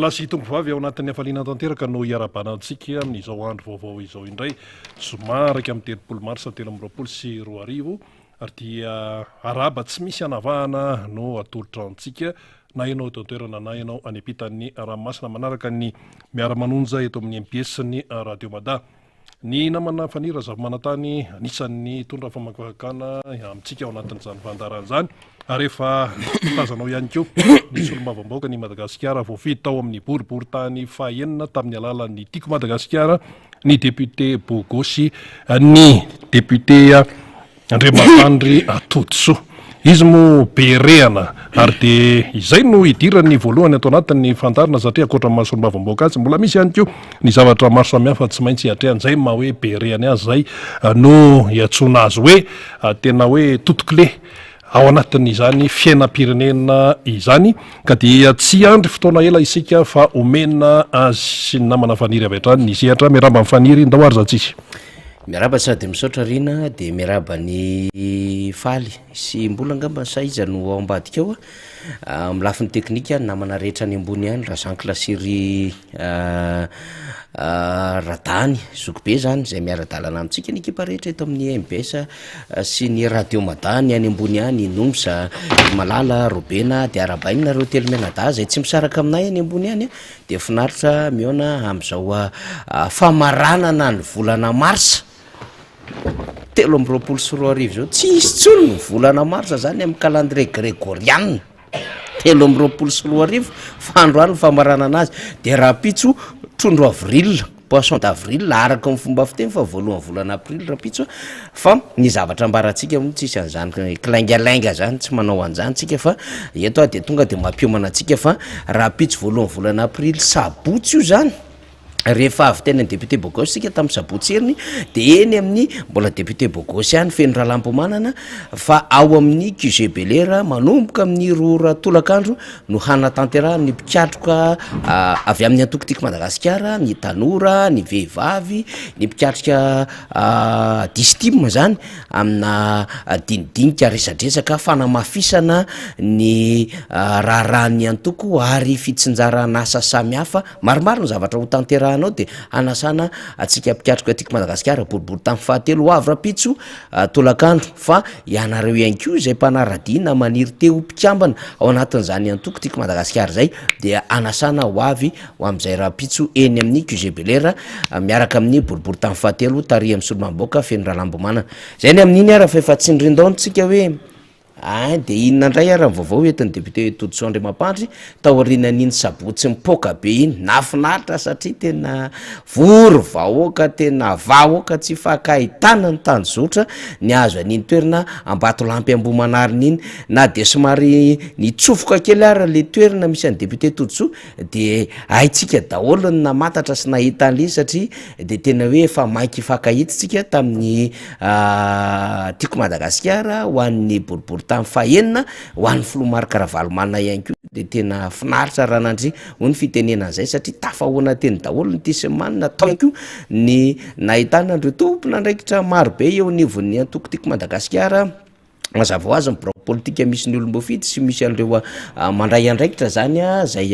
lasy tombo vavy ao anatin'ny hafaliana tanteraka no hiara-banantsika amin'izao andro vaovao izao indray somaraka amin'ny telopolo marsa 13 ary dia araba tsy misy anavahana no atolotra antsika na ianao eto an-toerana na ianao any ampitan'ny ranomasina manaraka ny miara-manonja eto amin'ny MPS-ny Radio Mada. Ny namana fanira zava-manantany anisan'ny tondra famakakana amintsika ao anatin'izany fandaran'izany ary efa tazanao ihany koa ny solombavam-baoaka ny Madagasikara voafidy tao amin'ny boribory-tany fahaenina tamin'ny alalan'ny Tiko Madagasikara ny député Bogosy ny député Andriamatandry Atodso. Izy mo berehana ary dia izay no idirany voalohany ato anatin'ny fandarina satria akoatra ny mahasolombavam-baoaka azy mbola misy ihany koa ny zavatra maro samihafa tsy maintsy hiatrehany zay ma hoe berehany azy zay no hiantsoana azy hoe tena hoe totokle ao anatin'izany fiainam-pirenena izany ka dia tsy andry fotoana ela isika fa omena azy sy ny namana faniry avy hatrany ny sehatra miaraba amin'ny faniry ndao ary zatsisy miaraba sady misaotra rina dia miaraba ny faly sy mbola angamba saiza no ao ambadika ao amin'ny lafin'ny teknika ny namana rehetra ny ambony any raha sankilasiry radany zokobe zany zay miara-dalana amintsika ny ekipa rehetra eto amin'ny MPS sy ny Radio Mada ny any ambony any Nomsa Malala Robena dia arabainareo telomenada zay tsy misaraka aminay any ambony any dia finaritra miona amin'izao famaranana ny volana marsa 13 sy 14 zao tsy isy tsony ny volana marsa zany amin'ny calendrier grégorianina 13 sy 14 fa andro any famaranana azy dia raha pitso trondro avril poisson d'avril araka ny fomba fiteny fa voalohany volana april raha pitso fa ny zavatra ambaratsika moa tsisy an'izany kilaingalainga zany tsy manao an'izany tsika fa eto dia tonga dia mampiomana antsika fa raha pitso voalohany volana april sabotsy io zany rehefa avy tena ny député Bogosy sika tamin'ny sabotsy heriny dia eny amin'ny mbola député Bogosy any feno rahalampomanana fa ao amin'ny QG Belera manomboka amin'ny rora tolakandro no hanatanterahany ny mpikatroka avy amin'ny antokotiko Madagasikara ny tanora ny vehivavy ny mpikatroka distim zany amina dinidinika resadresaka fanamafisana ny raharahany antoko ary fitsinjarana asa samihafa maromaro ny zavatra ho tanteraha anao dia anasana atsika mpikatroka tiako Madagasikara boribory tamin'ny fahatelo avy rapitso tolakandro fa ianareo ihany koa izay mpanaradiana maniry teo mpikambana ao anatin'izany antoko tiako Madagasikara zay dia anasana ho avy ho amin'izay rapitso eny amin'ny QG Belera miaraka amin'ny boribory tamin'ny fahatelo tary amin'ny solomam-baoaka feno rahalambomanana zay ny amin'iny ara fa efa tsindrin-daontsika hoe dia inona indray ara vaovao etin'ny député Todso Andriamampandry taorianan'iny sabotsy mipoka be iny nafinaritra satria tena vory vahoaka tena vahoaka tsy fakahitana ny tanjotra ny azo an'iny toerana Ambatolampy Ambomanarina iny na dia somary nitsofoka kely ara le toerana misy an'ny député Todso dia haitsika daholo ny namatatra sy nahita an'ilay satria dia tena hoe efa mainky fakahitsika tamin'ny Tiko Madagasikara ho an'ny boribory tamin'ny fahaenina ho an'ny filomarika Ravalomanana ihany koa dia tena finaritra raha nandry ho ny fitenena an'izay satria tafahoana teny daholo ny tisemanina tao ihany koa ny nahitana andreo tompona andraikitra marobe eo anivon'ny antokotiko Madagasikara mazava ho azy ny politika misy ny olom-boafidy sy misy an'ireo mandray andraikitra zany zay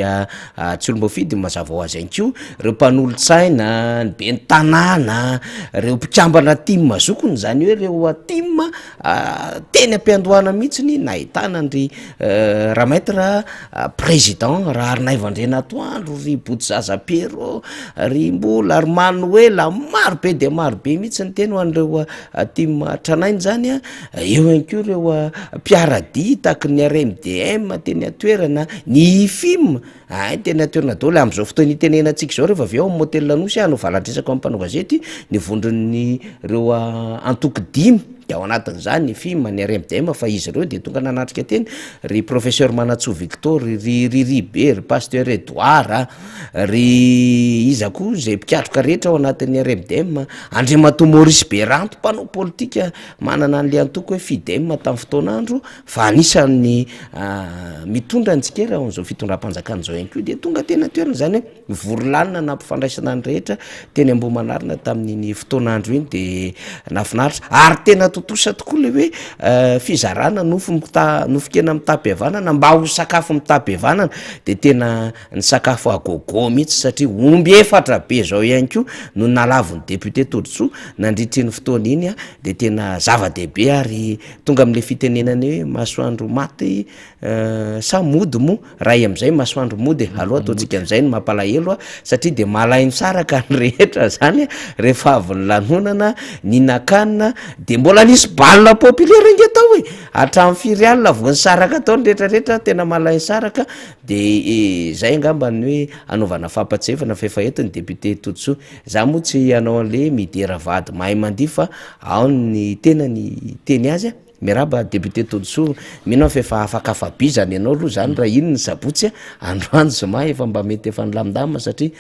tsy olom-boafidy mazava ho azy ihany koa ireo mpanolontsaina ny be ny tanàna ireo mpikambana tim mazokony zany hoe ireo tim teny ampiandohana mihitsiny nahitana ry ramaitre président raha ary naivandrena atoandro ry Boutzaza Pero ry mbola ary Manuela marobe dia marobe mihitsy ny teny ho an'ireo tim tranainy zany eo ihany koa ireo piaradi taky ny RMDM teny atoerana ny film teny atoerana daholo amin'izao fotoana itenenantsika zao rehefa avy ao amin'ny hôtel Lanosy no valatresaka amin'ny mpanao gazety ny vondron'ny ireo antoko dimy ao anatin'izany ny film ny RMDM fa izy ireo dia tonga nanatrika teny ry professeur Manatsoa Victor ry Ribe ry pasteur Edouard ry iza koa zay mpikatroka rehetra ao anatin'ny RMDM Andriamato Maurice Beranto mpanao politika manana an'le antoko hoe FIDEM tamin'ny fotoan'andro fa anisan'ny mitondra antsika raha an'izao fitondram-panjakana zao ihany koa dia tonga tena toerana zany hoe vorolanina nampifandraisana ny rehetra teny Ambomanarina tamin'ny fotoan'andro iny dia nafinaritra ary tena totosa tokoa le hoe fizarana nofokena mitapy avanana mba ho sakafo mitapy avanana de tena ny sakafo agogo mihitsy satria omby efatra be zao ihany ko no nalaviny député Toditsoa nandritry ny fotoana iny a de tena zava-dehibe ary tonga am'le fitenenany hoe masoandro maty sa mody mo ray am'izay masoandro mody aloha ataontsika am'izay ny mampalahelo a satria de malainy saraka ny rehetra zany rehefa avy ny lanonana ninakanina de mbola nisy balina populaire inge atao hoe hatramin'ny firy alina vo ny saraka atao ny rehetrarehetra tena malainy saraka de zay angambany hoe anaovana fampatsefana fefahetiny député Toditsoa za moa tsy anao an'le midera vady mahay mandia fa ao ny tena ny teny azy a miaraba député Toditsoa mino fa efa afaka afabizany ianao aloha zany raha iny ny sabotsy androany zoma efa mba mety efa nilamindamina satria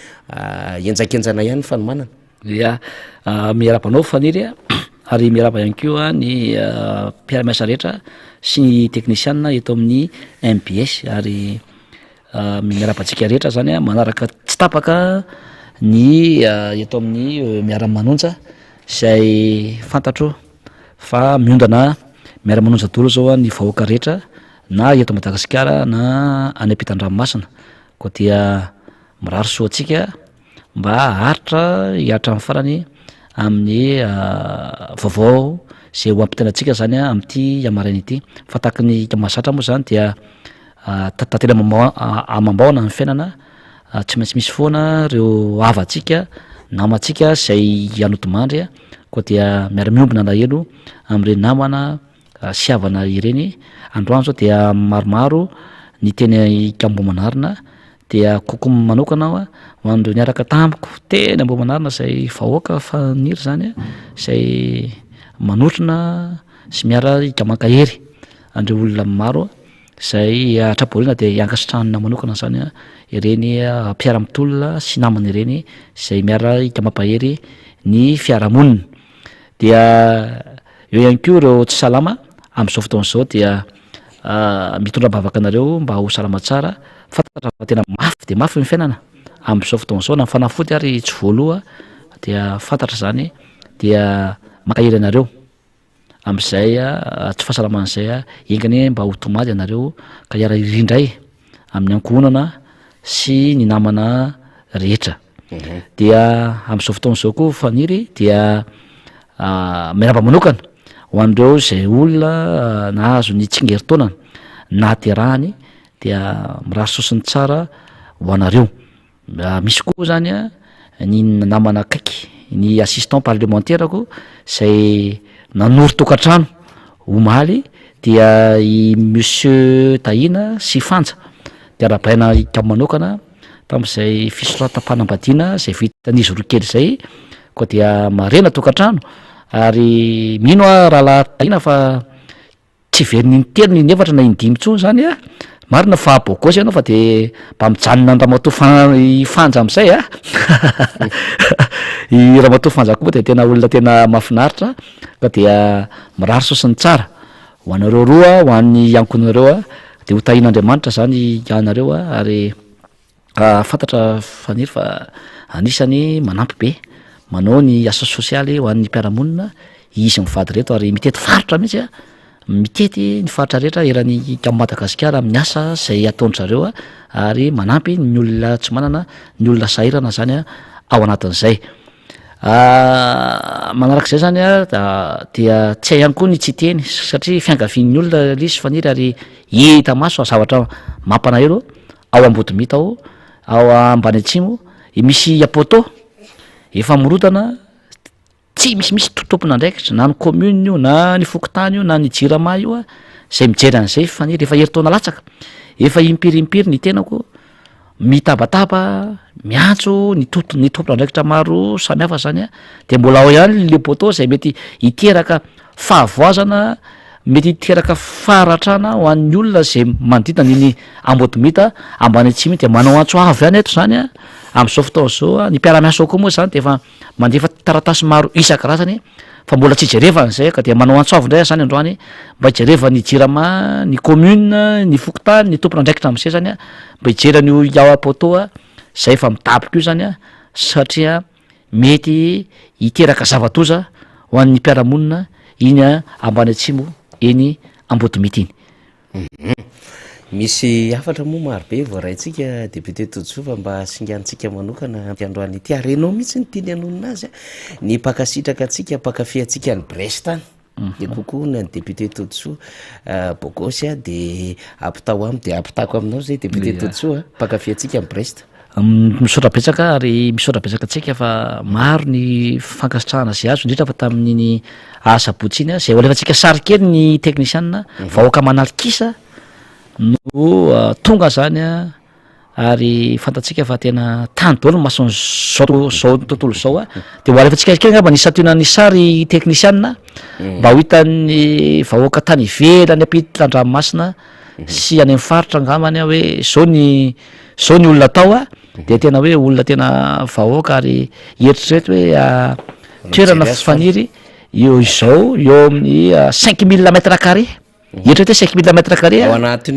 enjakenjana ihany fanomanana ya miarabanao faniry a ary miaraba ihany keo ny mpiaramiasa rehetra sy ny technicienne eto amin'ny MPS ary miarabantsika rehetra zany a manaraka tsy tapaka ny eto amin'ny miara-manonja zay fantatro fa miondana miara-manonja dolo zao ny vahoaka rehetra na eto Madagasikara na any ampitan-dranomasina koa dia mirary soa atsika mba haritra hiaritra amin'ny farany amin'ny vaovao zay ho ampitenantsika zany a amin'ity amaraina ity fa taky ny mahazatra moa zany dia tantena amam-baona ny fiainana tsy maintsy misy foana reo havatsika namatsika zay anotomandry a koa dia miara-miombina alahelo am'ireny namana sy havana ireny androany zao dia maromaro ny teny kambomanarina dia koko manokana ao a hoan'ireo niaraka tamiko teny ambomanarina zay vahoaka faniry zany a zay manotrona sy miara ikamankahery andreo olona maro zay atraborina de iankasitranina manokana zany a ireny mpiara-mitolona sy namana ireny zay miara ikamampahery ny fiarahamonina dia eo ihany ko reo tsy salama am'izao fotoana zao dia mitondra bavaka anareo mba ho salama tsara fantatra fa tena mafy de mafy ny fiainana am'izao fotoana zao na fanafody ary tsy voaloha dia fantatra zany dia makahery anareo am'izay tsy fahasalaman'izay engany mba ho tomady anareo ka hiara irindray amin'ny ankohonana sy ny namana rehetra dia am'izao fotoana zao koa faniry dia miaraba manokana ho an'ireo zay olona nahazo ny tsingerin-taonana naterahany dia mirary sosiny tsara ho anareo misy koa zany a ny namana akaiky ny assistant parlementaireko zay nanory tokantrano omaly dia i monsieur Tahina sy Fanja de arabaina ikamanokana tam'izay fisoratam-panambadiana zay vitan'izy roa kely zay koa dia marena tokantrano ary mino a rahalahy Tahina fa tsy veriny intelo ny efatra na indimy tsony zany a marina fa bogosy ianao fa de mba mijanona Ramatoa Fanja am'izay a i Ramatoa Fanja koa de tena olona tena mahafinaritra ka dia mirary sosiny tsara ho anareo roa ho an'ny ankonareo a de ho tahin'Andriamanitra zany ianareo a ary fantatra faniry fa anisany manampy be manao ny asa sosialy ho an'ny mpiaramonina izy mivady reto ary mitety faritra mihitsy a mitety ny faritra rehetra erany ka Madagasikara amin'ny asa zay ataon'zareo a ary manampy ny olona tsy manana ny olona sahirana zany a ao anatin'izay manarak'izay zany a dia tsy hay ihany koa ny tsy teny satria fiangavian'ny olona lisy faniry ary hita maso zavatra mampanahelo ao Ambodomita ao ambany atsimo misy apoto efa mirotana tsy misimisy totompona ndraikitra na ny commune io na ny fokotany io na ny jirama io a zay mijery an'izay faniry efa herintaona latsaka efa impirimpiry ny tenako mitabataba miantso ny tompona ndraikitra maro samihafa zany a de mbola ao ihany le poto zay mety hiteraka fahavoazana mety hiteraka faharatrana ho an'ny olona zay manodidina niny Ambodomita ambany atsimo de manao antso avy ihany eto zany a am'izao fotoana zao ny mpiaramiasa koa moa zany de efa mandefa taratasy maro isan-karazany fa mbola tsy jerevan'izay ka de manao antso avy indray zany androany mba hijereva ny jirama ny commune ny fokotany ny tompona ndraikitra am'izay zany a mba hijerany ao apoto a zay fa mitapika io zany a satria mety hiteraka zavatoza ho an'ny mpiaramonina iny ambany atsimo eny Ambotomity iny. Misy afatra moa marobe voaraintsika député Tojoa mba singantsika manokana androany ity arenao mihitsy ny tiany anonona azy ny pakasitraka atsika pakafiatsika ny Brest tany de kokoa ny député Tojoa bogosy de apitao am de apitako aminao zay député Tojoa pakafiatsika ny Brest. Misaotra betsaka ary misaotra betsaka atsika fa maro ny fankasitrahana zay azo indrindra fa tamin'iny asabotsy iny zay alefatsika sary kely ny technicianna vahoaka manalikisa no tonga zany ary fantatsika fa tena tany daholo mason zao tontolo zao de ho alefatsika kely ngamba nisatoina ny sary technicianna mba ho hitan'ny vahoaka tany ivelany ampititlan-dranomasina sy any amin'ny faritra ngamany hoe zao ny olona atao de tena hoe olona tena vahoaka ary eritrereto hoe toerana fifaniry eo izao eo amin'ny 5000 mètres carrés eritrereto hoe 5000 mètres carrés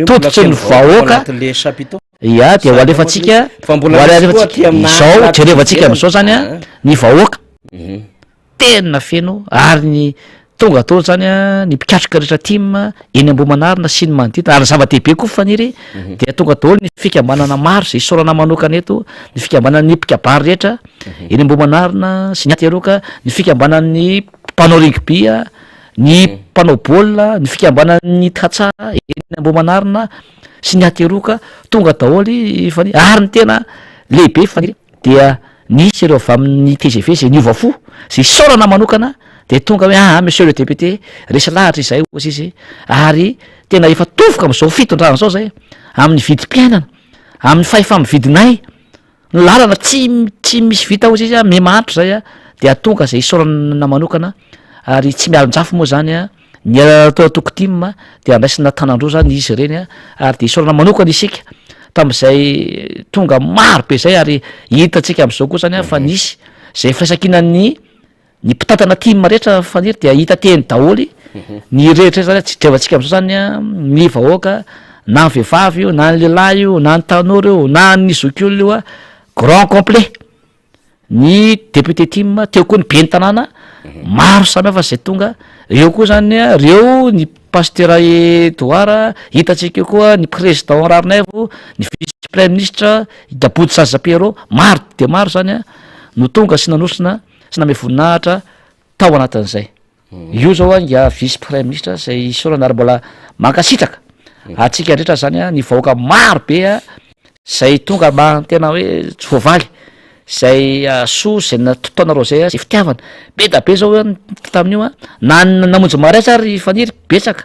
tototry ny vahoaka ia de ho alefatsika izao jerevantsika am'izao zany ny vahoaka tena feno ary ny tonga atao zany ny mpikatroka rehetra tim eny Ambohimanarina sy ny manodidina ary zava-dehibe koa fifaniry de tonga daholo ny fikambanana maro zay isaorana manokana eto ny fikambanan'ny mpikabary rehetra eny Ambohimanarina sy ny ateroka ny fikambanan'ny mpanao rugby ny mpanao baolina ny fikambanan'ny katsara eny Ambohimanarina sy ny ateroka tonga daholy fany ary ny tena lehibe fifaniry dia nisy ireo avy amin'ny TGV zay niova fo zay isaorana manokana de tonga hoe monsieur le député resy lahatra izay ozy izy ary tena efa tovoka am'izao fitondrana zao zay amin'ny vidim-piainana amin'ny fahefa-mividinay ny lalana tsy misy vita ozy izy mihamanitra zay de atonga zay isaorana manokana ary tsy mialonjafo moa zany ny tokotim de andraisina tanandro zany izy reny ary de isaorana manokana isika tam'izay tonga maro be zay ary hitatsika am'izao koa zany fa nisy zay firaisakinany ny mpitatana tim rehetra faniry dia hita teny daholy ny rehetra zany tsy drevantsika am'izao zany ny vahoaka na ny vehivavy io na ny lehilahy io na ny tanora io na ny zokiolona io grand complet ny député tim teo koa ny be ny tanàna maro samihafa zay tonga eo koa zany reo ny pasteur Edouard hitatsika eo koa ny président Rarinaivo ny vice premier ministre Dabody Sajapero maro de maro zany no tonga sy nanosina sy name voninahitra tao anatin'izay io zao nga vice premier ministre zay isaorana ary mbola mankasitraka atsika rehetra zany ny vahoaka maro be zay tonga tena hoe tsy voavaly zay so zay nataonareo zay sy fitiavana be da be zao tamin'io namonjy maray ary faniry betsaka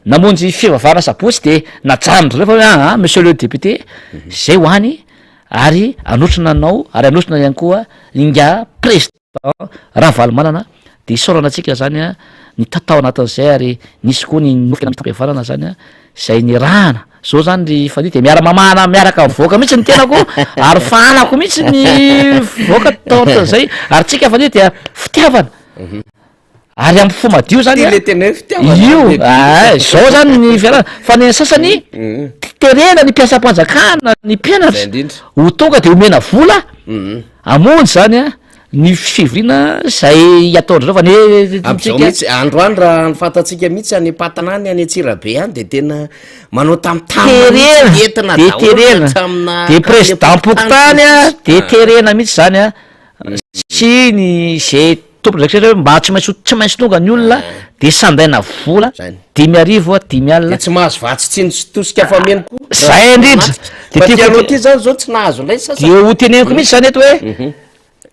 namonjy fivavahana sabotsy de najanondro refa hoe monsieur le député zay hoany ary anotrina anao ary anotrina ihany koa nga président Ravalomanana de isaorana atsika zany ny tatao anatin'izay ary nisy koa ny nofika nampitampiavarana zany zay ny rahana zao zany ry faniry de miara-mamana miaraka voaka mihitsy ny tenako ary fanako mihitsy ny voaka tao anatin'izay ary tsika faniry dia fitiavana ary amin'ny fo madio zany io zao zany ny fiarana fa ny sasany terena ny mpiasam-panjakana ny mpianatra ho tonga de omena vola amonjy zany ny fivoriana zay ataondreo fa am'izao mihitsy androany raha ny fantatsika mihitsy any Patanany any Antsirabe any de tena manao terena de terena de président Pokotany de terena mihitsy zany sy ny zay tompondraikitra hoe mba tsy maintsy tonga ny olona de sandaina vola 5,000 5,000 tsy mahazo vatsy tsy tosika fa meny koa zay indrindra de ty zao tsy nahazo lay de ho teneniko mihitsy zany eto hoe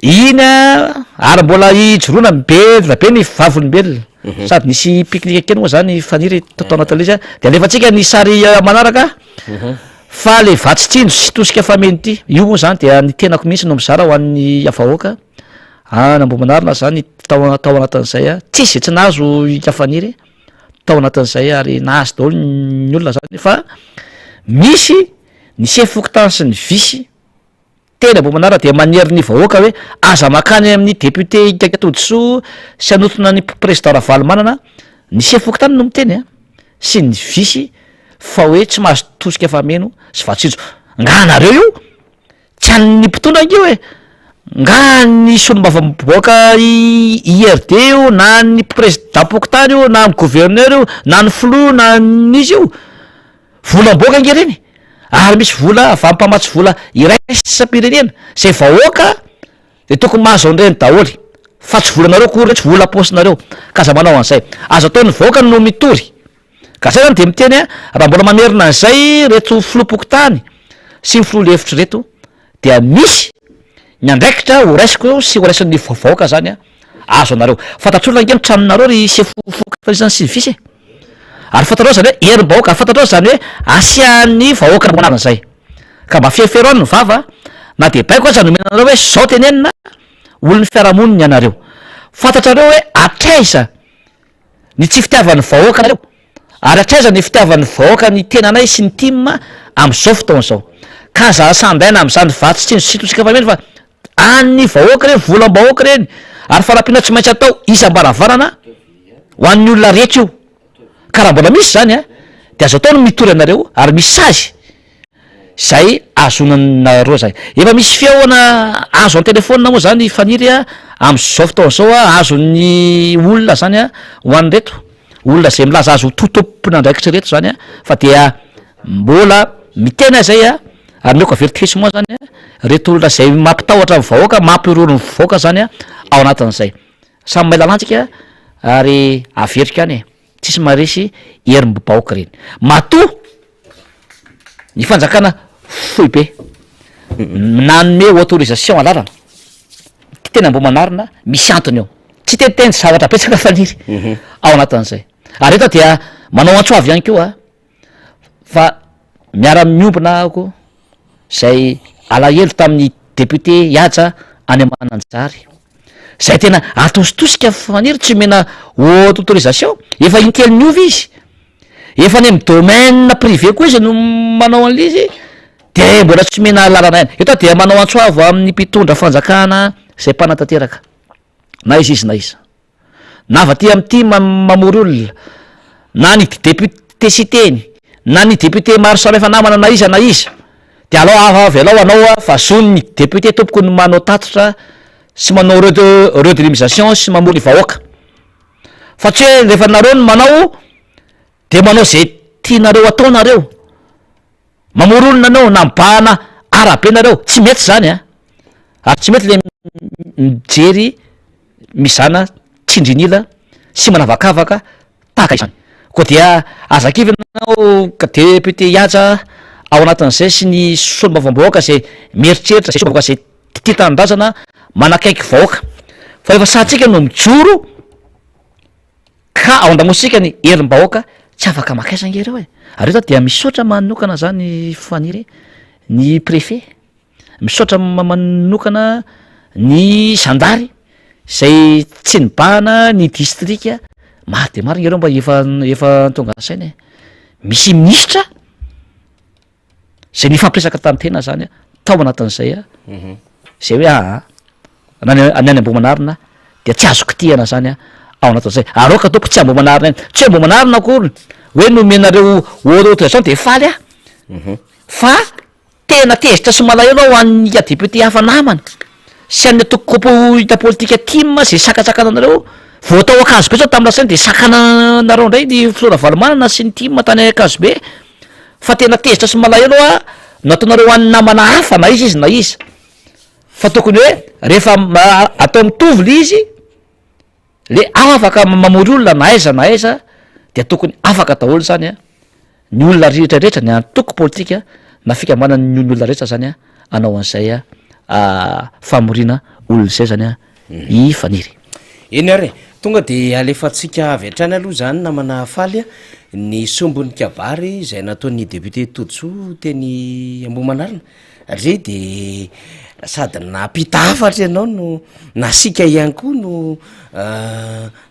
iny ary mbola ijoroana be ny vavolombelona sady nisy pique-nique kely moa zany faniry tao anatin'le izy de alefatsika ny sary manaraka fa le vatsy tsy tosika fameno ty io moa zany de ny tenako mihitsy no mizara ho an'ny avahoaka Ambohimanarina zany tao anatin'izay tsisy tsy nahazo ikafaniry tao anatin'izay ary nahazo daholo ny olona zany fa misy ny chef Fokotany sy ny vice tena Ambohimanarina de maniry ny vahoaka hoe aza makany amin'ny député Tojoa sy anotona ny président Ravalomanana ny chef Fokotany no miteny sy ny vice fa hoe tsy mahazo tosika fameno sy vatsijo nga nareo io tsy an'ny mpitondra io hoe nga ny solombavam-boaka IRD io na ny président pokotany io na ny gouverneur io na ny flou na n'izy io volam-boaka nge reny ary misy vola avy ampamatsy vola iraisam-pirenena zay vahoaka de tokony mahazo an'ireny daholy fa tsy volanareo kory tsy vola paosinareo ka za manao an'izay azo ataon'ny vahoaka no mitory ka zay zany de miteny raha mbola mamerina an'izay reto flou pokotany sy ny flou lefitra reto dia misy ny andraikitra ho raisiko sy ho raisin'ny vahoaka zany azo anareo fantatr'olona nge tranonareo ry sefofokatalizany sy ny visy ary fantatrao zany hoe herim-bahoaka ary fantatrao zany hoe asian'ny vahoaka namonarana zay ka mba fieferoany ny vava na de baiko aza nomenanareo hoe zao tenenina olon'ny fiarahamoniny ianareo fantatrareo hoe atraiza ny tsy fitiavan'ny vahoaka nareo ary atraiza ny fitiavan'ny vahoaka ny tenanay sy ny tima am'izao fotoana zao ka za sandaina am'izany vatsy tsy sitosika fameny fa an'ny vahoaka reny volam-bahoaka reny ary fanampiana tsy maintsy atao isam-baravarana ho an'ny olona rehetra io ka raha mbola misy zany de azo atao no mitory anareo ary misy sazy zay azonanareo zay efa misy fiahoana azo an telefona moa zany faniry am'izao fotoana zao azon'ny olona zany ho an'ny reto olona zay milaza azo totompona andraikitra reto zany fa dia mbola mitena zay ary mioko avertise moa zany reto olona zay mampitahotra ny vahoaka mampiorony vahoaka zany ao anatin'izay samy mahay lalantsika ary averika any tsisy maresy herim-bahoaka reny matoa ny fanjakana foy be nanome autorisation alalana tena mbo manarina misy antony eo tsy teteny zavatra petsaka faniry ao anatin'izay ary eto dia manao antsoavy ihany keo fa miara miombona ako zay alahelo tamin'ny député Ihaja any Mananjary zay tena atositosika faniry tsy mena autorisation efa intely miovy izy efa any amin'ny domaine privé koa izy no manao an'le izy de mbola tsy mena lalana aina eto dia manao antsoavo amin'ny mpitondra fanjakana zay mpanatanteraka na izy na iza na va ty am'ty mamory olona na ny député citeny na ny député maro samihafa namana na iza de alao avy alao anao fa zony ny député tompoko ny manao tatotra sy manao redénomisation sy mamory vahoaka fa tsy hoe rehefa nareo no manao de manao zay tianareo ataonareo mamory olona anao na mibahana arabe nareo tsy mety zany ary tsy mety le mijery mizana tsindrinila sy manavakavaka tahaka izany koa dia azakivy anao ka député Ihaja ao anatin'izay sy ny solombavambahoaka zay mieritreritra zay solombavaka zay tia tanindrazana manakaiky vahoaka fa efa satsika no mijoro ka ao andramosika ny herim-bahoaka tsy afaka makaisana ireo ary eto dia misaotra manokana zany faniry ny préfet misaotra manokana ny zandary zay tsy nibahana ny distrika maro de maro ngereo mba efa tonga sainy misy ministra zay nifampiresaka tamin'ny tena zany tao anatin'izay zay hoe any any ambomanarina de tsy azo kitihana zany ao anatin'izay aroka ataoko tsy ambo manarina iny tsy ambo manarina akory hoe nomenareo autorisation de faly fa tena tezitra sy malahelo ao an'ny député hafa namana sy an'ny atokokôpo politika tim zay sakatsakana anareo voatao Akazobe zao tamin'ny lasainy de sakana nareo indray ny flora valomanana sy ny tim tany Akazobe fa tena tezitra sy malahelo nataonareo an'ny namana hafa na izy na iza fa tokony hoe rehefa atao mitovy le izy le afaka mamory olona na aiza de tokony afaka daholo zany ny olona rehetrarehetra ny antoko politika na fikambanany ny olona rehetra zany anao an'izay famorina olona zay zany i faniry eny ary tonga de alefatsika avy hatrany aloha zany namana faly ny sombon'ny kabary zay nataon'ny député Todjo teny Ambohimanarina re de sady nampitafatra ianao no nasika ihany koa no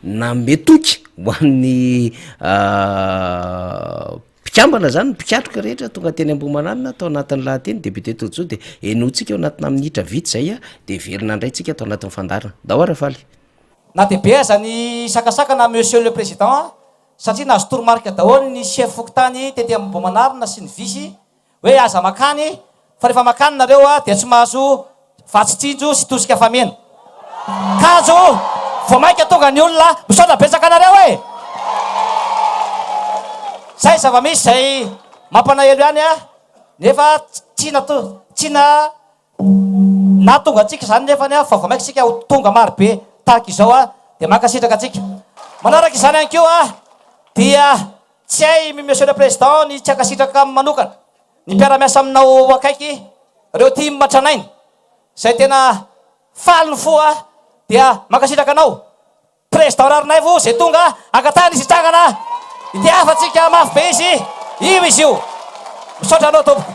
nametoky ho an'ny mpikambana zany mpikatroka rehetra tonga teny Ambohimanarina atao anatin'ny lahateny député Todjo de enotsika ao anatina minitra vity zay de verina indray tsika atao anatin'ny fandarana dahoara faly na de be aza ny sakasakana monsieur le président satria nazo toromarika daholo ny chef fokotany tety Ambohimanarina sy ny visy hoe aza makany fa rehefa makany nareo de tsy mahazo fa tsy tsinjo sy tosika famena kajo vo mainka tonga ny olona misaotra betsaka anareo e zay zava-misy zay mampanahelo ihany a nefa tsina na tonga atsika zany nefany a fa vo mainka tsika tonga maro be tahaka izao a de mankasitraka atsika manaraka izany ihany keo a dia tsy hay monsieur le président ny tsy ankasitraka amin'ny manokana ny mpiara-miasa aminao akaiky reo ty matranainy zay tena faliny foa dia mankasitraka anao président rarinay vo zay tonga ankatany izy trangana ity afatsika mafy be izy io izy io misaotra anao tompoko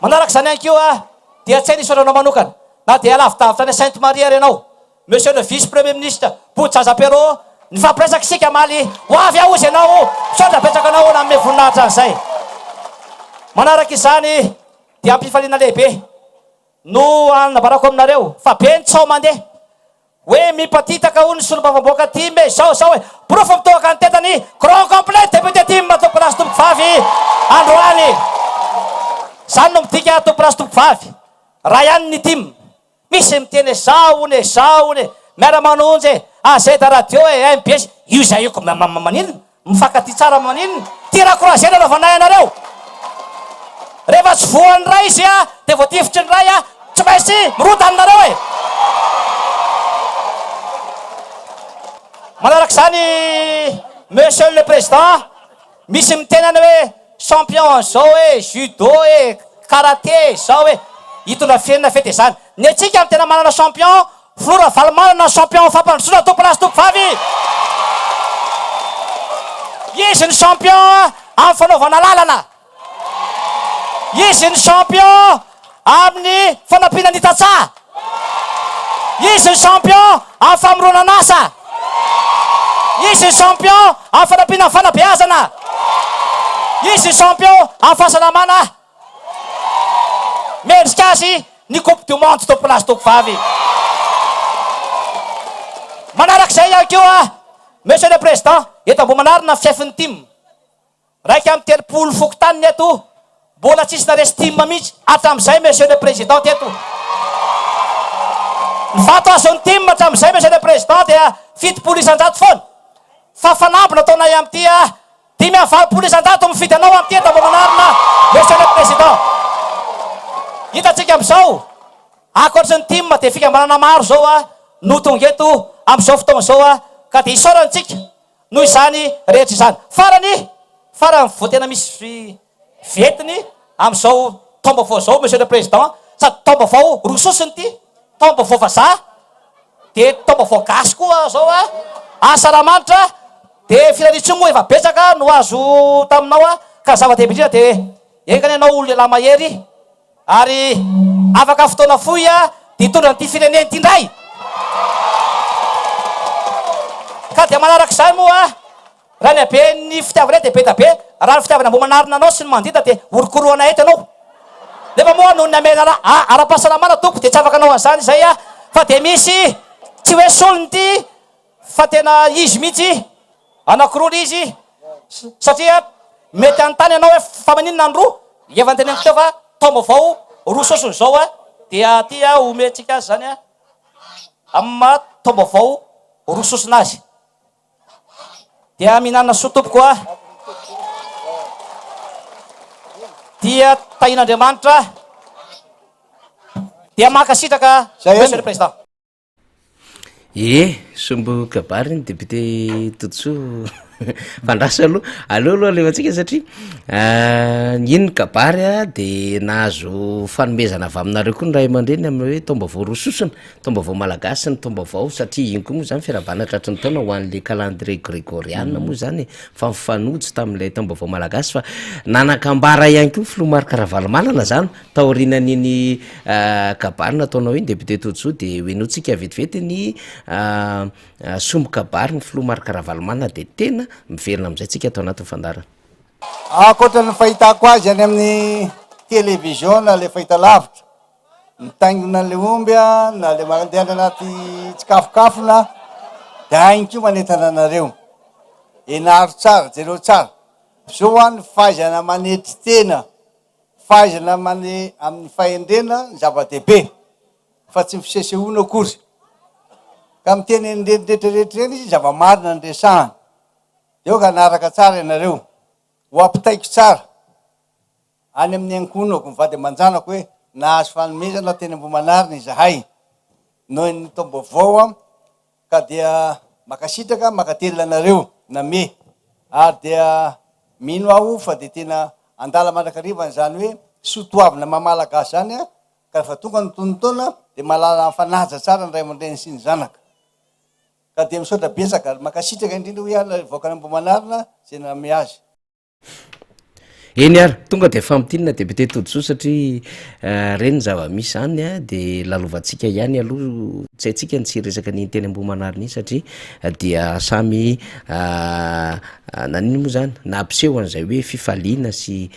manaraka zany ihany keo a dia tsy hay nisaotra anao manokana na dia alavidavitra any Sainte Marie renao monsieur le vice premier ministre Boutsaza Pero ny fampiresaky sika maly ho avy ao izy ianao misaotra betsaka anao na ame voninahitra an'izay manaraka izany dia ampifaliana lehibe no anabarako aminareo fa be ny tsao mandeha hoe mipatitaka ony solom-bavamboaka ty me zao hoe profo mitoaka ny tetany grand complet député team tompo lasy tompo vavy androany zany no midika tompo lasy tompo vavy raha ihany ny team misy miteny zao one miara-manonjy azeda radio e MPS io zay io ko maninona mifankaty tsara maninona tira croisena anaovanay anareo rehefa tsy voan'ny ray izy a de voatifitry ny ray a tsy maintsy mirota aminareo e manaraka zany monsieur le président misy mitenany hoe champion zao hoe judo e karaté zao hoe hitondra firenena fety zany ny atsika tena manana champion Flora Valmanana champion fampandrosoana tompo lasy tompo vavy izy ny champion amin'ny fanaovana lalana izy ny champion amin'ny fanampiana ny tatsà izy ny champion amin'ny famorona nasa izy ny champion amin'ny fanampiana ny fanabeazana izy ny champion amin'ny fahasalamana mendrika azy ny coupe du monde tompo lasy tompo vavy manarak'izay ihany keo a monsieur le président eto mbo manarina fiaifin'ny team raiky amin'ny telopolo fokotaniny eto mbola tsisy naresy team mihitsy hatramin'izay monsieur le président teto ny vato azon'ny team hatramin'izay monsieur le président dia fitopolo isan-jato foana fa fanampo nataonay am'ty a 5 isan-jato mifidy anao am'ty eto mbo manarina monsieur le président hitatsika am'izao akoatrany team de fikambanana maro zao a no tonga eto am'izao fotoana zao a ka de isaorantsika noho izany rehetra izany farany vo tena misy vetiny am'izao tomba vao zao monsieur le président sady tomba vao rososiny ty tomba vao vazaha de tomba vao gasy koa zao a asaramanitra de firanitsy moa efa betsaka no azo taminao a ka zava-dehibe indrindra de engany ianao olo lehilahy mahery ary afaka fotoana foy a de hitondra nyty fireneny ty ndray ka de manaraka izany moa raha ny abe ny fitiavana de be da be raha ny fitiavana mbo manarina anao sy ny mandita de orokoroana eto anao nefa moa noho ny amena raha ara-pahasalamana tompo de tsy afaka anao an'izany zay a fa de misy tsy hoe solony ty fa tena izy mihitsy anakiroa izy satria mety anontany anao hoe fa maninona ny roa efa nyteneniko teo fa tomba vao roa sosony zao a dia ty a omentsika azy zany a amin'ny tomba vao roa sosona azy dia mihinana soa tompoko a dia tahin'Andriamanitra dia mankasitraka monsieur le président sombo kabary ny député Toutso fandrasa aloha alefatsika satria iny kabary a de nahazo fanomezana avy aminareo koa ny ray aman-dreny amin'ny hoe tomba vao rososona tomba vao malagasy ny tomba vao satria iny koa moa zany fiarabana tratry ny taona ho an'le calendrier grégoriana moa zany fa mifanojo tamin'ilay tomba vao malagasy fa nanakambara ihany koa Filomary Karavalmalana zany taorinan'iny kabary nataonao iny député Toutso de hoenotsika vetivety ny sombo kabary ny Filomary Karavalmalana de tena miverina am'izay tsika atao anatin'ny fandarana akoatra ny fahitako azy any amin'ny télévision na le fahita lavitra mitaingina le omby a na le mandeha anaty tsikafokafona de ainy ko manentana anareo enaro tsara jereo tsara zao any fahaizana manetry tena fahaizana mane amin'ny fahendrena ny zava-dehibe fa tsy mifisesehoana akory ka miteny nredretrarehetra reny izy zava-marina nyresahany eo ka naraka tsara ianareo ho ampitaiko tsara any amin'ny ankonako mivady aman-janako hoe nahazo fanomezana teny Amboamanarina izahay noho ny tomboavao ka dia makasitraka makatelina anareo name ary dia mino aho fa de tena andala mandrakarivany zany hoe sotoavina mamalagasy zany ka rehefa tonga ny tonotona de malala fanaja tsara ny ray aman-dreny sy ny zanaka ka de misaotra besaka ary makasitraka indrindra hoe ala voaka ny Amboamanarina zay name azy. Eny ary tonga de fampitinina député Tojoa satria reny zava-misy zany de lalovantsika ihany aloha tsy haintsika ny tsy resaka ny teny Amboamanarina iny satria dia samy nanino moa zany nampiseho an'izay hoe fifaliana sy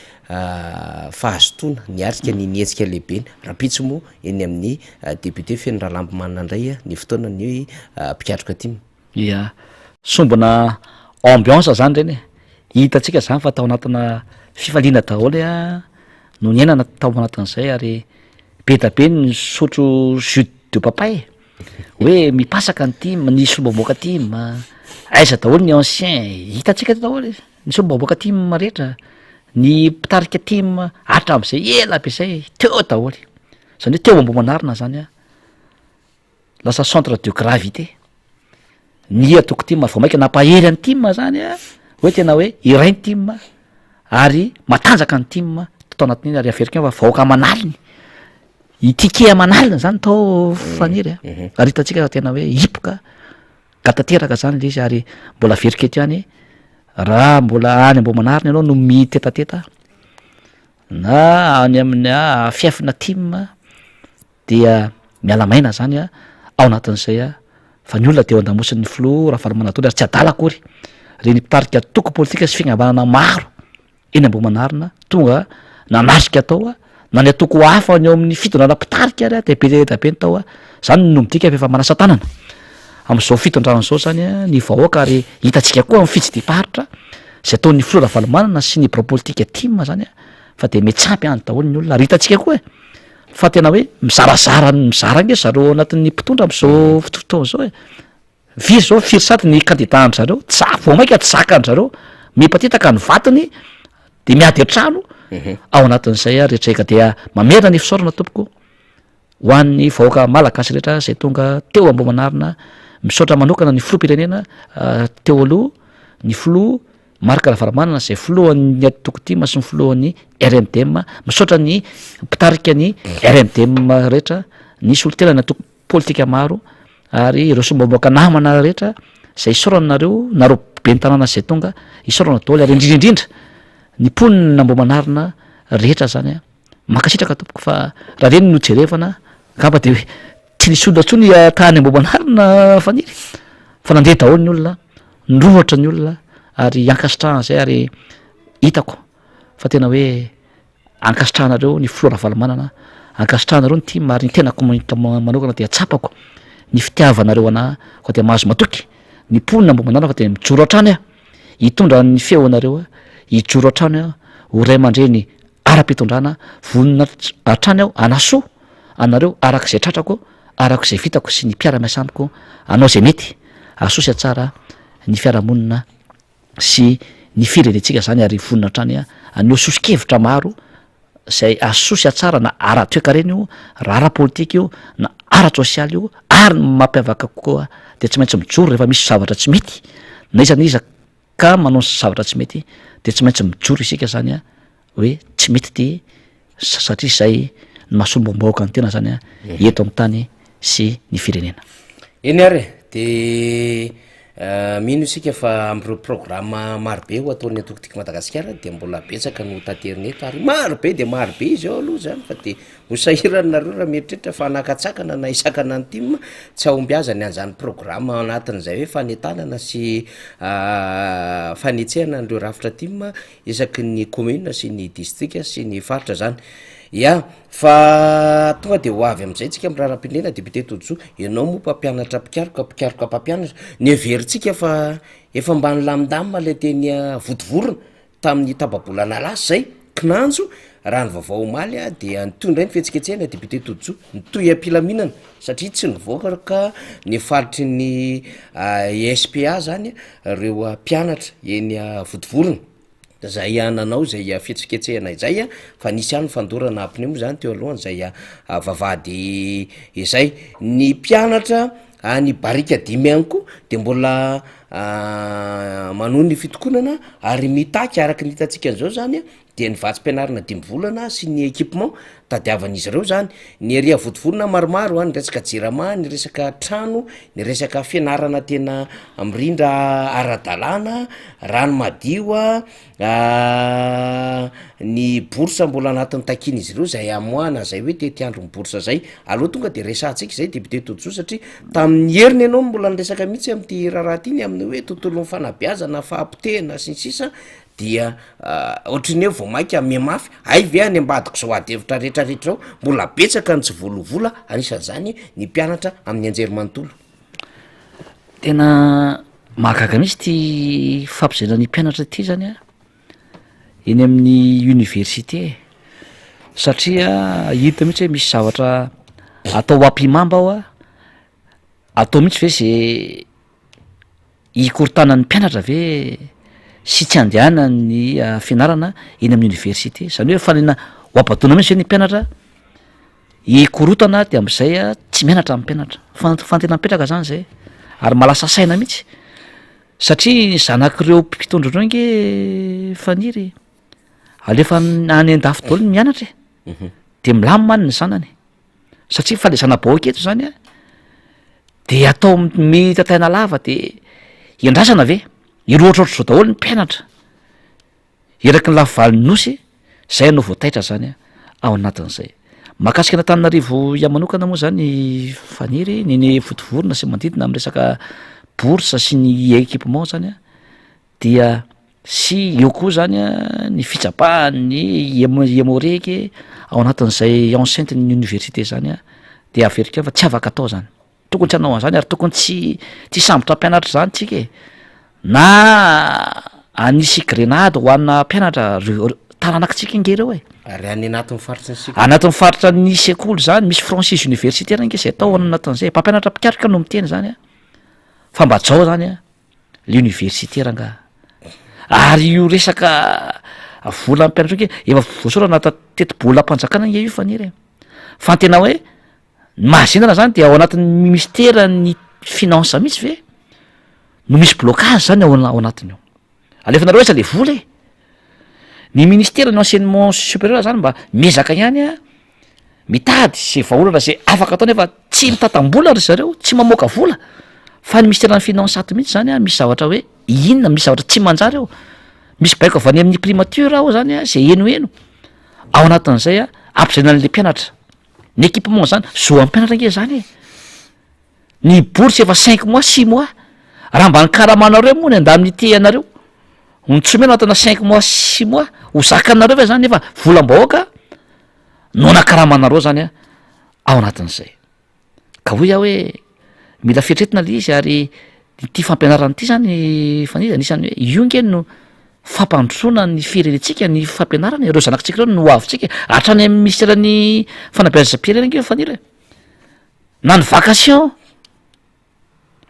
fahazotoana niatrika ny nietsika lehibe rapitso moa eny amin'ny député feno Rahalambimanana indray ny fotoana ny mpikatroka aty. Ia sombona ambiance zany reny hitatsika zany fa tao anatina fifaliana daholo no niainana tao anatin'izay ary be da be ny sotro jus de papay hoe mipasaka ny team ny solombamoaka team aiza daholo ny ancien hitatsika daholo ny solombamoaka team rehetra ny mpitarika team hatram'izay ela be zay teo daholo zany hoe teo Amboamanarina zany lasa centre de gravité ny atoko team ary vao maika nampahery any team zany hoe tena hoe iray ny team ary matanjaka ny team tao anatin'iny ary averika fa vahoaka amanaliny itike amanalina zany tao faniry ary hitatsika tena hoe hipoka gatateraka zany le izy ary mbola averika eto ihany raha mbola any Amboamanarina ianao no mitetateta na any amin'ny fiafina team dia mialamaina zany ao anatin'izay fa ny olona de eo an-damosin'ny filoha raha faramanatody ary tsy adala akory reny mpitarika toko politika sy fiangavanana maro eny Amboamanarina tonga nanasika atao na ny atoko hafa ny eo amin'ny fitondrana mpitarika ary de be da be ny tao zany no midika efa manasa tanana am'izao fitondrana zao zany ny vahoaka ary hitatsika koa amin'ny fitsidim-paritra zay ataon'ny filoha Ravalomanana sy ny biro politika team zany fa de metsampy any daholo ny olona ary hitatsika koa fa tena hoe mizarazara nge zareo anatin'ny mpitondra am'izao fotoana zao firy zao firy sady ny candidat any zareo vao maika tsy zakany zareo mipatetaka ny vatiny de miady an-trano ao anatin'izay rehetraika dia mamerina ny fisaorana tompoko ho an'ny vahoaka malagasy rehetra zay tonga teo Amboamanarina misaotra manokana ny filoham-pirenena teo aloha ny filoha Marc Ravalomanana zay filohan'ny atoko team sy ny filohan'ny RMDM misaotra ny mpitarika ny RMDM rehetra nisy olo tena ny atoko politika maro ary ireo sombamoaka namana rehetra zay isaoranareo nareo be ny tanàna zay tonga isaorana daholo ary indrindraindrindra ny ponina Amboamanarina rehetra zany makasitraka tompoko fa raha reny no jerevana ngamba de tsy nisy olona tsony tany Amboamanarina faniry fa nandeha daholo ny olona nrohatra ny olona ary ankasitrahana zay ary hitako fa tena hoe ankasitrahanareo ny filoha Ravalomanana ankasitrahanareo ny team ary ny tenako manokana de atsapako ny fitiavanareo ana ko de mahazo matoky ny ponina Amboamanarina fa de mijoro hatrany hitondra ny feonareo hijoro hatrany ho ray aman-dreny ara-pitondrana vonona hatrany anasoa anareo arak'izay tratrako arak'izay vitako sy ny mpiara-miasa amiko anao zay mety asosy tsara ny fiarahamonina sy ny firenetsika zany ary vonona hatrany aneo sosikevitra maro zay asosy tsara na ara-toekarena io raha ara-politika io na ara-tsosialy io ary mampiavaka kokoa de tsy maintsy mijoro rehefa misy zavatra tsy mety na iza na iza ka manao zavatra tsy mety de tsy maintsy mijoro isika zany hoe tsy mety ty satria zay ny mahasolombaoaka ny tena zany eto amin'ny tany sy ny firenena. Eny ary de mino isika fa am'ireo programme marobe ho ataon'ny atokotika Madagasikara de mbola betsaka no taterina eto ary marobe de marobe izy ao aloha zany fa de hosahiranareo raha mieritreritra fa nakatsakana na isakana ny team tsy ahomby aza ny an'izany programme anatin'izay hoe fanetanana sy fanetsehana an'ireo rafitra team isaky ny commune sy ny district sy ny faritra zany. Ya fa tonga de ho avy am'izay tsika amin'ny raharam-pirenena député Tojoa ianao moa mpampianatra mpikaroka mpampianatra ny everitsika fa efa mba nilamindamina le teny votovorona tamin'ny tababolana lasy zay kinanjo raha ny vaovao omaly a dia nitondra ny fihetsiketsehana député Tojo nitoy am-pilaminana satria tsy nivoaka ka ny faritry ny SPA zany reo mpianatra eny votovorona zay nanao zay fihetsiketsehana izay fa nisy any fandorana ampiny moa zany teo alohany zay vavady izay ny mpianatra ny barika dimy ihany koa de mbola manohy ny fitokonana ary mitaky araky nitatsika an'izao zany de ny vatsim-pianarana 5 volana sy ny équipement tadiavan'izy ireo zany ny eria votovorona maromaro ny resaka jirama ny resaka trano ny resaka fianarana tena mirindra ara-dalàna rano madio ny boursa mbola anatin'ny takin'izy ireo zay amoana zay hoe tetiandro ny boursa zay aloha tonga de resantsika zay député Tojo satria tamin'ny heriny ianao mbola niresaka mihitsy am'ty raharaha ty ny amin'ny hoe tontolon'ny fanabeazana fahampitehana sy ny sisa dia ohatriny hoe voamaika miamafy ay ve any ambadiko zao ady hevitra rehetrarehetra ao mbola betsaka ny tsy voalovola anisan'zany ny mpianatra amin'ny anjery manontolo tena mahagaga mihitsy ty fampizainan'ny mpianatra ty zany a eny amin'ny université satria hita mihitsy hoe misy zavatra atao ampimamba ao a atao mihitsy ve zay hikorontanan'ny mpianatra ve sy tsy andehana ny fianarana eny amin'ny université zany hoe fanena hoampatona mihitsy ve ny mpianatra hikorotana de am'izay tsy mianatra amin'ny mpianatra fantena mipetraka zany zay ary malasa saina mihitsy satria zanak'ireo mpitondra reo nge faniry alefa any an-dafy daolo ny mianatra de milamimany ny zanany satria fa le zana-bahoaka eto zany a de atao mitataina lava de iandrasana ve iroatraotra zao daholo ny mpianatra eraky ny lafivaliny nosy zay anao voataitra zany ao anatin'izay mahakasika n'Antananarivo iah manokana moa zany faniry neny votovorona sy mandidina amin'ny resaka boursa sy ny équipement zany a dia sy eo koa zany a ny fitsapahany iemoreky ao anatin'izay enceinte ny université zany a de averika fa tsy afaka atao zany tokony tsy hanao an'izany ary tokony tsy sambotra mpianatra zany tsika e na anisy grenady ho anna mpianatra taranakitsika inge reo e ary any anatin'ny faritra ny sika anatin'ny faritra ny sekoly zany misy francis universitaire nge zay atao anatin'izay mpampianatra mpikarika no miteny zany a fa mba jao zany a l'universitaire nga ary io resaka vola mpianatra ke efa voasorana teti-bola ampanjakana nge io faniry fa tena hoe mahazinana zany de ao anatin'ny ministera ny finance mihitsy ve no misy blocage zany ao anatiny io alefanareo esa le vola e ny ministera ny enseignement supérieur zany mba miezaka ihany a mitady zay vahaolana zay afaka atao nefa tsy mitatam-bola ry zareo tsy mamoaka vola fa ny ministera ny finance ato mihitsy zany a misy zavatra hoe inona misy zavatra tsy manjary eo misy baiko avy any amin'ny primature ao zany a zay eno ao anatin'izay a ampizaina n'le mpianatra ny équipement zany zo amin'ny mpianatra nge zany e ny bourse efa 5 mois 6 mois raha mba nikaramanareo moa ny andamin'ity anareo nitsomena atana 5 mois 6 mois ho zakanareo ve zany nefa volam-bahoaka no nakaramanareo zany a ao anatin'izay ka hoy aho hoe mila fietretina le izy ary ty fampianarana ty zany fanizy anisany hoe io nge no fampandrosoana ny firenetsika ny fampianarana ireo zanakitsika reo no avitsika hatrany amin'ny ministerany fanabeazam-pirenena nge faniry na ny vacation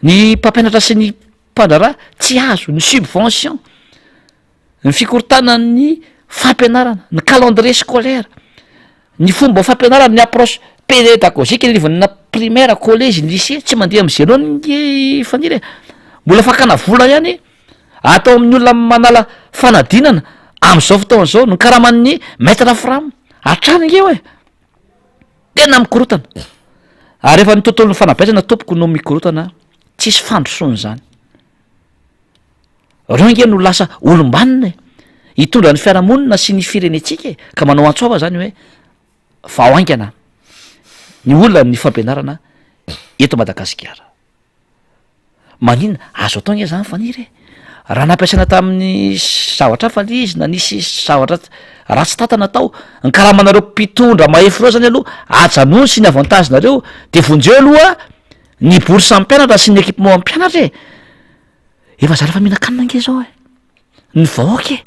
ny mpampianatra sy ny mpandrara tsy azo ny subvention ny fikorotana ny fampianarana ny calendrier scolaire ny fomba fampianarana ny approche pédagogique nyrivana primaire collège lycée tsy mandeha am'izay anao nge faniry mbola fakana vola ihany atao amin'ny olona manala fanadinana am'izao fotoana zao ny karaman'ny maître frame hatrany nge hoe tena mikorotana ary rehefa ny tontolon'ny fanabeazana tompoko no mikorotana tsisy fandrosony zany reo nge no lasa olombanina hitondra ny fiarahamonina sy ny firenetsika e ka manao antsoava zany hoe vahoaingana ny olona ny fampianarana eto Madagasikara maninona azo atao nge zany faniry raha nampiasaina tamin'ny zavatra fa le izy na nisy zavatra ratsy tatana atao ny karamanareo mpitondra mahefy reo zany aloha ajanony sy ny avantagenareo de vonjeo aloha ny bourse amin'ny mpianatra sy ny équipement amin'ny mpianatra e efa zara fa mihinakanina nge zao e ny vahoaka e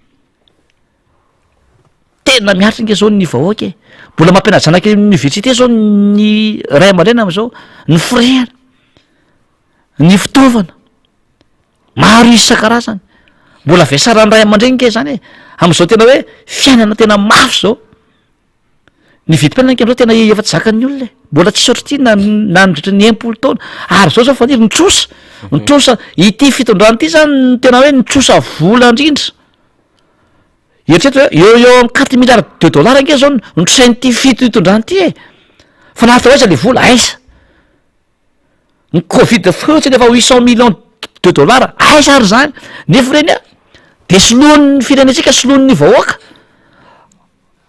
tena miaritra nge zao ny vahoaka mbola mampianatra zanaka université zao ny ray aman-dreny am'izao ny frère ny fitaovana maro isan-karazany mbola vesaran'ny ray aman-dreny ke zany am'izao tena hoe fiainana tena mafy zao ny vidim-piainana nke am'zao tena efa-tsy zakany olona mbola tsisy oatra ty na nandritra ny 1 taona ary zao faniry nitsosa ity fitondrany ity zany tena hoe nitsosa vola indrindra eritreto eo amin'ny 4 milliards de dollars ange zao nitrosain'ity fitondrany ity fa naharitra oaza le vola aiza ny covid fotsiny efa 800 millions de dollars aiza ary zany nefa reny de soloan'ny firenetsika soloan'ny vahoaka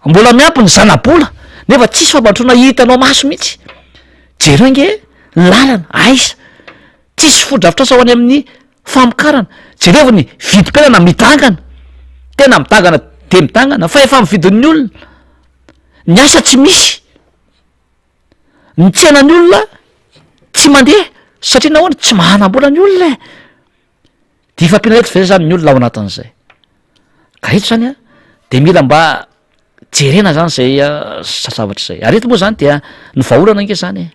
mbola miampy ny zanabola nefa tsisy fambantrona hitanao maso mihitsy jereo nge ny lalana aiza tsisy fodrafitrasa ho any amin'ny famokarana jereo ny vidim-piainana midangana tena midangana de midangana fa efa mividin'ny olona ny asa tsy misy ny tsenany olona tsy mandeha satria nahoana tsy mahanam-bola ny olona de ifampiana reto fa zay zany ny olona ao anatin'izay ka reto zany de mila mba jerena zany zay zavatra zay ary reto moa zany dia ny vahaolana nge zany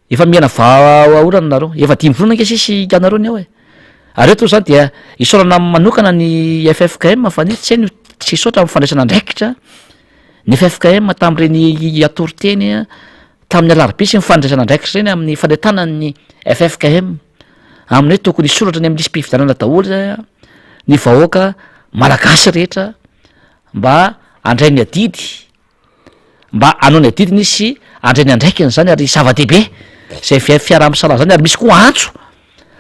efa miana vahaolana nareo efa 5 volana nge sisy ianareo ny ao ary reto zany dia isorana manokana ny FFKM fanitsy tsy ny tsy isotra amin'ny fandraisana andraikitra ny FFKM tam'ireny atoriteny tamin'ny alarobia sy ny fandraisana andraikitra reny amin'ny fandetanany FFKM amin'ny hoe tokony isoratra ny amin'ny lisym-pifidianana daholo zay ny vahoaka malagasy rehetra mba andray ny adidy mba anao ny adidiny izy sy andray ny andraikiny zany ary zava-dehibe zay fiaraha-misala zany ary misy koa antso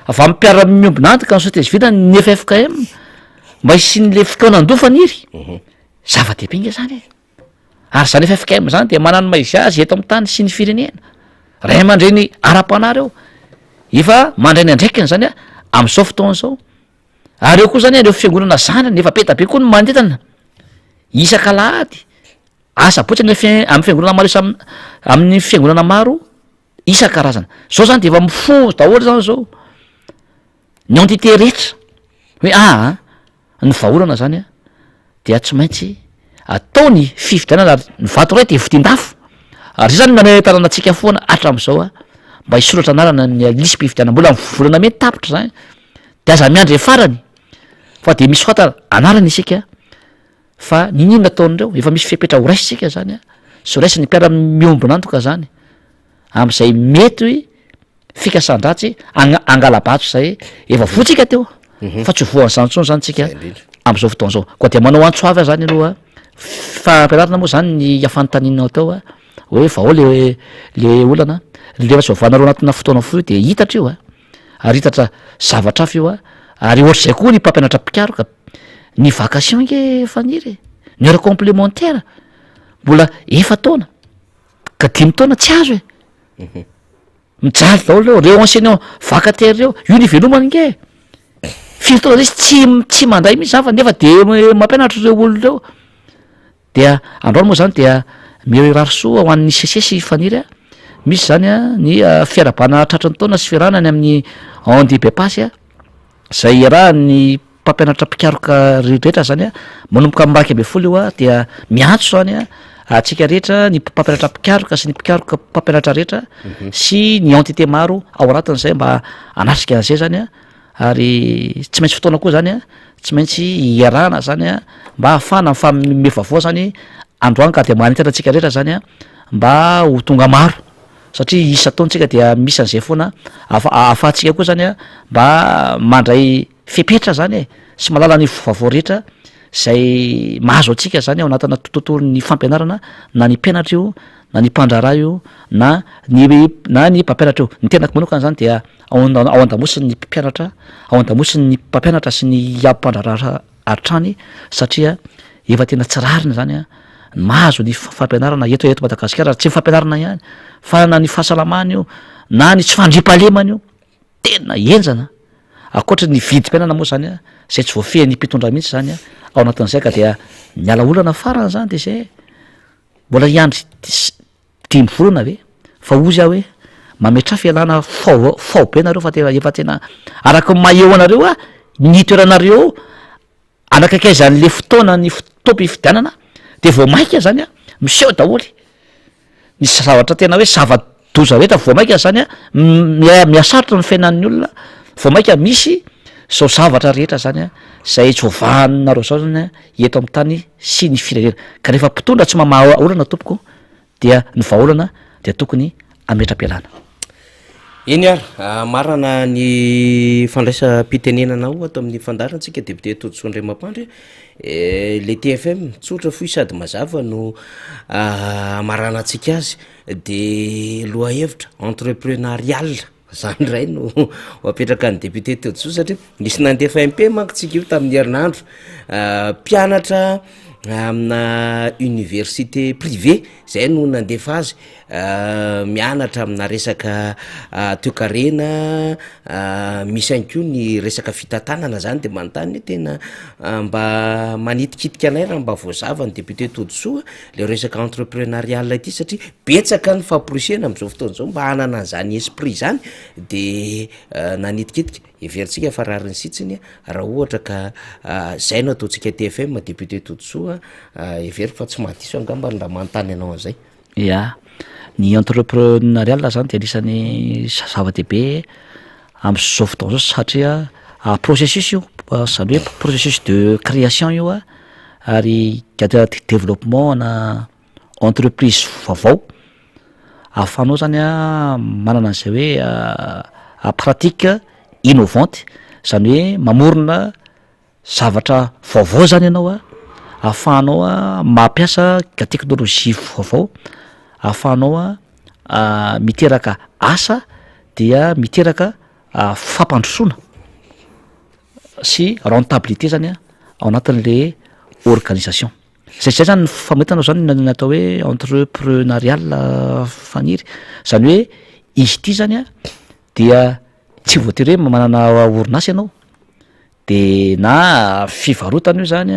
avy amin'ny mpiara-miombonantoka ny société civile ny FFKM mba isin'le fotoanan-dofaniry zava-dehibe nge zany ary zany FFKM zany de manano maizy azy eto amin'ny tany sy ny firenena ray aman-dreny ara-panary eo efa mandray ny andraikiny zany am'izao fotoana zao ary eo koa zany reo fiangonana zanany efa petabe koa no mandetana isan-kalahady asa botsany amin'ny fiangonana maro amin'ny fiangonana maro isan-karazana zao zany de efa mifonzo daholo zany zao ny entité rehetra hoe ny vahaolana zany dia tsy maintsy ataony fifidianana ny vato ray de vidin-dafo ary zay zany manentanana antsika foana hatram'izao mba hisoratra anarana ny lisym-pifidianana mbola volana mety tapitra zany de aza miandry farany fa de misy fantana anarana isika fa ninona ataon'ireo efa misy fepetra ho raisitsika zany sy raisy ny mpiara-miombonantoka zany am'izay mety fikasan-dratsy angala-bato zay efa votsika teo fa tsy voan'izany tsony zany tsika am'izao fotoana zao koa de manao antsoavy zany aloha fampianarana moa zany ny afanontanianao tao hoe vao le olana lefa tsy vavanareo anatina fotoana fo de hitatra io ary hitatra zavatra afy io ary ohatra zay koa ny mpampianatra mpikaroka ny vacation nge faniry ny heure complémentaire mbola efa taona ka 5 taona tsy azo mijaly daholo reo enseignant vacataire reo io ny velomany nge firy taona izy tsy mandray mihitsy zany fa nefa de mampianatra reo olo reo dia androany moa zany dia mirarisoa ho an'ny sesesy faniry misy zany ny fiarabana tratran'ny taona sy fiarahana ny amin'ny handebe pasy zay raha ny mpampianatra mpikaroka rehetra zany manomboka am'raika ambe folo io dia miantso zany atsika rehetra ny mpampianatra mpikaroka sy ny mpikaroka mpampianatra rehetra sy ny entité maro ao anatin'izay mba anatrika an'izay zany ary tsy maintsy fotoana koa zany tsy maintsy iarahana zany mba ahafana mifamevavoa zany androany ka de manentana atsika rehetra zany mba ho tonga maro satria isa taontsika dia misy an'izay foana ahafahantsika koa zany mba mandray fepetra zany sy malala ny vavao rehetra zay mahazo atsika zany ao anatina tontolon'ny fampianarana na ny mpianatra io na ny mpandrara io na ny mpampianatra io ny tenako manokana zany dia ao an-damosiny ny mpianatra ao an-damosiny ny mpampianatra sy ny mpandrara atrany satria efa tena tsy rarina zany mahazo ny fampianarana eto Madagasikara tsy fampianarana ihany fa na ny fahasalamana io na ny tsy fandriampahalemana io tena enjana akoatra ny vidim-piainana moa zany zay tsy voafehan'ny mpitondra mihitsy zany ao anatin'izay ka dia miala olana farana zany de zay mbola iandry 5 volana ve fa ozy aho hoe mametra fialana fao be nareo fa efa tena araka maheo anareo ny toeranareo anakaikaizan'le fotoana ny fotoam-pifidianana de vao maika zany a miseho daholy ny zavatra tena hoe zava-doza rehetra vao maika zany a miasarotra ny fiainan'ny olona vao maika misy zao zavatra rehetra zany a zay tsovahinareo zao zany a eto amin'ny tany sy ny firenena ka rehefa mpitondra tsy mamaha olana tompoko dia ny vahaolana dia tokony ametra-pialana. eny ary marana ny fandraisam-pitenenana o ato amin'ny fandarantsika député Todisondry-Mampandry le TFM tsotra foy sady mazava no marana antsika azy de loha hevitra entrepreneurial zany ray no apetraka ny député Todiso satria nisy nandefa MP mankotsika io tamin'ny herinandro mpianatra amina université privé zay no nandefa azy mianatra amina resaka toekarena misy any ko ny resaka fitantanana zany de manontany tena mba manitikitika anay raha mba voazava ny député Todisoa le resaka entrepreneurial ity satria betsaka ny famporisiana am'izao fotoana zao mba hanana an'zany esprit zany de nanitikitika everitsika fa rariny sitsiny raha ohatra ka zay no ataontsika TFM député Todisoa every fa tsy mahadiso angamba nda manontany anao an'izay. Ya ny entrepreneurial zany de anisan'ny zava-dehibe am'izao fotoana zao satria processus io zany hoe processus de création io ary gade développement na entreprise vaovao ahafahanao zany manana an'izay hoe pratique innovante zany hoe mamorona zavatra vaovao zany ianao ahafahanao mampiasa teknôlôjia vaovao ahafahanao miteraka asa dia miteraka fampandrosoana sy rentabilité zany ao anatin'le organisation zay zany ny fametanao zany natao hoe entrepreneurial faniry zany hoe izy ity zany dia tsy voatery hoe manana orinasa ianao de na fivarotana io zany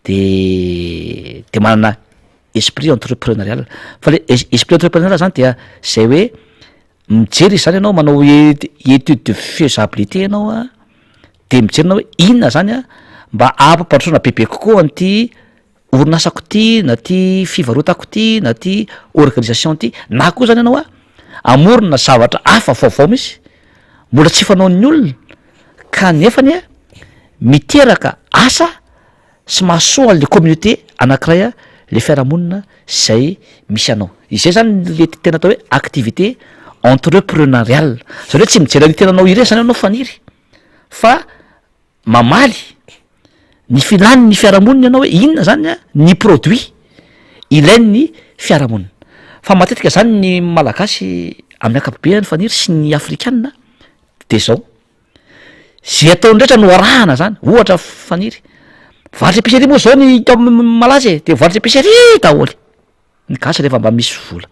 de manana esprit entrepreneurial fa le esprit entrepreneurial zany dia zay hoe mijery izy zany ianao manao étude de faisabilité ianao de mijerynao hoe inona zany mba ampampandrosoana bebe kokoa an'ity orinasako ty na ty fivarotako ty na ty organisation ty na koa zany ianao amorona zavatra hafa vaovao misy mbola tsy fanaon'ny olona kanefany miteraka asa sy mahasoa le communauté anankiray le fiarahamonina zay misy anao izay zany le tena atao hoe activité entrepreneurial zany hoe tsy mijery ny tenanao ire zany anao faniry fa mamaly ny filany ny fiarahamonina ianao hoe inona zany ny produit ilain'ny fiarahamonina fa matetika zany ny malagasy amin'ny akapobeany faniry sy ny afrikanina de zao zay ataony rehetra no arahana zany ohatra faniry varotry épicerie moa zao ny malaza de varotry épicerie daholy ny gasy rehefa mba misy vola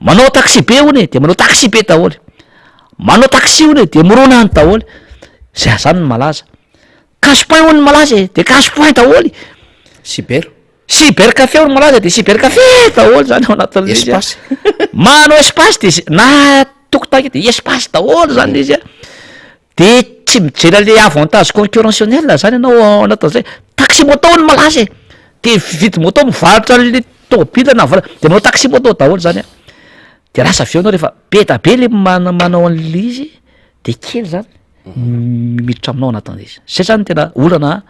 manao taxi be hony de manao taxi be daholy manao taxi hony de moronany daholy zay zany ny malaza cash point hony malaza de cash point daholy cyber café hony malaza de cyber café daholy zany ao anatin'ny espace manao espace de na tokotaky de espace daholy zany izy de tsy mijery le avantage concurrentionnel zany ianao anatin'izay taxi moto ny malaza de vidy moto mivarotra le tômobila na vala de manao taxi moto daholy zany de rasa avy eo anao rehefa be da be le manao an'le izy de kely zany miditra aminao anatin'izy zay zany tena olana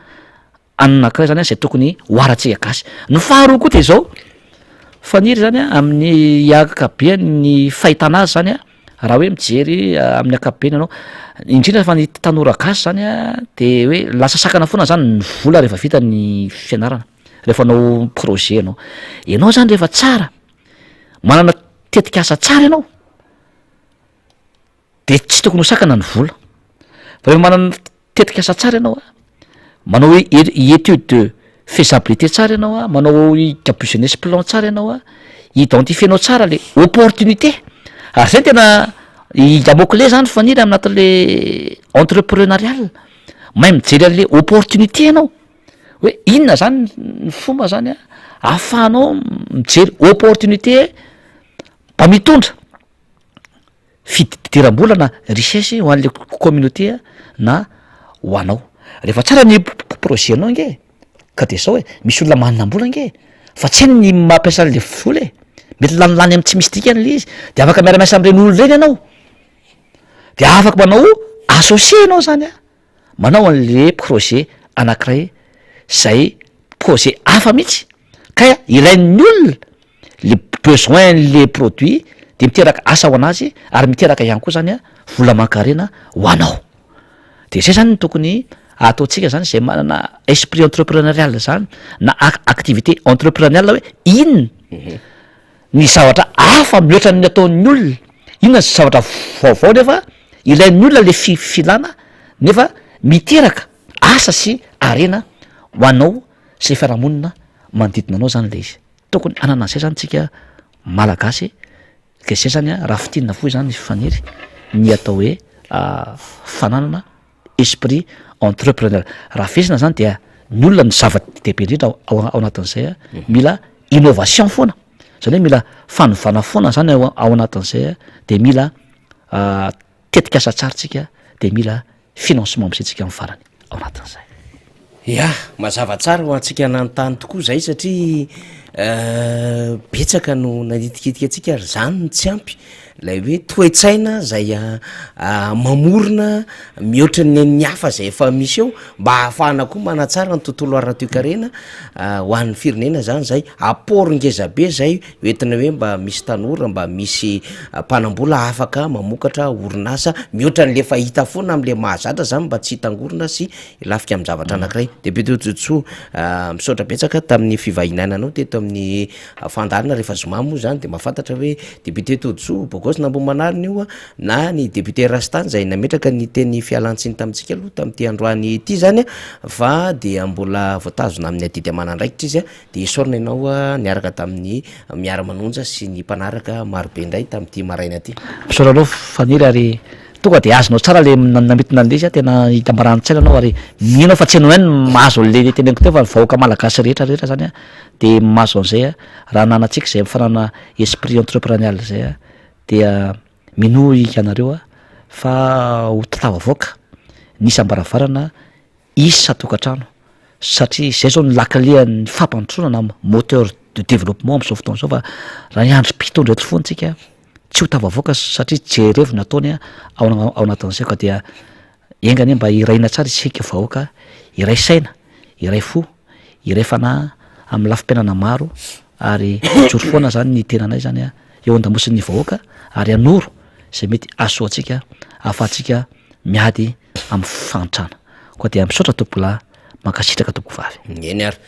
anankiray zany zay tokony hoaratsika gasy ny faharoa koa de zao faniry zany amin'ny akabeany ny fahitana azy zany raha hoe mijery amin'ny akabeany ianao indrindra fa ny tanora gasy zany de hoe lasa sakana foana zany ny vola rehefa vita ny fianarana rehefa anao projet ianao zany rehefa tsara manana tetika asa tsara ianao de tsy tokony ho sakana ny vola fa rehefa manana tetika asa tsara ianao manao hoe étude de faisabilité tsara ianao manao business plan tsara ianao identifienao tsara le opportunité ary zay tena mot-clé zany faniry aminatin'le entrepreneurial mahay mijery an'le opportunité ianao hoe inona zany ny fomba zany ahafahanao mijery opportunité mba mitondra fidiram-bola na richesse ho an'le communauté na ho anao rehefa tsara ny projet anao nge ka de sao hoe misy olona manina-mbola nge fa tsy ny mampiasa le vola mety lanilany amy tsy misy dikany le izy de afaka miara-miasa am'ireny olo reny ianao de afaka manao associé anao zany manao an'le projet anankiray zay projet hafa mihitsy ka ilain'ny olona le besoin le produit de miteraka asa ho anazy ary miteraka ihany koa zany vola mankarena ho anao de zay zany ny tokony ataontsika zany zay manana esprit entrepreneurial zany na activité entrepreneurial hoe inona ny zavatra hafa mihoatra ny ataon'ny olona inona sy zavatra vaovao nefa ilain'ny olona le filana nefa miteraka asa sy arena ho anao sy fiarahamonina manodidina anao zany le izy tokony anana zay zany tsika malagasy ke zay zany raha fitinina foy zany faniry ny atao hoe fananana esprit entrepreneur raha fesina zany dia ny olona ny zava-dehibe indrindra ao anatin'izay mila innovation foana zany hoe mila fanovana foana zany ao anatin'izay de mila tetika asa tsaritsika de mila financement amsitsika amin'ny farany ao anatin'izay ya mazava tsara ho antsika nanontany tokoa zay satria betsaka no nanitikitika atsika ary zany ny tsy ampy lay hoe toetsaina zay mamorona mihoatra ny hafa zay efa misy eo mba hahafahana koa manatsara ny tontolo ara-toekarena ho an'ny firenena zany zay aport ngezabe zay oentina hoe mba misy tanora mba misy mpanambola afaka mamokatra orinasa mihoatra n'le fahita foana am'le mahazatra zany mba tsy hitangorona sy ilafika amy zavatra anankiray de betetsotso misaotra betsaka tamin'ny fivahinananao teto amin'ny fandarina rehefa zoma moa zany de mahafantatra hoe député Todjo bokosy nambo manariny io na ny député Rastany zay nametraka ny teny fialantsiny tamitsika aloha tam'ty androany ity zany fa de mbola voatazona amin'ny adidy amanandraikitra izy de isorina ianao niaraka tamin'ny miara-manonja sy ny mpanaraka marobe indray tam'ty maraina aty misaotra aloha faniry ary tonga de azonao tsara le namitina an'le izy tena hitambaranintsaina anao ary mihinao fa tsy anao any mahazo le teneniko teo fa vahoaka malagasy rehetrarehetra zany de mahazo an'izay raha nanatsika zay mifanana esprit entrepreneurial zay dia mino ianareo fa ho tatavavoaka nisy ambaravarana isy satokantrano satria zay zao ny lakalean'ny fampandrosoana na moteur de développement am'izao fotoana zao fa raha ny andro mpitondra eto foantsika tsy ho tavavoaka satria jerevo nataony ao anatin'izay ka dia engany mba iraina tsara isika vahoaka iray saina iray fo iray fanahy amin'ny lafim-piainana maro ary joro foana zany ny tenanay zany eo an-damosiny ny vahoaka ary anoro zay mety asoatsika ahafahantsika miady amin'ny fantrana koa dia misaotra tombola mankasitraka tombo vavy eny ary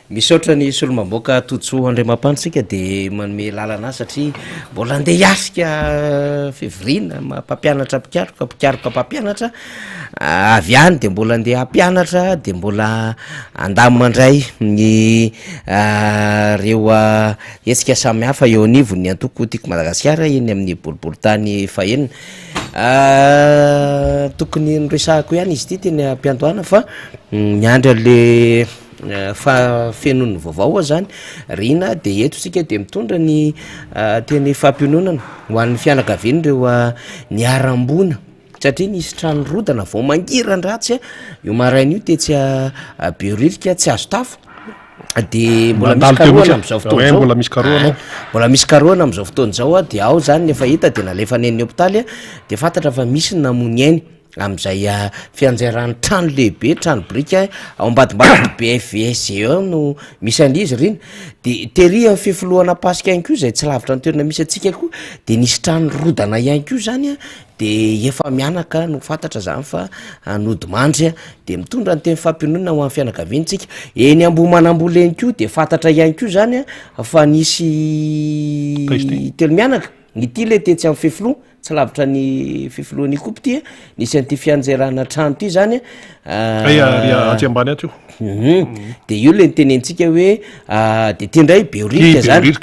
misaotra ny solomamboaka Todjo Andriamampantsika de manome lalana satria mbola andeha hiasika fivirina mpampianatra pikaroka mpampianatra avy any de mbola andeha hampianatra de mbola andamandray ny reo etsika samy hafa eo anivo ny antoko tiako Madagasikara eny amin'ny boriboritany fahenina tokony nyresahako ihany izy ty teny ampiandohana fa niandra le fa fenon'ny vaovao zany rina de eto sika de mitondra ny teny fampiononana ho an'ny fianakaviany reo niarambona satria nisy trano rodana vao mangiran-dratsy io maraina io tetsy beoririka tsy azo tafo de mbola misy karoana am'izao fotoana mbola misy karoana am'izao fotoana zao de ao zany efa hita de nalefa neny hôpitaly de fantatra fa misy ny namony ainy am'izay fianjairany trano lehibe trano brika ao ambadimbadiny BFS eo no misy an'izy riny de tery amin'ny fifoloana pasika ihany koa zay tsy lavitra ny toerana misy atsika koa de nisy trano rodana ihany koa zany de efa mianaka no fantatra zany fa nodimandry de mitondra ny teny fampionona ho amin'ny fianakaviantsika eny Ambohimanambola eny koa de fantatra ihany koa zany fa nisy telo mianaka nity le tetsy amin'ny fifilo tsy lavitra ny fifoloany kopy ty nisy an'ty fianjairana trano ty zany aty ambany aty de io le nitenentsika hoe de ty ndray beorika zany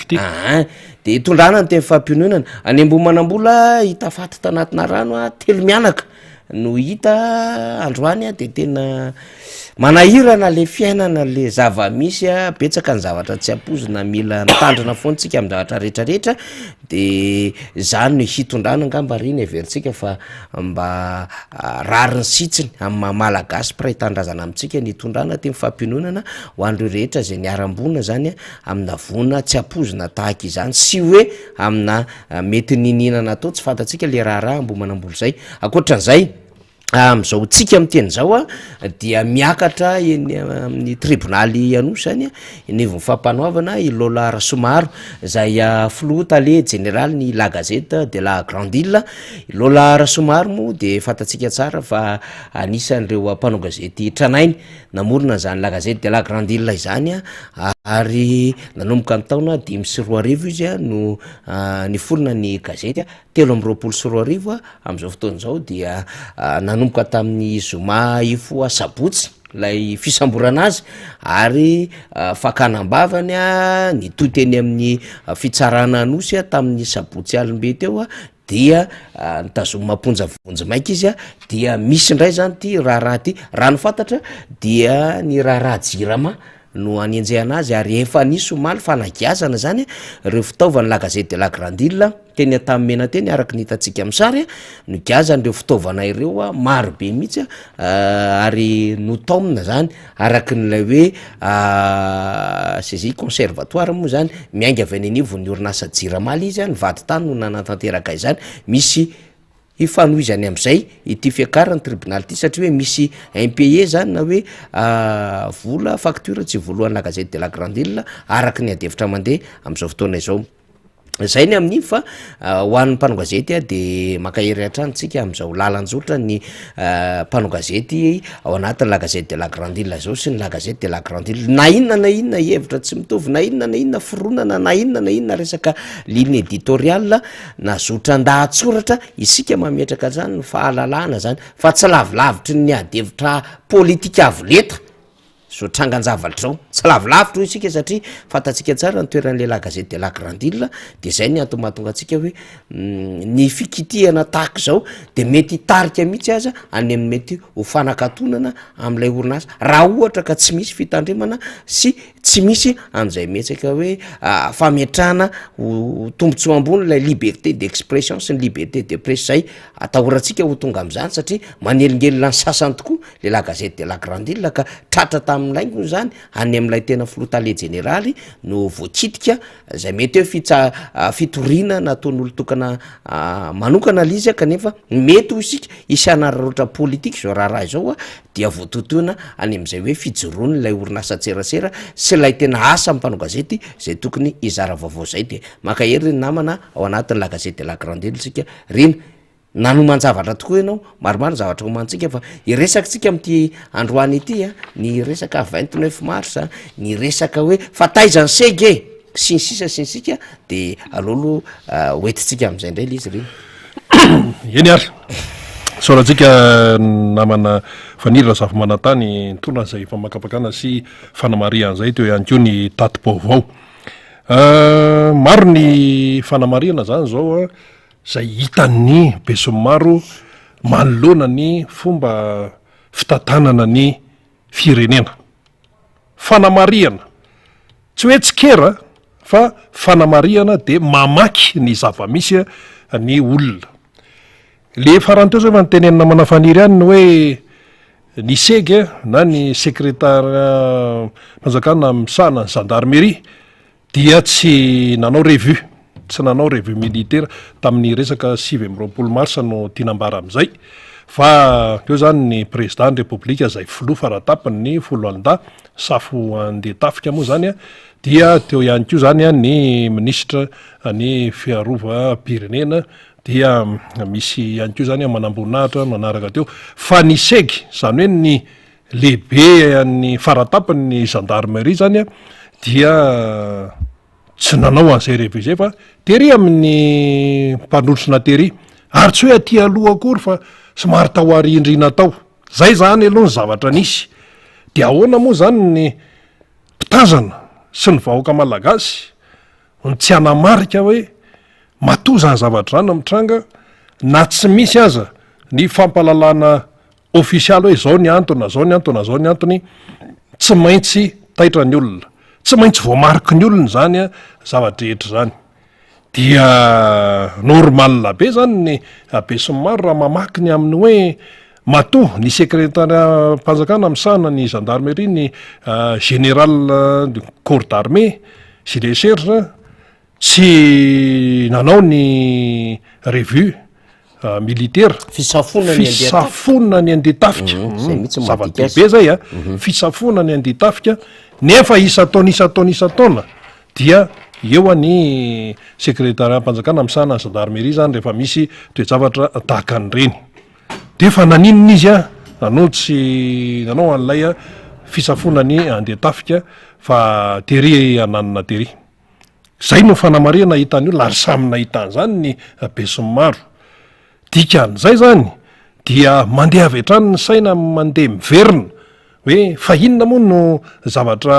de tondrana ny teny fampiononana any Ambohimanambola hitafaty tanatina rano telo mianaka no hita androany de tena manahirana le fiainana le zava-misy a betsaka ny zavatra tsy apozina mila mitandrina foantsika amin'ny zavatra rehetrarehetra de zany no hitondrana angamba riny averintsika fa mba rariny sitsiny amin'ny mamalagasy pra hitandrazana amintsika ny hitondrana ty mifampinonana ho an'ireo rehetra zay niarambonina zany a amina vona tsy apozina tahaka izany sy hoe amina mety nininana atao tsy fantatsika le raharaha mbo manamboly zay akoatran'izay am'izao tsika am'teny zao a dia miakatra eny amin'ny tribonaly anosy zany a nevo mifampanoavana i Lola Rasomaro zay filoha le général ny La Gazette de la Grande Île. I Lola Rasomaro moa de fantatsika tsara fa anisan'ireo mpanao gazety tranainy namorona zany La Gazette de la Grande Île izany a ary nanomboka ny taona 5 izy a no niforona ny gazety 3 am'izao fotoana zao dia nanomboka tamin'ny zoma ifo sabotsy lay fisamborana azy ary fakanambavany a nitoteny amin'ny fitsarana anosy a tamin'ny sabotsy alimbe teo a dia nitazoma mamponja vonjy maika izy a dia misy indray zany ty raharaha ty raha no fantatra dia ny raharaha jirama no anenjehana azy ary efa nisy omaly fanagiazana zany reo fitaovany La Gazette de la Grande Île teny atamin'ny mena teny araky nitatsika amin'ny sary no giazany reo fitaovana ireo a maro be mihitsy ary notomina zany araky n'lay hoe saisie conservatoire moa zany miainga avy any anivo ny orinasa jiramaly izy a ny vady tany no nanatanteraka izany misy ifanohizany am'izay ity fiakarany tribunal ty satria hoe misy impayé zany na hoe vola facture tsy voalohan'ny La Gazette de la Grande Île araky ny adevitra mandeha am'izao fotoana izao zay ny amin'iny fa ho an'ny mpanao gazety a de makahery hatrany tsika am'izao lalanjotra ny mpanao gazety ao anatin'ny La Gazette de la Grande Île zao sy ny La Gazette de la Grande Île na inona hevitra tsy mitovy na inona foronana na inona resaka ligne éditoriale na zotran-dahatsoratra isika mametraka zany ny fahalalana zany fa tsy lavilavitry ny adevitra politika avoleta so trangan-javatra zao tsy lavilavitra isika satria fantatsika tsara ny toeran'le La Gazette de la Grande Île de zay ny antony atsika hoe ny fikitihana tahaka zao de mety hitarika mihitsy aza any amin'ny mety ho fanakatonana am'ilay orinasa raha ohatra ka tsy misy fitandremana sy tsy misy an'izay metsaka hoe fametrahana tombotsoa ambony lay liberté d'expression sy ny liberté de presse zay atahoratsika ho tonga am'izany satria manelingelina ny sasany tokoa le La Gazette de la Grande Île ka tratra tamin'laingo zany any am'ilay tena filotale généraly no voakitika zay mety hoe fitorina nataon'olo tokana manokana lizy kanefa mety ho isika isanararoatra politika zao raharaha zao a dia voatotoana any am'izay hoe fijoroany lay orinasa tserasera sy lay tena asa mpanao gazety zay tokony izara vaovao zay de makahery reny namana ao anatin'ny La Gazette de la Grande Île sika reny nanoman-javatra tokoa ianao maromaro zavatra homantsika fa iresaka tsika am'ty androany ity a ny resaka 29 mars ny resaka hoe fataizany sege sy ny sisika de alolo hoetitsika am'izay indray le izy reny eny ary soratsika namana fanirina zava-manantany ntona zay famakapakana sy fanamarian'zay teo ihany ko ny tatim-baovao maro ny fanamariana zany zao a zay hitan'ny besomaro manoloana ny fomba fitantanana ny firenena fanamariana tsy hoe tsikera fa fanamariana de mamaky ny zava-misy ny olona le farany teo zay fa nytenenina manafaniry any ny hoe ny segy na ny secrétaire manjakana misana ny gendarmerie dia tsy nanao revue tsy nanao revue militaire tamin'ny resaka 7 mars no tinambara am'izay fa teo zany ny président ny république zay filoha faratapany ny folo alida safo andeha tafika moa zany a dia teo ihany ko zany a ny ministre ny fiarova pirenena dia misy ihany ko zany a manamboninahitra manaraka teo fa ny segy zany hoe ny lehibe ny faratapany ny gendarmerie zany a dia tsy nanao an'izay revue zay fa tery amin'ny mpanosona tery ary tsy hoe aty aloha akory fa somary tahoary indrina tao zay zany aloha ny zavatra nisy de ahoana moa zany ny mpitazana sy ny vahoaka malagasy ny tsy anamarika hoe matoa zany zavatra zany amitranga na tsy misy aza ny fampalalana ofisialy hoe zao ny antony zao ny antony zao ny antony tsy maintsy taitra ny olona tsy maintsy voamariky ny olona zany a zavadrehetra zany dia normalna be zany ny abesiny maro raha mamaky ny amin'ny hoe mato ny secrétaire mpanjakana misahana ny gendarmerie ny général corps d'armée sy le serge tsy nanao ny revue militaire fisafona ny andeha tafika zava-dehibe zay a fisafona ny andeha tafika nefa isa-taona dia eo any secrétaire mpanjakana misahana gendarmerie zany rehefa misy toejavatra tahaka ny reny de fa naninona izy a nanao an'lay a fisafonany andeha tafika fa tery ananina tery zay no fanamariana hitany io lary samy nahitany zany ny besiny maro dikan'izay zany dia mandeha avy hatrany ny saina mandeha miverina hoe fa inona moa no zavatra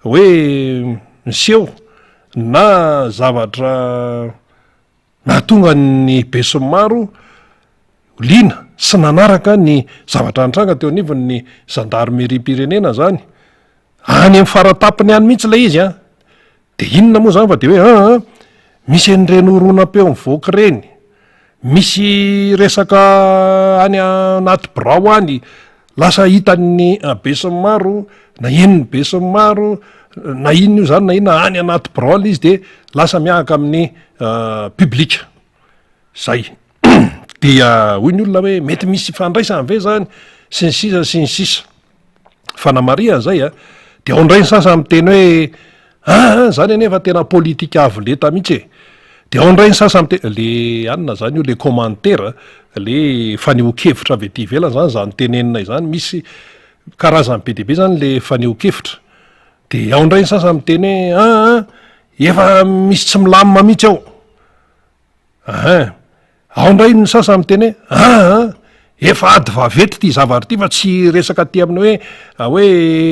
hoe miseho na zavatra nahatonga ny besiny maro liana sy nanaraka ny zavatra antranga teo anivony ny gendarmerie pirenena zany any amin'ny faratapiny any mihitsy lay izy a de inona moa zany fa de hoe misy an'ireny oronam-peo mivoaka reny misy resaka any anaty birao any lasa hitan'ny besiny maro na eniny besiny maro na inona io zany na inona any anaty birao izy de lasa miahaka amin'ny publika zay dia hoy ny olona hoe mety misy fandraisany ve zany sy ny sisa fanamariana zay a de ao indray ny sasa amin'ny teny hoe zany anefa tena politika avo leta mihitsy de ao indray ny sasa le anina zany io le commentaire le faneho-kevitra avy ety ivelany zany zany tenenina izany misy karazany be deabe zany le faneho-kevitra de ao indray ny sasa amin'ny teny hoe efa misy tsy milamina mihitsy ao ao indray ny sasa amin'ny teny hoe efa ady vavety ty zavatra ty fa tsy resaka ty amin'ny hoe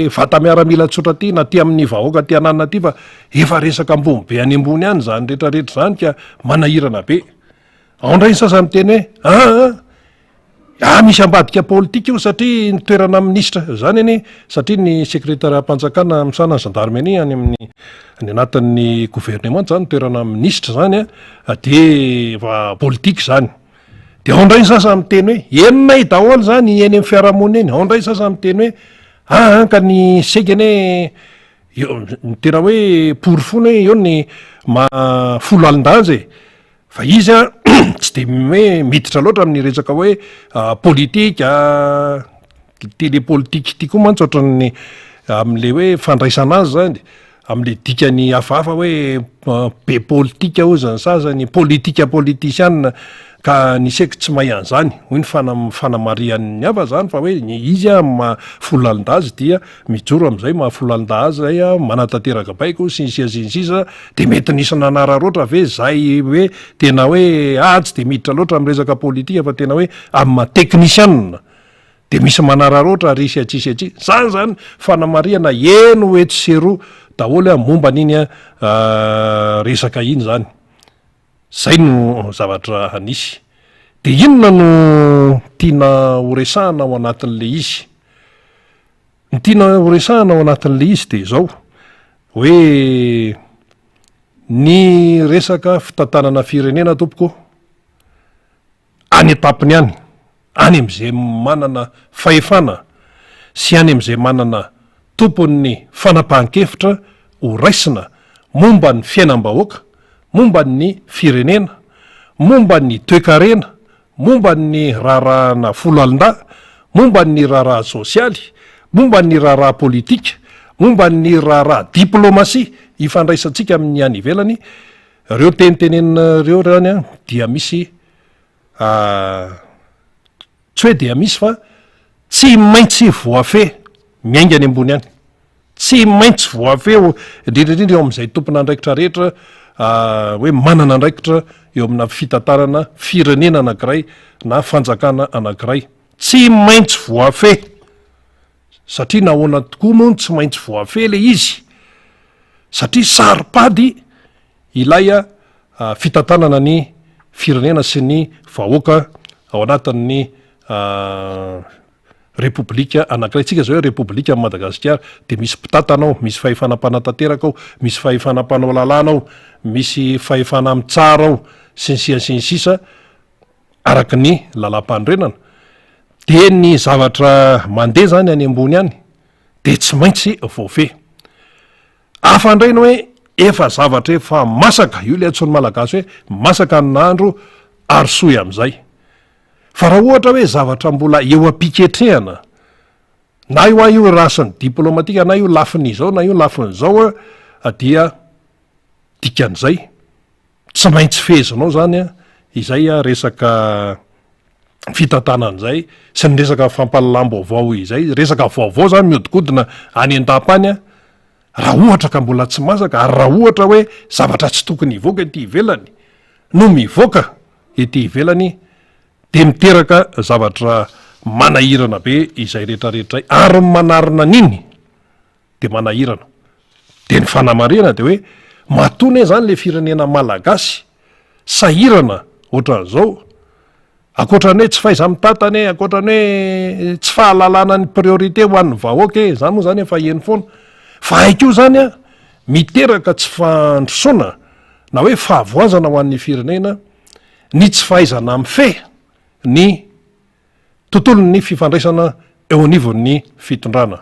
vata miaramila tsotra ty na ty amin'ny vahoaka ty ananina ty fa efa resaka ambony be any ambony any zany rehetrarehetra zany ka manahirana be ao indray ny sasa amin'ny teny hoe misy ambadika politika io satria nitoerana ministra zany any satria ny secrétaire mpanjakana misana gendarmerie any amin'ny ny anatin'ny gouvernement zany toerana ministra zany de va politika zany de ao indray ny sasa amin'ny teny hoe enonay daholo zany eny amin'ny fiarahamonina eny ao indray ny sasa amin'ny teny hoe ka ny segany ny tena hoe porofony hoe eo ny folo alin-daza fa izy a tsy de hoe miditra loatra amin'ny resaka hoe politika télépolitique ty koa mantsy ohatran'ny am'le hoe fandraisana azy zany am'le dikany hafahafa hoe be politika o zany sasany politika politicianina ka niseky tsy mahay an'izany hoy ny fanamarian'ny hafa zany fa hoe izy a mahafolo alin-dazy dia mijoro am'izay mahafolo alin-dazy zay a manatanteraka baiko sinsisa de mety nisy nanara roatra ve zay hoe tena hoe tsy de miditra loatra am' resaka politika fa tena hoe am'ma technicianna de misy manara roatra risy atsisy atsy zany fanamariana eno hoe tsy sero daholo momba n'iny resaka iny zany zay no zavatra hanisy de inona no tiana horesahana ao anatin'le izy ny tiana horesahana ao anatin'le izy de zao hoe ny resaka fitantanana firenena tompoko any etapiny any am'izay manana fahefana sy any am'izay manana tompon'ny fanapahan-kevitra ho raisina momba ny fiainam-bahoaka momba ny firenena momba ny toekarena momba ny raharahana folo alin-da momba ny raharaha sosialy momba ny raharaha politika momba ny raharaha diplomasia ifandraisantsika amin'ny any ivelany reo tenitenenina reo rany dia misy tsy hoe dia misy fa tsy maintsy voafe miainga any ambony any tsy maintsy voafeo indrindraindrindra eo am'izay tompona andraikitra rehetra hoe manana andraikitra eo amina fitantarana firenena anankiray na fanjakana anankiray tsy maintsy voafe satria nahoana tokoa moa tsy maintsy voafe le izy satria saripady ilay fitantanana ny firenena sy ny vahoaka ao anatin'ny repoblika anankiray tsika zao hoe repoblika am Madagasikara de misy mpitantanao, misy fahefanam-panatanteraka ao, misy fahefanam-panao lalàna ao, misy fahefana am tsara ao sy ny sia sy ny sisa araky ny lalam-pandrenana. De ny zavatra mandeha zany any ambony any de tsy maintsy voafe afandraina hoe efa zavatra efa masaka, io le antsony malagasy hoe masaka ny nahandro ary soy am'izay. Fa raha ohatra hoe zavatra mbola eo am-piketrehana na io io rasiny diplomatika na io lafin'izao na io lafin'izao dia dikan'izay tsy maintsy fezinao zany izay resaka fitantanan'izay sy ny resaka fampalalam-baovao izay, resaka vaovao zany miodikodina any an-tapany raha ohatra ka mbola tsy masaka ary raha ohatra hoe zavatra tsy tokony hivoaka ety ivelany no mivoaka ety ivelany de miteraka zavatra manahirana be izay rehetrarehetra ary manarina niny de manahirana. De ny fanamarena de hoe matony zany le firenena malagasy sahirana ohatran'izao, akoatrany hoe tsy faiza mitantany, akoatrany hoe tsy fahalalana ny priorité ho an'ny vahoaka zany moa zany efa eny foana, fa haiko zany miteraka tsy fandrosoana na hoe fahavoazana ho an'ny firenena ny tsy fahaizana am' fe ny tontolon'ny fifandraisana eo anivon'ny fitondrana,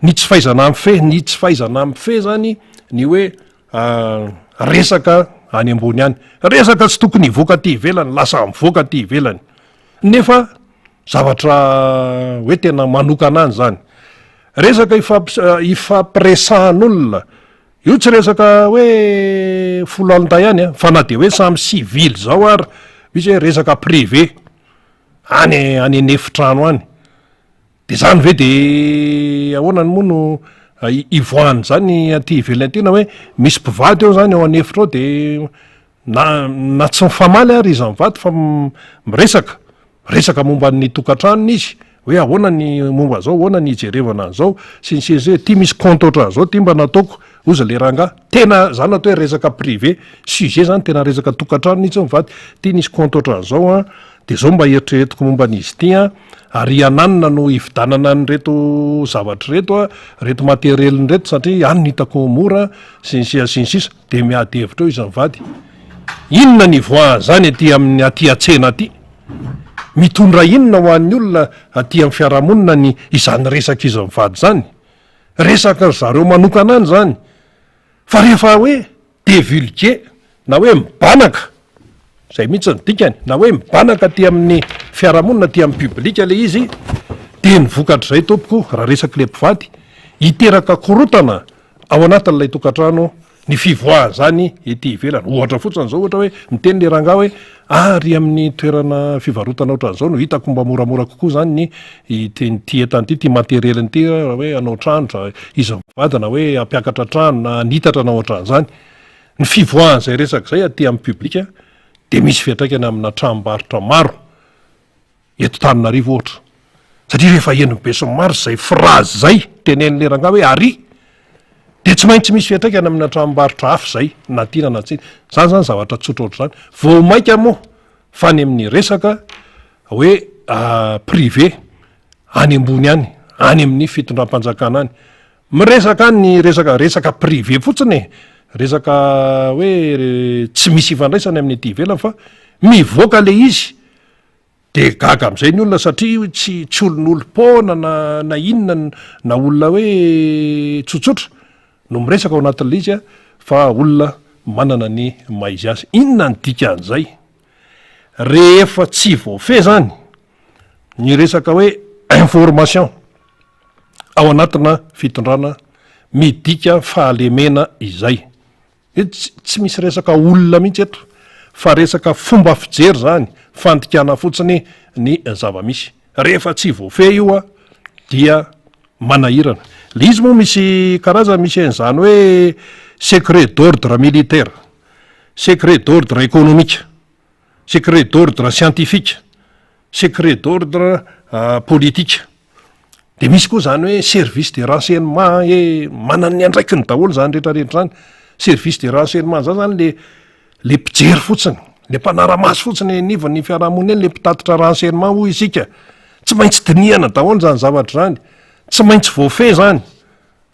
ny tsy fahaizana am' fe, ny tsy fahaizana am' fe zany ny hoe resaka any ambony any, resaka tsy tokony hivoaka ty ivelany lasa mivoaka ty ivelany nefa zavatra hoe tena manokana any zany. Resaka ifampiresahan'olona io tsy resaka hoe folo alintay ihany fa na de hoe samy civil zao ary misy hoe resaka privé any anefitrano any de zany ve de ahoanany moa no ivoahany zany aty ivelany aty na hoe misy mpivady eo zany ao anefitra ao de na tsy mifamaly ary izy mivady fa resaka momba ny tokantranony izy hoe ahoana ny momba zao, ahoana ny ijerevana an'izao sy ny sisa hoe ty misy compte ohatran'izao ty mba nataoko ozy le ranga tena zany atao hoe resaka privé sujet zany tena resaka tokantrano itsy mivady ty nisy compte ohatran'izao de zao mba eritreretiko momba an'izy ty ary ananina no ividanana ny reto zavatra reto reto materieliny reto satria any hitako mora sy ny sia sy ny sisa de miady hevitra eo izy mivady inona ny voa zany aty amin'ny aty atsena aty mitondra inona ho an'ny olona aty amin'ny fiarahamonina ny izany resaka izy mivady zany, resaka zareo manokana any zany fa rehefa hoe divulgué na hoe mibanaka zay mihitsy ny dikany na hoe mibanaka aty amin'ny fiarahamonina aty amin'ny publika le izy de ny vokatra zay tompoko raha resaka le mpivady hiteraka korotana ao anatin'ilay tokantrano ny fivoahany zany ety ivelany. Ohatra fotsiny zao ohatra hoe miteny le ranga hoe ary amin'ny toerana fivarotana ohatran'izao no hitako mba moramora kokoa zany ny ty etany ty materieliny ty raha hoe anao trano izy mivadina hoe ampiakatra trano na nitatra na ohatran'izany ny fivoahany zay resaka zay aty amin'ny publika de misy fiatraikany amina tranombarotra maro eto Tananarivo ohatra satria rehefa enobe sy maro zay phrase zay tenen'le ranga hoe ary de tsy maintsy misy fiatraikany amina tranombarotra hafa zay na tina na tsy zany zany zavatra tsotra ohatr' zany vao maika moa fa ny amin'ny resaka hoe privé any ambony any amin'ny fitondram-panjakana any miresaka any ny resaka privé fotsiny resaka hoe tsy misy ifandraisany amin'ny aty ivelany fa mivoaka le izy de gaga am'izay ny olona satria tsy olon'olo-pona na inona na olona hoe tsotsotra no miresaka ao anatin'le izy fa olona manana ny maizy azy. Inona ny dika an'izay rehefa tsy voafe zany ny resaka hoe information ao anatina fitondrana midika fahalemena izay tsy misy resaka olona mihitsy eto fa resaka fomba fijery zany fandikana fotsiny ny zava-misy rehefa tsy voafe io dia manahirana. Le izy moa misy karazany misy an'izany hoe secret d'ordre militaire, secret d'ordre économique, secret d'ordre scientifique, secret d'ordre politique de misy koa zany hoe service de renseignement manana ny andraikiny daholo zany rehetrarehetra zany service de renseignement zany le mpijery fotsiny le mpanara-maso fotsiny nivany fiarahamony eny le mpitatitra renseignement ho isika tsy maintsy diniana daholo zany zavatra zany tsy maintsy voafe zany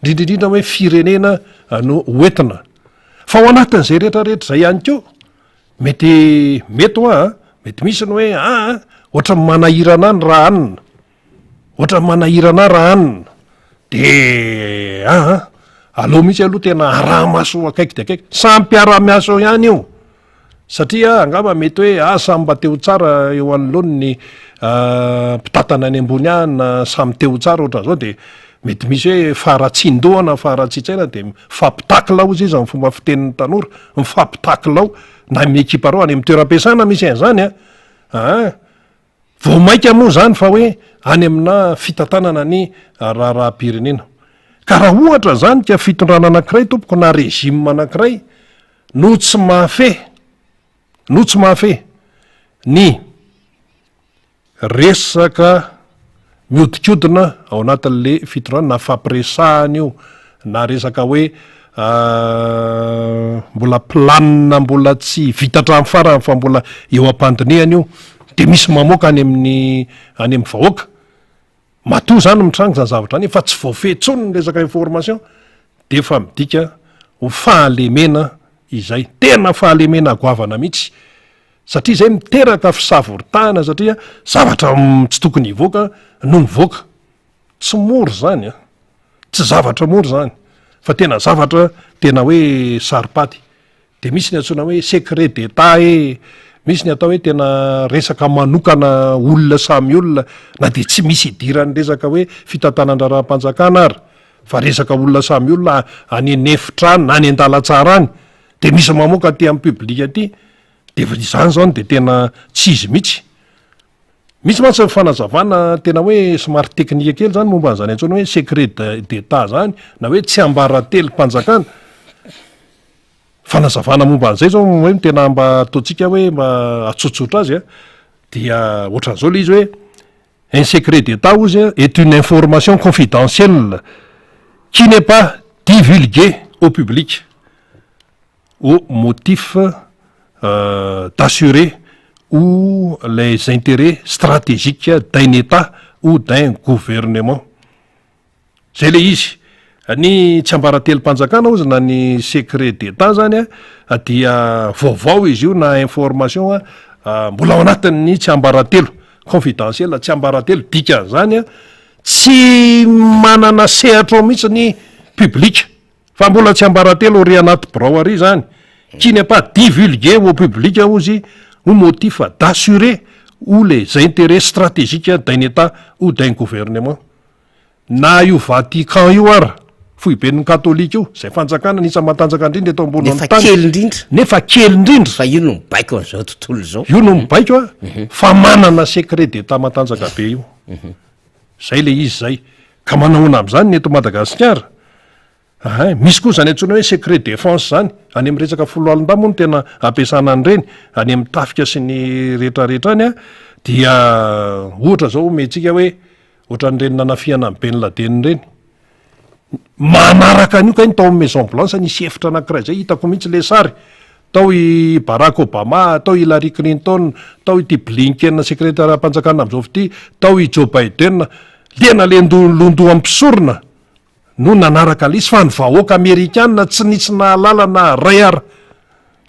indrindrindrindra hoe firenena no oentina fa ao anatin'izay rehetrarehetra zay ihany ko mety hoa mety misy ny hoe ohatra manahirana any raha anina ohatra manahirana raha anina de aloha mihitsy aloha tena araha-maso akaiky de akaiky sampiara-miaso ihany io satria angamba mety hoe samy mba teo tsara eo anoloany ny mpitatana any ambony anyna samy teo tsara ohatran'izao de mety misy hoe faratsiandohana faratsitsaina de mifampitakilao izy izy amin'ny fomba fitenin'ny tanora mifampitakilao na amin'ny ekipa reo any amin'ny toeram-piasana misy an'izany vao maika moa zany fa hoe any amina fitantanana ny raharaha-pirenena ka raha ohatra zany ka fitondrana anankiray tompoko na rezima anankiray no tsy mahafe ny resaka miodikodina ao anatin'le fitondrana na fampiresahany io na resaka hoe mbola planina mbola tsy vita hatramin'ny farany fa mbola eo am-pandinehany io de misy mamoaka any amin'ny vahoaka matoa zany mitrango zany zavatra any fa tsy voafetsony ny resaka information de fa midika ho fahalemena izay tena fahalemena agoavana mihitsy satria zay miteraka fisavoritahana satria zavatra tsy tokony hivoaka no mivoaka tsy moro zany tsy zavatra moro zany fa tena zavatra tena hoe saripaty de misy ny antsoina hoe secret d'état misy ny atao hoe tena resaka manokana olona samy olona na de tsy misy idirany resaka hoe fitantanandraraha-mpanjakana ary fa resaka olona samy olona any nefitrany na any an-dalatsara any de misy mamoaka ty amin'ny publika aty de zany zany de tena tsy izy mihitsy misy mantsy fanazavana tena hoe somary teknika kely zany momba an'izany antsoina hoe secret d'état zany na hoe tsy ambarately mpanjakana fanazavana momba an'izay zao hoe tena mba ataontsika hoe mba atsotsotra azy dia ohatran'izao le izy hoe un secret d'état ozy est une information confidentielle qui n'est pas divulguée au public au motif d'assurer ou les intérêts stratégiques d'un État ou d'un gouvernement zay le izy ny tsy ambaratelo-mpanjakana ozy na ny secret d'état zany dia vaovao izy io na information mbola ao anatin'ny tsy ambaratelo confidentiel tsy ambaratelo dikan'zany tsy manana sehatra ao mihitsy ny publika fa mbola tsy ambaratelo ry anaty birao ary zany qui n'est pas divulgué au public ozy au motif d'assurer ou les intérêts stratégiques d'un État ou d'un gouvernement na io Vatican io ary foiben'ny katolika io zay fanjakana nisy matanjaka indrindra eto ambony nefa kely indrindra fa io no mibaiko an'izao tontolo zao io no mibaiko fa manana secret d'état matanjaka be io zay le izy zay ka manahoana am'izany ny eto Madagasikara misy koa zany antsoina hoe secret défense zany any amin'ny resaka folo alin-da moa no tena ampiasana an'ireny any amin'ny tafika sy ny rehetrarehetra any dia ohatra zao mentsika hoe ohatra n'ireny nanafiana amin'ny Ben Laden reny manaraka an'io ka iny tao amin'ny Maison Blanche nisy efitra anankiray zay hitako mihitsy le sary tao i Barack Obama tao i Hillary Clinton tao ity Blinken secrétaire mpanjakana am'izao fity tao i Joe Biden lena le londoa ampisorona no nanaraka lisy fa ny vahoaka amerikanina tsy nisy nahalala na ray ara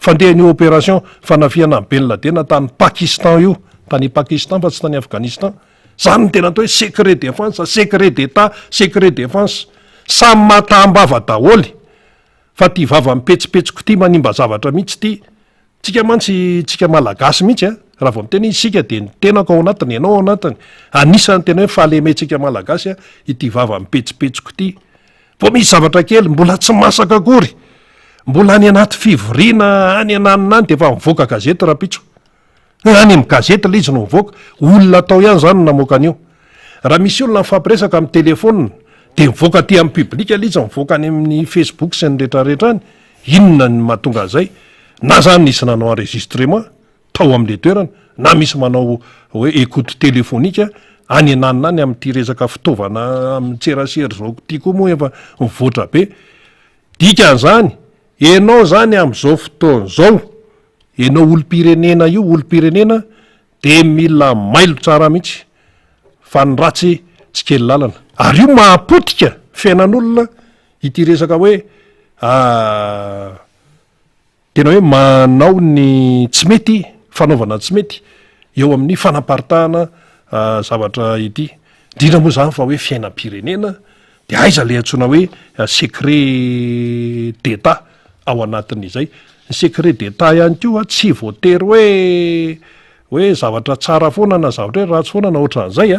fandehan'io opération fanafiana amin'ny Ben Laden tany Pakistan io tany Pakistan fa tsy tany Afghanistan zany ny tena atao hoe secret défense secret d'état secret défense samy matahambava daholy fa ty vava mipetsipetsiko ty manimba zavatra mihitsy ty tsika mantsy tsika malagasy mihitsy raha vao miteny isika de ny tenako ao anatiny ianao ao anatiny anisany tena hoe fahalementsika malagasy ity vava mipetsipetsiko ty vo misy zavatra kely mbola tsy masaka akory mbola any anaty fivoriana any ananina any de efa mivoaka gazety rapitso any amin'ny gazety le izy no mivoaka olona atao ihany zany namoaka an'io raha misy olona mifampiresaka amin'ny telefona de mivoaka ty amin'ny publika le izy mivoaka any amin'ny Facebook sy ny rehetrarehetra any inona ny mahatonga zay na zany nisy nanao enregistrement tao amin'le toerana na misy manao hoe écoute téléphonique any ananina any amin'ity resaka fitaovana amin'ny tserasera zao ty koa moa efa mivoatra be dikan'zany ianao zany am'izao fotoana zao ianao olom-pirenena io olom-pirenena de mila mailo tsara mihitsy fa ny ratsy tsy kely lalana ary io mahapotika fiainan'olona ity resaka hoe tena hoe manao ny tsy mety fanaovana tsy mety eo amin'ny fanaparitahana zavatra ity indrindra moa zany fa hoe fiainam-pirenena de aiza le antsoina hoe secret d'état ao anatin'izay ny secret d'état ihany ko tsy voatery hoe zavatra tsara foana na zavatra hoe ratsy foana na ohatran'izay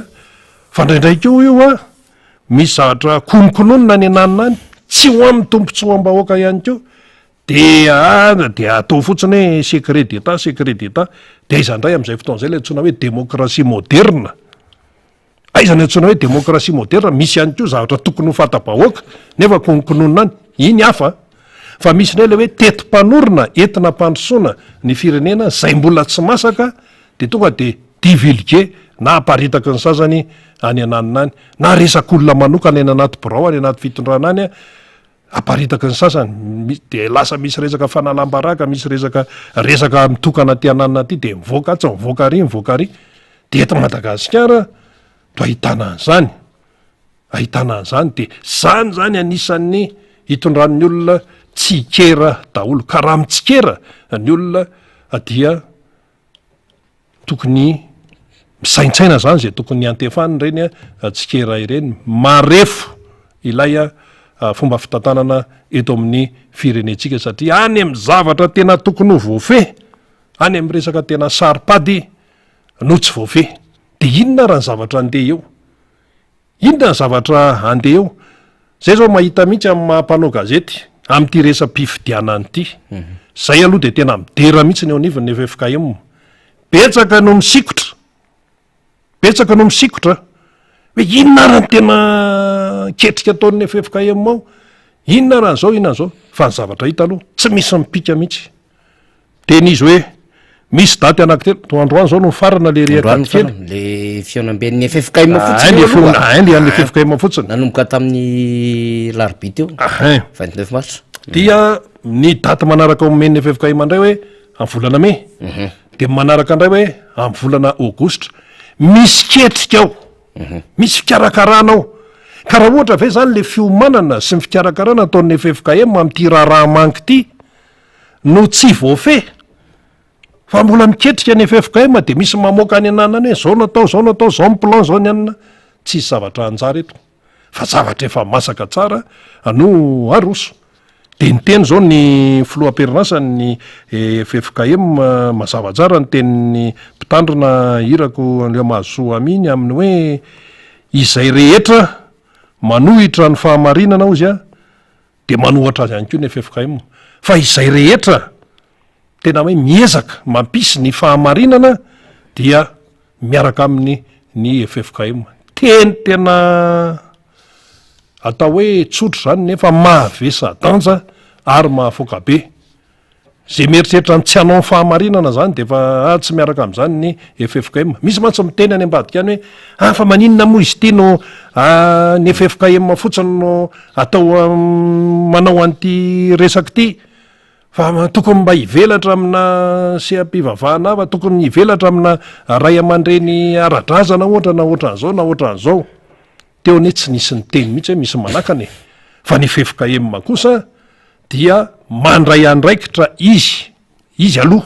fa ndraindray ko io misy zavatra konokononona ny ananina any tsy ho amin'ny tompontso am-bahoaka ihany ko de atao fotsiny hoe secret d'état de aizandray am'izay fotoan'izay le antsoina hoe démocratie moderne aizany antsoina hoe démocratie moderne misy ihany ko zavatra tokony ho fata-bahoaka nefa konokononona any iny hafa fa misy ndray le hoe tetim-panorona entina mpandrosoana ny firenena zay mbola tsy masaka de tonga de divulguer na aparitaky ny sasany any ananina any na resak'olona manokana eny anaty birao any anaty fitondrana any aparitaky ny sasany de lasa misy resaka fanalam-baraka misy resaka mitokana ty ananina ty de mivoaka tsy mivoaka ary de eto Madagasikara to ahitana an'zany de zany anisan'ny hitondran'ny olona tsikera daholo ka raha mitsikera ny olona dia tokony misaintsaina zany zay tokony antefany reny tsikera ireny marefo ilay fomba fitantanana eto amin'ny firenetsika satria any amin'ny zavatra tena tokony ho voafe any amin'ny resaka tena saripady no tsy voafe de inona raha ny zavatra andeha eo zay zao mahita mihitsy amin'ny mahampanao gazety am'ty resam-pifidianany ity zay aloha de tena midera mihitsy ny eo anivon'ny FFKM betsaka no misikotra hoe inona raha ny tena ketrika ataon'ny FFKM ao inona raha n'zao fa ny zavatra hita aloha tsy misy mipika mihitsy ten'izy hoe misy daty anankitelo androany zao no farana le riakely le fionamben'ny FFKM le an'ny FFKM fotsiny nanomboka tamin'ny larbi teo 29 mars dia ny daty manaraka omen'ny FFKM andray hoe amin'ny volana mai de manaraka andray hoe amin'ny volana aogostra misy ketrika ao misy fikarakarana ao ka raha ohatra ve zany le fiomanana sy ny fikarakarana ataon'ny FFKM am'ty raharaha manky ity no tsy voafe fa mbola miketrika ny FFKM de misy mamoaka any ananany hoe zao natao zao plan zao ny anina tsisy zavatra anjara eto fa zavatra efa masaka tsara no aroso de ny teny zao ny filoam-perinasany FFKM mazava tsara ny tenin'ny mpitandrina irako le mahazo aminy amin'ny hoe izay rehetra manohitra ny fahamarinana ozy de manohatra azy ihany koa ny FFKM fa izay rehetra tena hoe miezaka mampisy ny fahamarinana dia miaraka amin'ny ny FFKM tena atao hoe tsotra zany nefa mahavesa danja ary mahafoaka be zay mieritreritra ny tsy hanao ny fahamarinana zany de fa tsy miaraka am'zany ny FFKM misy mantsy miteny any ambadika any hoe fa maninona moa izy ty no ny FFKM fotsiny no atao manao an'ty resaky ty fa tokony mba hivelatra amina seampivavahana fa tokony hivelatra amina ray aman-dreny ara-drazana ohatra na ohatran'zao teo anie tsy nisy ny teny mihitsy hoe misy manakany fa ny FFKM kosa dia mandray andraikitra izy aloha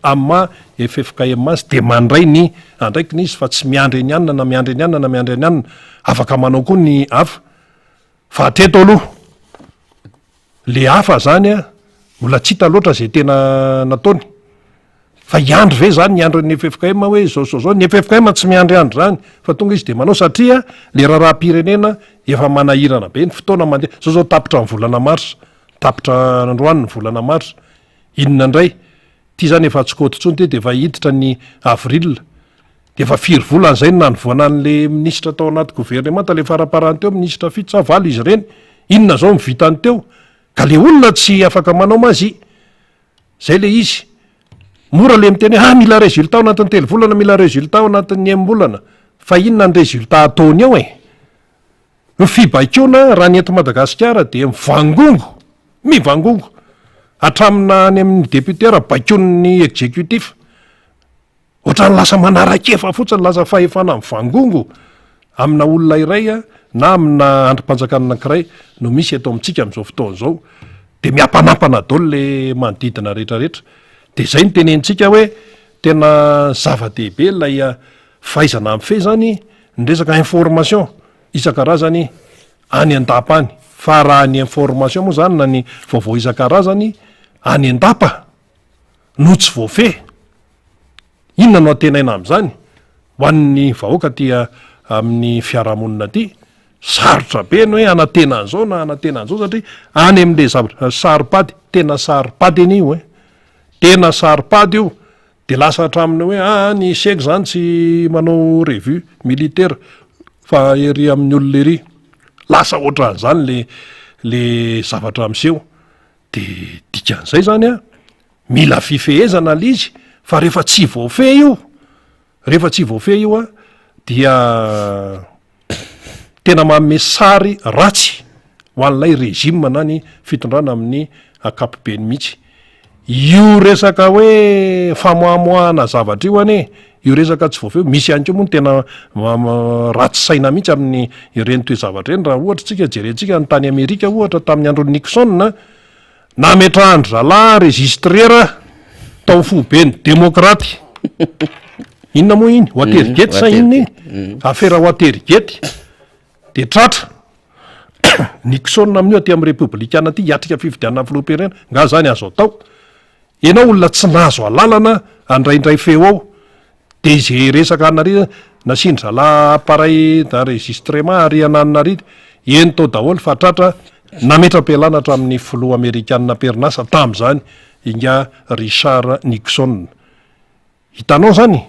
amma FFKM azy de mandray ny andraikiny izy fa tsy miandry ny anina na miandry ny anina na miandry ny anina afaka manao koa ny hafa fa atreto aloha le hafa zany mbola tsy hita loatra zay tena nataony fa iandry ve zany ny andron'ny FFKM hoe zao ny FFKM tsy miandryandry zany fa tonga izy de manao satria le raharaha-pirenena efa manahirana be ny fotoana mandeha zao tapitra ny volana marsa tapitra androany ny volana marsa inona indray ty zany efa tsikotitsony ty de efa hiditra ny avril de efa 4 volana zay nanovoana an'le ministra tao anaty gouvernemanta le faraparany teo ministra fito sa valo izy reny inona zao mivitany teo ka le olona tsy afaka manao mazy zay le izy mora le miteny mila résultat ao anatin'ny telo volana mila résultat ao anatin'ny embolana fa inona ny résultat ataony ao ny fibaikona raha ny ento Madagasikara de mivangongo atramina any amin'ny deputera bakony ny exécutif ohatra ny lasa manarakefa fotsiny lasa fahefana amin'ny vangongo amina olona iray a na amina androm-panjakana anankiray no misy eto amintsika amin'izao fotoana izao de miampanampana daholo le manodidina rehetrarehetra de zay ny tenentsika hoe tena zava-dehibe lay fahaizana amin'ny fe zany ny resaka information isan-karazany any an-dapa any fa raha ny information moa zany na ny vaovao isan-karazany any an-dapa no tsy voafe inona no atenaina am'izany ho an'ny vahoaka tia amin'ny fiarahamonina ty sarotra be ny hoe anatena an'izao na anatena an'izao satria any amin'le zavatra saripady tena saripady an'io tena saripady io de lasa hatraminy hoe ny seko zany tsy manao revue militaire fa ery amin'ny olona ery lasa ohatran'izany le zavatra amseho de dikan'izay zany mila fifehezana l izy fa rehefa tsy voafe io dia tena manome sary ratsy ho an'ilay régime na ny fitondrana amin'ny akapobeny mihitsy io resaka hoe famoamoahana zavatra io ane io resaka tsy voafeo misy ihany ko moa ny tena ratsy saina mihitsy amin'ny ireny toe zavatra eny raha ohatra tsika jerentsika ny tany Amerika ohatra tamin'ny andro Nixon nametrahany zalahy registrera tao fobeny demokraty inona moa iny Watergate sa inona iny affaire Watergate de tratra Nixon amin'io aty amin'ny republikana aty hiatrika fifidianana filoham-pirenena nga zany azo atao ianao olona tsy nazo alalana andraindray feo ao de zay resaka anary nasindry zalahy appareil d'enregistrement ary ananary eny tao daholo fa tratra nametra-pialanatra amin'ny filoha amerikanina perinasa tam'izany inga Richard Nixon hitanao zany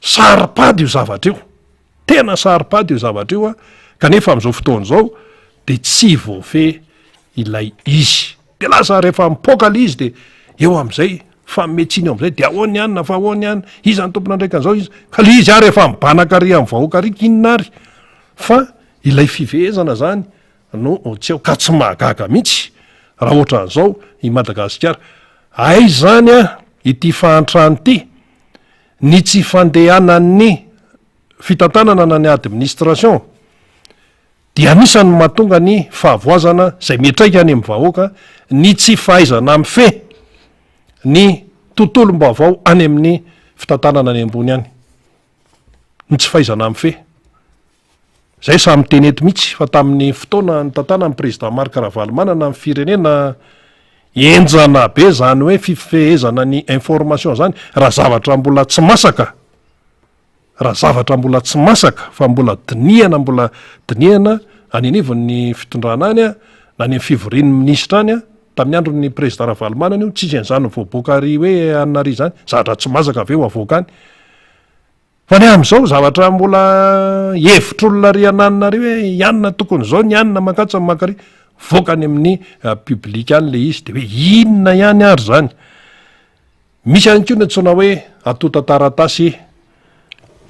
saripady io zavatra io tena saripady io zavatra io kanefa am'izao fotoana izao de tsy voafe ilay izy de lasa rehefa mipokala izy de eo am'izay fa metsiny eo am'izay de ahoany ihany fa ahoany ihany izy ny tompona ndraika an'izao izy ka le izy rehefa mibanaka ary amin'ny vahoaka ary inona ary fa ilay fifehezana zany no tsy eo ka tsy mahagaga mihitsy raha ohatra an'izao i Madagasikara ay zany ity fahantrano ty ny tsy fandehanan'ny fitantanana na ny administration dia anisany mahatonga ny fahavoazana zay metraika any amin'ny vahoaka ny tsy fahaizana amin'ny fe ny tontolom-baovao any amin'ny fitantanana any ambony any ny tsy fahaizana amin'ny fe zay samy tenety mihitsy fa tamin'ny fotoana ny tantana amin'ny président Marc Ravalomanana amin'ny firenena enjana be zany hoe fifehezana ny information zany raha zavatra mbola tsy masaka fa mbola dinihana anenevon'ny fitondrana any na ny fivorian'ny ministra any tamin'ny andron'ny président Ravalomanana io tsisy an'izany voaboaka ary hoe anary zany zavatra tsy masaka aveo avoaka any fa ny am'izao zavatra mbola hevitr'olona ry ananina ry hoe ianona tokony zao ny anina makatsa makary voaka any amin'ny publika any le izy de hoe inona ihany ary zany misy ihany koa ny antsoina hoe atota taratasy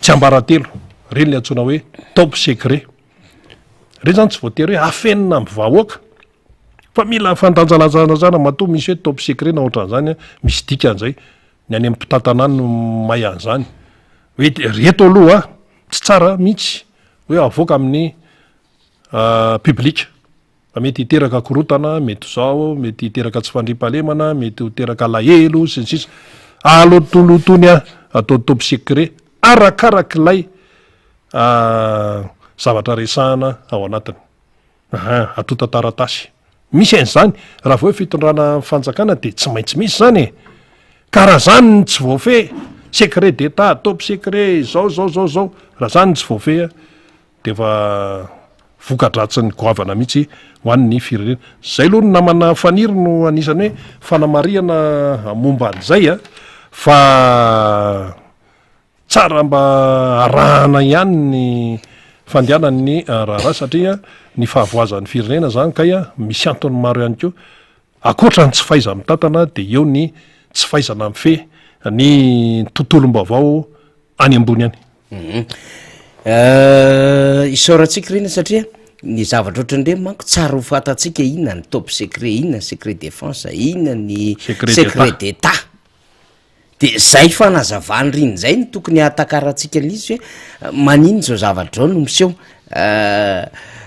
tsy ambaratelo reny le antsoina hoe top secret reny zany tsy voatery hoe afenina amin'ny vahoaka fa mila fandanjalanjana matoa misy hoe top secret na ohatran'izany misy dikan'izay ny any amin'ny mpitantanany no may an'izany hoe reto aloha tsy tsara mihitsy hoe avoaka amin'ny publika fa mety hiteraka korotana mety zao mety hiteraka tsy fandrimpahalemana mety hiteraka lahelo sy ny sisa alotolotony atao top secret arakarak'ilay zavatra resahana ao anatiny atota taratasy misy an'izany raha vo hoe fitondrana fanjakana de tsy maintsy misy zany ka raha zany ny tsy voafe secret d'état top secret zao raha zany tsy voafe de fa vokadratsy ny goavana mihitsy ho an'ny firenena zay aloha no namana faniry no anisany hoe fanamariana momba an'izay fa tsara mba arahana ihany ny fandehanany raharaha satria ny fahavoazan'ny firenena zany kay misy antony maro ihany ko akoatra ny tsy faiza mitantana de eo ny tsy fahaizana amin'ny fe ny tontolom-baovao any ambony any isaorantsika reny satria ny zavatra ohatrandre manko tsara ho fatatsika inona ny top secret, inona ny secret défense, inona ny secret d'état. De zay fanazavany riny zay ny tokony atakaratsika lizy hoe manino zao zavatra zao no miseho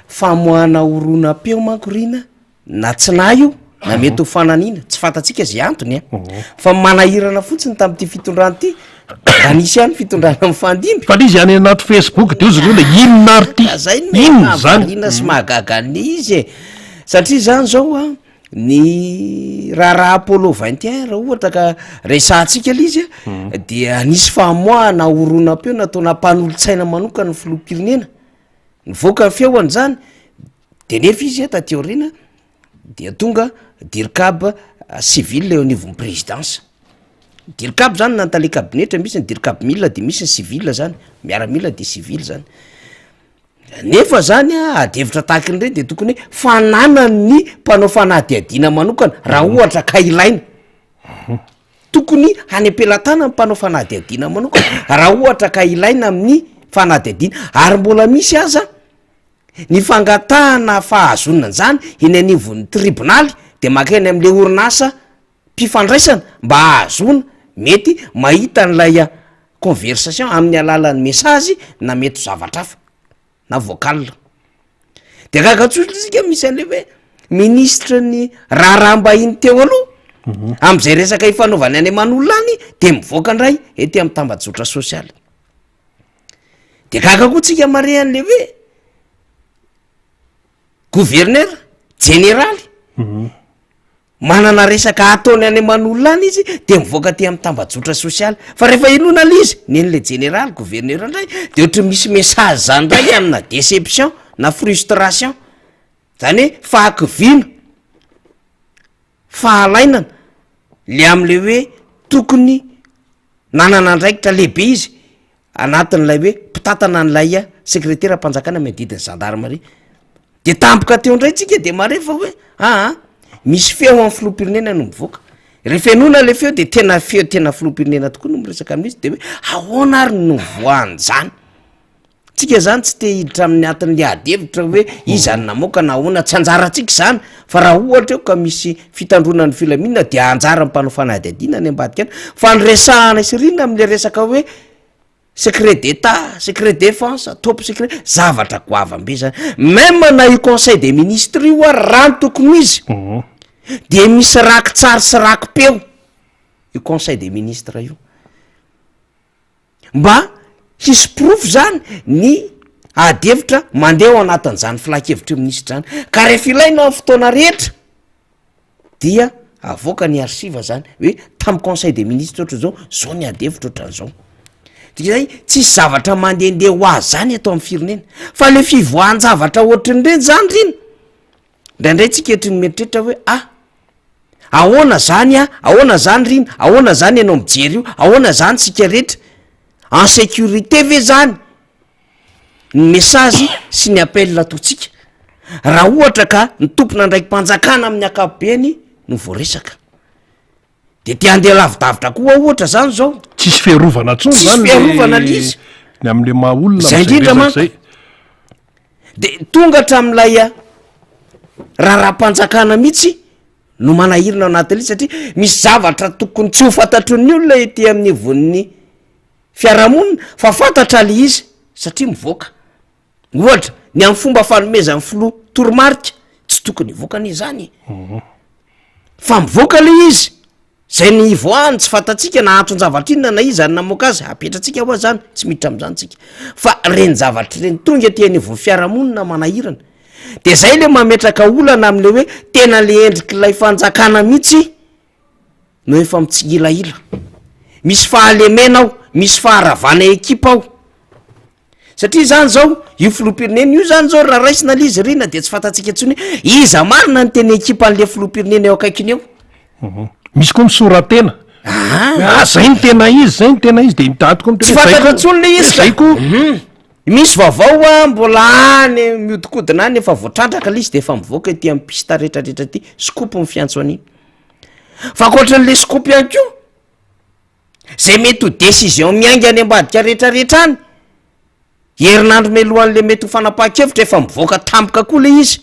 famoahana oronam-peo manko rina na tsinay io na mety ho fananina tsy fatatsika zay antony fa manahirana fotsiny tamin'ity fitondrany ity da nisy ihany fitondrana mifandimby fa lizy any anaty Facebook de ozy reo le inona ary ty zay inona zany inona sy mahagaga izy satria zany zao a ny raha Apollo 21 raha ohatra ka resantsika lizy dia anisy famoahana oronam-peo nataona mpanolotsaina manokana ny filoham-pirenena nivoaka ny feoany zany de nefa izy taty aoriana dia tonga dirikab civil eo anivon'ny présidence. Dirikab zany nantale kabinetra misy ny dirikab mila de misy ny civil zany miaramila de civil zany nefa zany adevitra tahakiny reny de tokony hoe fananany ny mpanao fanadiadina manokana raha ohatra ka ilaina tokony any am-pelatana mpanao fanadiadina manokana raha ohatra ka ilaina amin'ny fanadiadina ary mbola misy aza ny fangatahana fahazonina zany eny anivon'ny tribonaly de makeny am'le orinasa mpifandraisana mba ahazona mety mahita n'lay conversation amin'ny alalan'ny message na mety zavatra hafa na vocal de kakatsotrasika misy an'le hoe ministre ny raharahambahiny teo aloha am'izay resaka ifanaovany any aman'olona any de mivoaka andray ety amin'ny tambajotra sosialy de kakakotsika mare an'le hoe gouverneur généraly manana resaka ataony any aman'olona any izy de mivoaka ty amin'ny tambajotra sosialy fa rehefa inona le izy nen'le général gouverneur andray de ohatra misy message zany ndray amina déception na frustration zany hoe fahakivina fahalainana le am'le hoe tokony nanana andraikitra lehibe izy anatin'lay hoe mpitatana an'lay secrétaire mpanjakana miadidiny gendarmerie de tampoka teo ndray tsika de marefa hoe misy feo amin'ny filoham-pirenena no mivoaka rehefa enona le feo de tena feo tena filoham-pirenena tokoa no miresaka amin'izy de hoe ahoana ary no voany zany tsika zany tsy te hiditra amin'ny atin'le adevitra hoe izany namoaka na ahoana tsy anjaratsika zany fa raha ohatra eo ka misy fitandronan'ny filaminana de anjara mpanao fanadiadina any ambadika any fa nyresahana isirina am'le resaka hoe secret d'état, secret défense, top secret zavatra goavam-be zany même na io conseil des ministres io rano tokony izy de misy raky tsara sy raky peo io conseil des ministres io mba hisy proof zany ny adevitra mandeha ao anatin'izany filakevitra ministre zany ka rehefa ilaina amin'ny fotoana rehetra dia avoaka ny archive zany hoe tamy conseil des ministres ohatra zao ny adevitra ohatran'izao zay tsisy zavatra mandehandeha ho azy zany atao amin'ny firenena fa le fivoahan-javatra ohatrin'ireny zany riny ndraindray tsika etriny meritreritra hoe ahoana zany ahoana zany riny ahoana zany ianao mijery io ahoana zany tsika rehetra en sécurité ve zany ny message sy ny appel atotsika raha ohatra ka ny tompona ndraiky mpanjakana amin'ny akapobeny no voaresaka de te andeha lavidavitra koa ohatra zany zao tsisy fiarovana tsony zany fiarovana lizy ny am'le maolona zay indrindra manko de tonga hatram'lay raha-mpanjakana mihitsy no manahirina ao anatin'lizy satria misy zavatra tokony tsy ho fantatro ny olona ety amin'ny von'ny fiarahamonina fa fantatra le izy satria mivoaka ohatra ny amin'ny fomba fanomezan'ny filoha toromarika tsy tokony hivoaka an'izany fa mivoaka le izy zay ny voany tsy fantatsika na antony-zavatra inona na izany namoaka azy apetratsika hoa zany tsy miditra am'izany tsika fa reny zavatra reny tonga tiany vo fiarahamonina manahirana de zay le mametraka olana am'le hoe tena le endrik'ilay fanjakana mihitsy no efa mitsigilaila misy fahalemena ao misy faharavana ekipa ao satria zany zao io filoham-pirenena io zany zao raha raisina le izy rina de tsy fantatsika ntsony iza marina ny tena ekipa an'le filoham-pirenena eo akaikiny eo misy koa misoratena zay ny tena izy zay ny tena izy de mitaty koa tsy fantatra ntsony le izy zay koa misy vaovao mbola any miodikodina any efa voatrandraka le izy de efa mivoaka ety amin'ny pista rehetrarehetra ty scoop ny fiantso an'iny fa akoatran'le scoop ihany ko zay mety ho décision miainga any ambadika rehetrarehetra any herinandro melohan'le mety ho fanapa-kevitra efa mivoaka tampoka koa le izy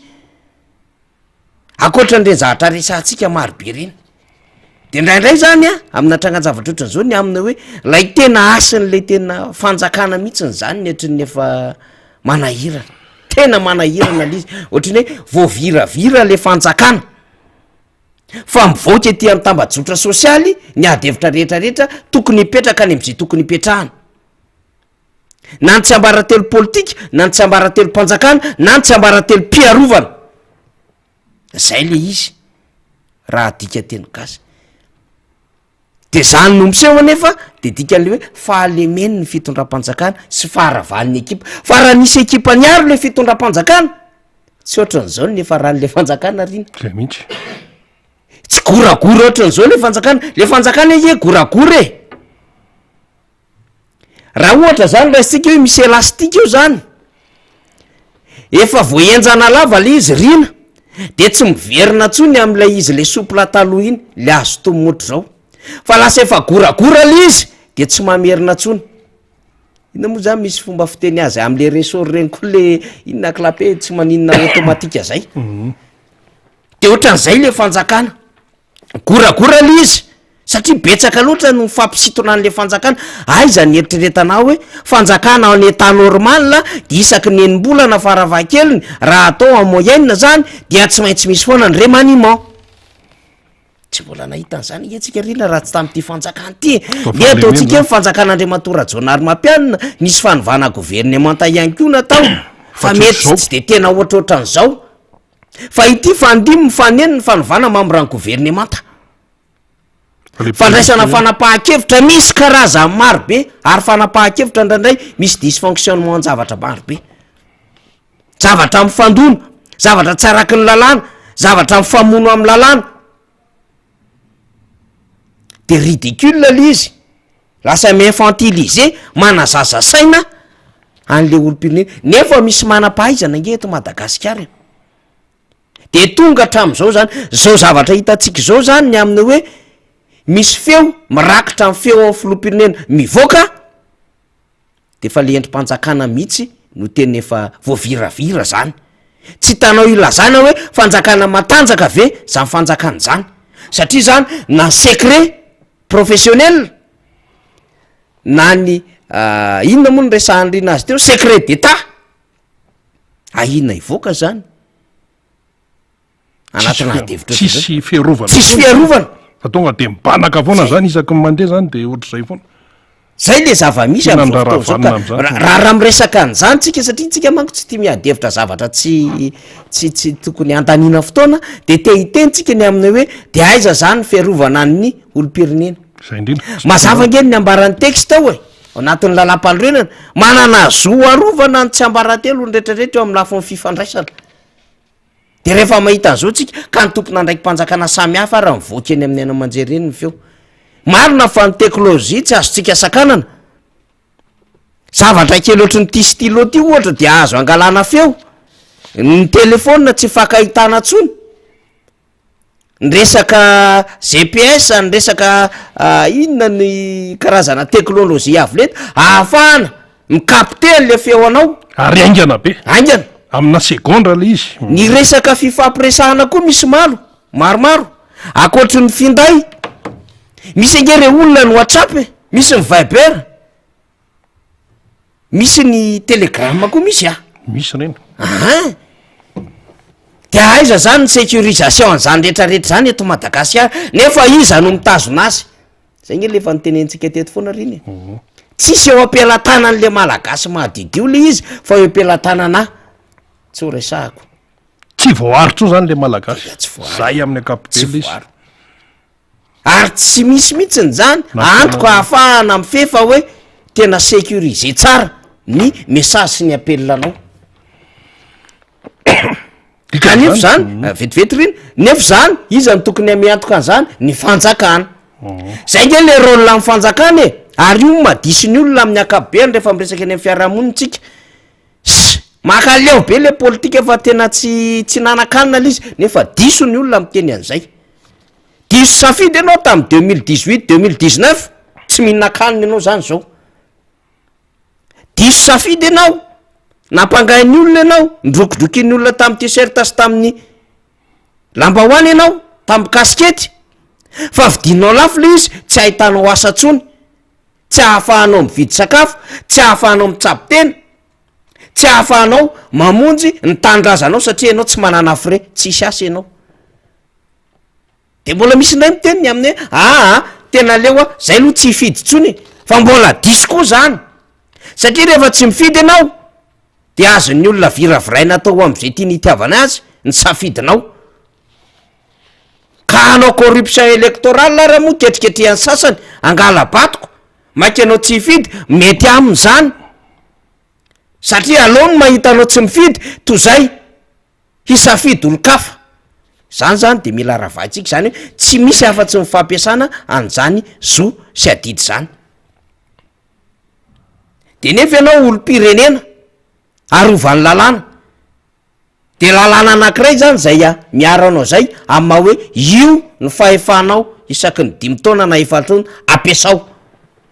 akoatran'ireny zavatra resantsika marobe reny de indraindray zany a amina trangan-javatra ohatran'izao ny amina hoe lay tena asin'le tena fanjakana mihitsiny zany ny ohatrany efa manahirana tena manahirana le izy ohatrany hoe voaviravira le fanjakana fa mivoaka ety amin'ny tambajotra sosialy ny adevitra rehetrarehetra tokony hipetraka any am'izay tokony hipetrahana na ny tsy ambaratelo politika na ny tsy ambaratelo mpanjakana na ny tsy ambaratelo mpiarovana zay le izy raha dika teny gasy de zany no miseho anefa de dikan'le hoe fahalemeny ny fitondram-panjakana sy faharavan'ny ekipa fa raha nisy ekipa niaro le fitondram-panjakana tsy ohatran'izao nefa rahan'le fanjakana riny zay mihitsy tsy goragora ohatran'izao le fanjakana ie goragora e raha ohatra zany raisitsika hoe misy elastika io zany efa voenjana lava le izy rina de tsy miverina tsony am'ilay izy le sopla taloha iny le azo tomotra zao fa lasa efa goragora le izy de tsy mamerina tsony ina moa zany misy fomba fiteny azy am'le resor reny koa le inona klape tsy maninona automatika zay de ohatran'izay le fanjakana goragora le izy satria betsaka loatra no fampisitona an'le fanjakana zany eritreretanao hoe fanjakana ao an'eta normal de isaky ny enim-bolana faravakeliny raha atao en moyenne zany dia tsy maintsy misy foana ny remaniement tsy mbola nahitan'zany etsika rina raha tsy tam'ty fanjakana ty de ataotsika hoe fanjakan'andriamatora jonary mampianina nisy fanovana gouvernementa ihany koa natao fa mety tsy de tena ohatrohatran'izao fa ity fandim mifaneny ny fanovana mamorany gouvernementa fandraisana fanapahakevitra misy karazany marobe ary fanapahakevitra ndraindray misy dysfonctionnement ny zavatra marobe zavatra mifandona zavatra tsy araky ny lalàna zavatra mifamono amin'ny lalàna de ridicule le izy lasa mi-infantilise manazaza saina an'le olom-pirenena nefa misy manam-pahaizana nge eto Madagasikara de tonga hatram'izao zany zao zavatra hitantsika zao zany ny aminy hoe misy feo mirakitra amin'ny feo amin'ny filoham-pirenena mivoaka de fa le endrim-panjakana mihitsy no tena efa voaviravira zany tsy hitanao ilazana hoe fanjakana matanjaka ve zany fanjakana zany satria zany na secret professionnel na ny inona moa ny resahandrina azy teo secret d'état inona ivoaka zany anatina devitra tsisy fiarovana tsisy fiarovana fa tonga de mibanaka foana zany isaky ny mandeha zany de ohatr'izay foana zay le zava-misy Tena am'izao andrara fotoana vanina zao am'zany. raha miresaka an'izany tsika satria tsika manko tsy tia miadevitra zavatra tsy tokony antanina fotoana de te hiteny tsika ny aminy hoe de aiza zany fiarovana ny olom-pirenena zay indrindra mazava ngeny ny ambaran'ny texte ao e anatin'ny lalam-pandrenana manana zo arovana ny tsy ambarantelo ny rehetrarehetra eo amin'ny lafo ny fifandraisana de rehefa mahita an'izao tsika ka ny tompona ndraiky mpanjakana samy hafa raha mivoaka eny amin'ny aina aman-jereny ny feo marina fa ny teknôlôjia tsy azotsika sakanana zavatra kely ohatry ny ty stylo ty ohatra de azo angalana feo ny telefona tsy fakahitana tsony ny resaka GPS ny resaka inona ny karazana teknôlôjia avoleta ahafahana mikapte an'le feo anao ary aingana be aingana amina segondra le izy ny resaka fifampiresahana koa misy maromaro akoatry ny finday misy angere olona ny WhatsApp misy ny Viber misy ny Telegram koa misy misy reny de aiza zany ny sécurisation an'zany rehetrarehetra zany eto Madagasikara nefa iza no mitazona azy zay nge lefa nytenentsika teto foana riny tsisy eo ampelantanan'le malagasy mahadidio le izy fa eo ampelantanana tsy ho resahako tsy voaritro zany le malagasy tsy voaaro. zay amin'ny ankapobely izy voaaro. Ary tsy misy mihitsiny zany antoko ahafahana mifefa hoe tena sécurisé tsara ny message sy ny appelanao kanefa zany vetivety riny nefa zany iza ny tokony amiantoka an'zany ny fanjakana zay nge le rôle amin'ny fanjakana e ary io madisy ny olona amin'ny ankapobeny rehefa miresaka eny amin'ny fiarahamonitsika makaleo be le politika efa tena tsy nanakanina le izy nefa diso ny olona miteny an'izay diso safidy ianao tamy 2018 2019 tsy mihinakanina ianao zany zao diso safidy ianao nampangainy olona ianao ndrokodrokin'ny olona tamin'ny tiserta sy tamin'ny lambahoany ianao tamin'ny kaskety fa vidinao lafo le izy tsy hahitanao asatsony tsy hahafahanao mividy sakafo tsy hahafahanao mitsapitena tsy hahafahanao mamonjy ny tanindrazanao satria ianao tsy manana fre tsisy asa ianao de mbola misy indray miteniny amin'ny hoe tena leoa zay aloha tsy hifidy tsony fa mbola diso koa zany satria rehefa tsy mifidy ianao de azon'ny olona viraviraina atao am'izay tia nitiavana azy ny safidinao ka hanao corruption électoral raha moa ketriketrehany sasany angala batoko maika anao tsy hifidy mety amin'izany satria aloha ny mahita anao tsy mifidy toy zay hisafidy olo-kafa zany zany de mila ravahintsika zany hoe tsy misy afa-tsy ny fampiasana an'izany zo sy adidy zany de nefa ianao olo-pirenena arovany lalàna de lalàna anankiray zany zay miaranao zay amma hoe io ny fahefanao isaky ny 5 taona na efatrona ampiasao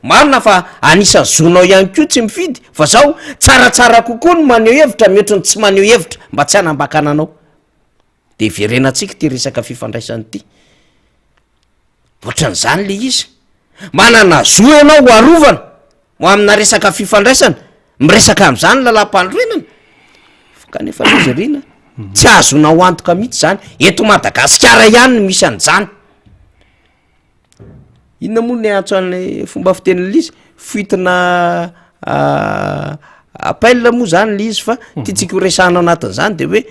marina fa anisan'ny zonao ihany ko tsy mifidy fa zao tsaratsara kokoa ny maneho hevitra mihoatra ny tsy maneho hevitra mba tsy hanambakana anao de verenantsika ty resaka fifandraisany ity ohatran'izany le izy manana zo ianao ho arovana ho amina resaka fifandraisana miresaka am'izany lalam-pandroenana kanefa izy rina tsy azonao antoka mihitsy zany eto Madagasikara ihany ny misy an'izany inona moa ny antso an'le fomba fiten'le izy fitina appel moa zany le izy fa tiatsika ho resahanao anatin'izany de hoe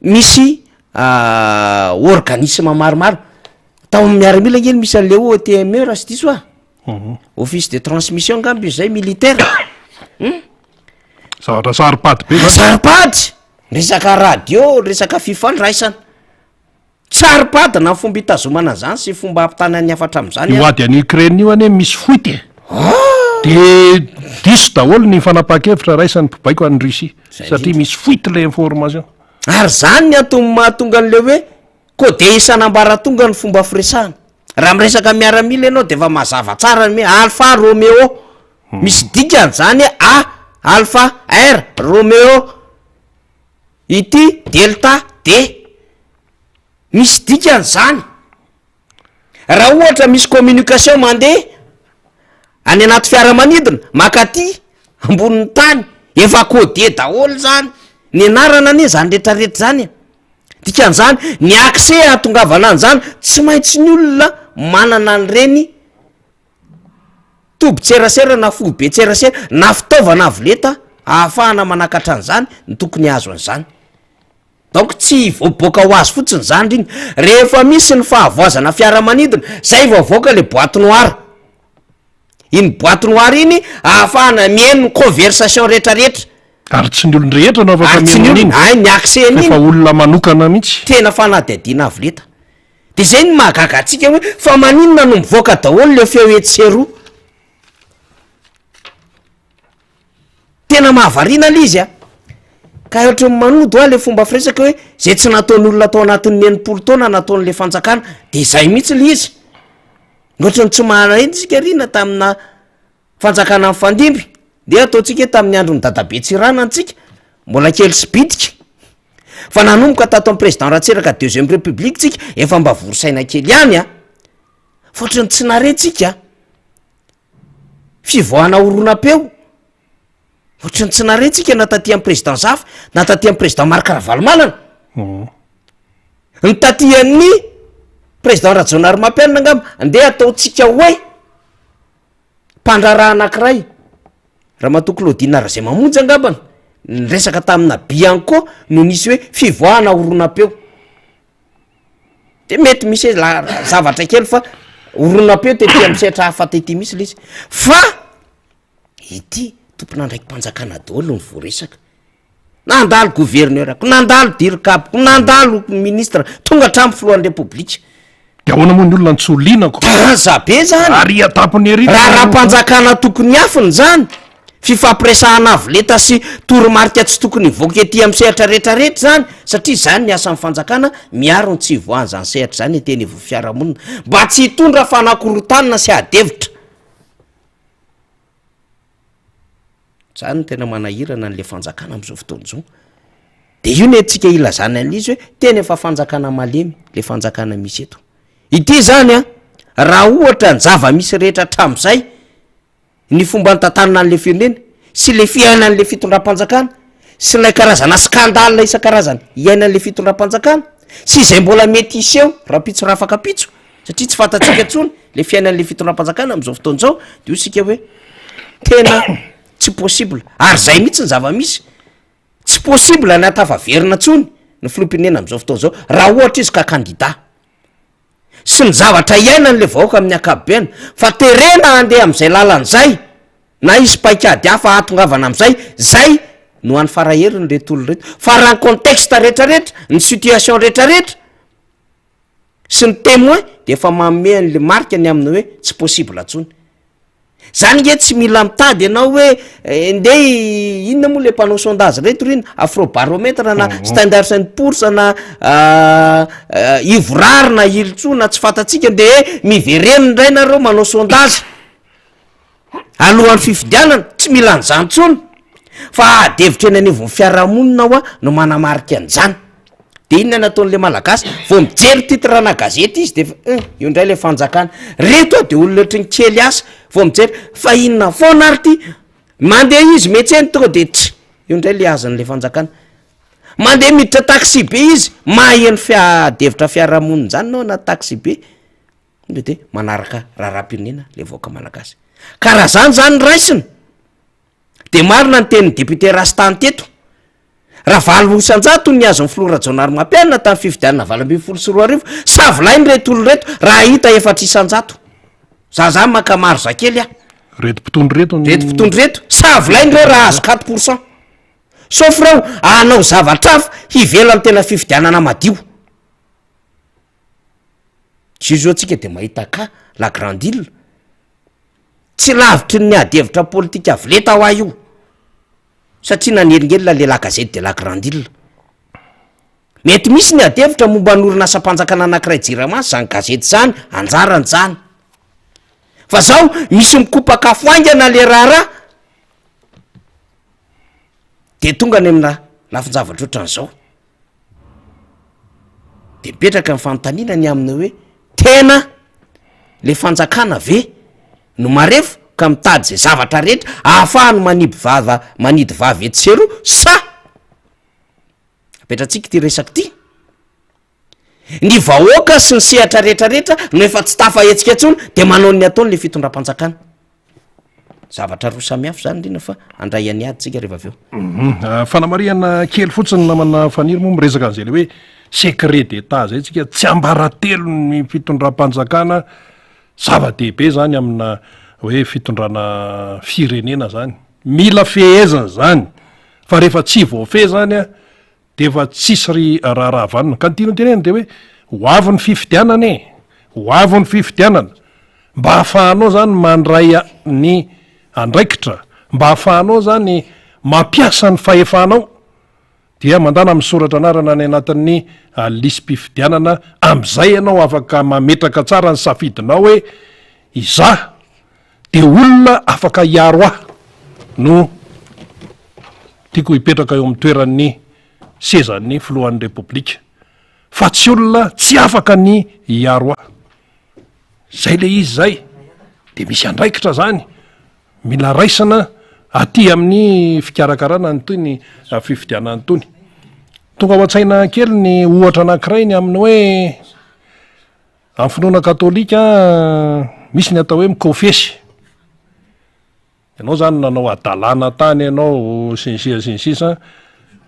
misy organisme maromaro tao amin'ny miaramila ngeny misy an'le OTME raha sy diso office de transmission ngamby zay militaire zavatra saripady be saripady resaka radio resaka fifandraisana saripady na fomba hitazomana zany sy fomba ampitana ny afatra am'izany io ady any Ukraine io ane misy foity de diso daholo ny fanapaha-kevitra raisany mpibaiko any Russie satria misy foity le information ary zany ny antony mahatonga an'le hoe ko de isanambara tonga ny fomba firesahana raha miresaka miaramila ianao de efa mazava tsara ny hoe Alpha Romeo misy dikany zany Alpha R Romeo ity Delta D misy dikany zany raha ohatra misy communication mandeha any anaty fiaramanidina makaty ambonin'ny tany efa codé daholo zany ny anarana ane zany retraretra zany dikan'izany ny accès atongavana an'izany tsy maintsy ny olona manana an'ireny tobi-tserasera na fobe tserasera na fitaovana avoleta ahafahana manakatra an'izany ny tokony azo an'izany donc tsy voaboaka ho azy fotsiny zany riny rehefa misy ny fahavoazana fiaramanidina zay voavoaka le boîte noire iny boîte noire iny ahafahana mihaino ny conversation rehetrarehetra ary tsy ny olon-drehetra no afaka mihaino ay ny accès an'iny efa olona manokana mihitsy tena fanadihadiana avoleta de zay ny mahagaga atsika hoe fa maninona no mivoaka daholo le feo etseroa tena mahavariana le izy ka ohatra manodo le fomba firesaka hoe zay tsy nataon'olona tao anatin'ny 90 taona nataon'le fanjakana de zay mihitsy le izy ohatra ny tsy maharaitsika rina tamina fanjakana amin'ny fandimby de ataotsika hoe tamin'ny andro ny dadabe tsirana antsika mbola kely sy bitika fa nanomboka tato amin'ny président Ratseraka 2e république tsika efa mba vorosaina kely ihany fa ohatra ny tsy naretsika fivoahana oronam-peo ohatra ny tsy naretsika na taty amin'ny président Zafy na taty amin'ny président Marc Ravalomanana ny taty an'ny président Rajonary Mampelina angamba andeha ataotsika hoe mpandraraha anankiray raha matoky Claudine Razay mamonjy angambana ny resaka tamina Bianco no nisy hoe fivoahana oronam-peo de mety misy zavatra kely fa oronam-peo tety am'setra hafa tety misy le izy fa ity tompon'andraiky mpanjakana daholo ny voaresaka nandalo gouverneur-ako nandalo dirikaboko nandalo ministre tonga hatramin'ny filohan'ny republika de ahoana moa ny olona ny tsolinako zabe zany ary atapony ery raha mpanjakana tokony afiny zany fifampiresahana avoleta sy toromarika tsy tokony voaka ety amin'ny sehatra rehetrarehetra zany satria zany ny asan'ny fanjakana miaro ny tsy voany zany sehatra zany teny vo fiarahamonina mba tsy hitondra fanakorotanina sy adevitra zany tena manahirana n'le fanjakana am'izao fotoana zao de io ny antsika ilazana an'izy hoe tena efa fanjakana malemy le fanjakana misy eto ity zany a raha ohatra ny zava-misy rehetra hatram'izay ny fomba ny tantanana an'le firenena sy le fiaina an'le fitondram-panjakana sy lay karazana skandala isan-karazany iainan'le fitondram-panjakana sy izay mbola mety iseho raha pitso raha afaka pitso satria tsy fantatsika ntsony le fiainan'le fitondram-panjakana am'izao fotoana zao de io sika hoe tena tsy possible ary zay mihitsy ny zava-misy tsy possible ny atafaverina ntsony ny filompinena am'izao fotoana zao raha ohatra izy ka kandida sy ny zavatra iainan'le vahoaka amin'ny akabeana fa terena andeha am'izay lalan'zay na izy paikady hafa atongavana am'izay zay no an'ny faraherin'ny retolo reto fa raha ny contexte rehetrarehetra ny situation rehetrarehetra sy ny témoin de efa maome an'le marika ny aminy hoe tsy possible ntsony zany nge tsy mila mitady ianao hoe ndeha inona moa le mpanao sondage reto reny afrobarometre na standard and poors na ivorary na ilotso na tsy fantatsika de mivereny ndray nareo manao sondage alohan'ny fifidianana tsy mila an'izany tsony fa adevitra eny anivon'ny fiarahamonina ao a no manamarika an'izany de inona nataon'le malagasy vo mijery titrana gazety izy de io ndray le fanjakana reto a de olona ohatry ny kely asa vo mijery fa inona foana ary ty mandeha izy metseny tonga de tsy io ndray le azan'le fanjakana mandeha miditra taxi be izy maheny fiadevitra fiarahamonina zany nao na taxi be de manaraka raharam-pirenena le vaoaka malagasy karaha zany zany raisina de marina ny tenin'ny député rastany teto raha valo isan-jato ny azon'ny filorajonary mampianina tamin'ny fifidianana valam-bifolo sy roa arivo savolainy reto olo reto raha hita efatra isan-jato za zany maka maro zakely a retim-potondry reto retim-potondry reto savolainy reo raha azo 4% sauf reo anao zavatra afa hivela ny tena fifidianana madio zizo atsika de mahita ka la grande île tsy lavitry ny adevitra politika avileta ho a io satria naneringelina le la gazety de la grande île mety misy ny adevitra momba norina asam-panjakana anankiray jiramasy zany gazety zany anjarany zany fa zao misy mikopakafo aingana le raharaha de tonga any amina lafin-javatra ohatran'izao de mipetraka ny fanontaniana ny aminy hoe tena le fanjakana ve no marefo ka mitady zay zavatra rehetra ahafahano manidy vavy etsero sa apetratsika ty resaky ty ny vahoaka sy ny sehatra rehetrarehetra no efa tsy tafahetsika ntsony de manao ny ataony le fitondram-panjakana zavatra roa samihafa zany rina fa andray any ady tsika rehefa aveo fanamariana kely fotsiny namana faniry moa miresaka an'izay le hoe secret d'état zay tsika tsy ambaratelo ny fitondram-panjakana zava-dehibe zany amina hoe fitondrana firenena zany mila fehezana zany fa rehefa tsy voafe zany a de efa tsisy ry raharaha vanina ka nytino tenena de hoe hoavy ny fifidianana hoavy ny fifidianana mba hahafahanao zany mandray ny andraikitra mba hahafahanao zany mampiasa ny fahefanao dia mandana misoratra anarana ny anatin'ny lisym-pifidianana am'izay ianao afaka mametraka tsara ny safidinao hoe iza de olona afaka hiaro ah no tiako hipetraka eo amin'ny toeran'ny sezan'ny filohan'ny repoblika fa tsy olona tsy afaka ny hiaro ah zay le izy zay de misy andraikitra zany mila raisana aty amin'ny fikarakarana ny toy ny fifidianany tony tonga ao an-tsaina kely ny ohatra anankiray ny aminy hoe amin'ny finoana katolika misy ny atao hoe mikofesy ianao zany nanao adalàna tany ianao sinsisa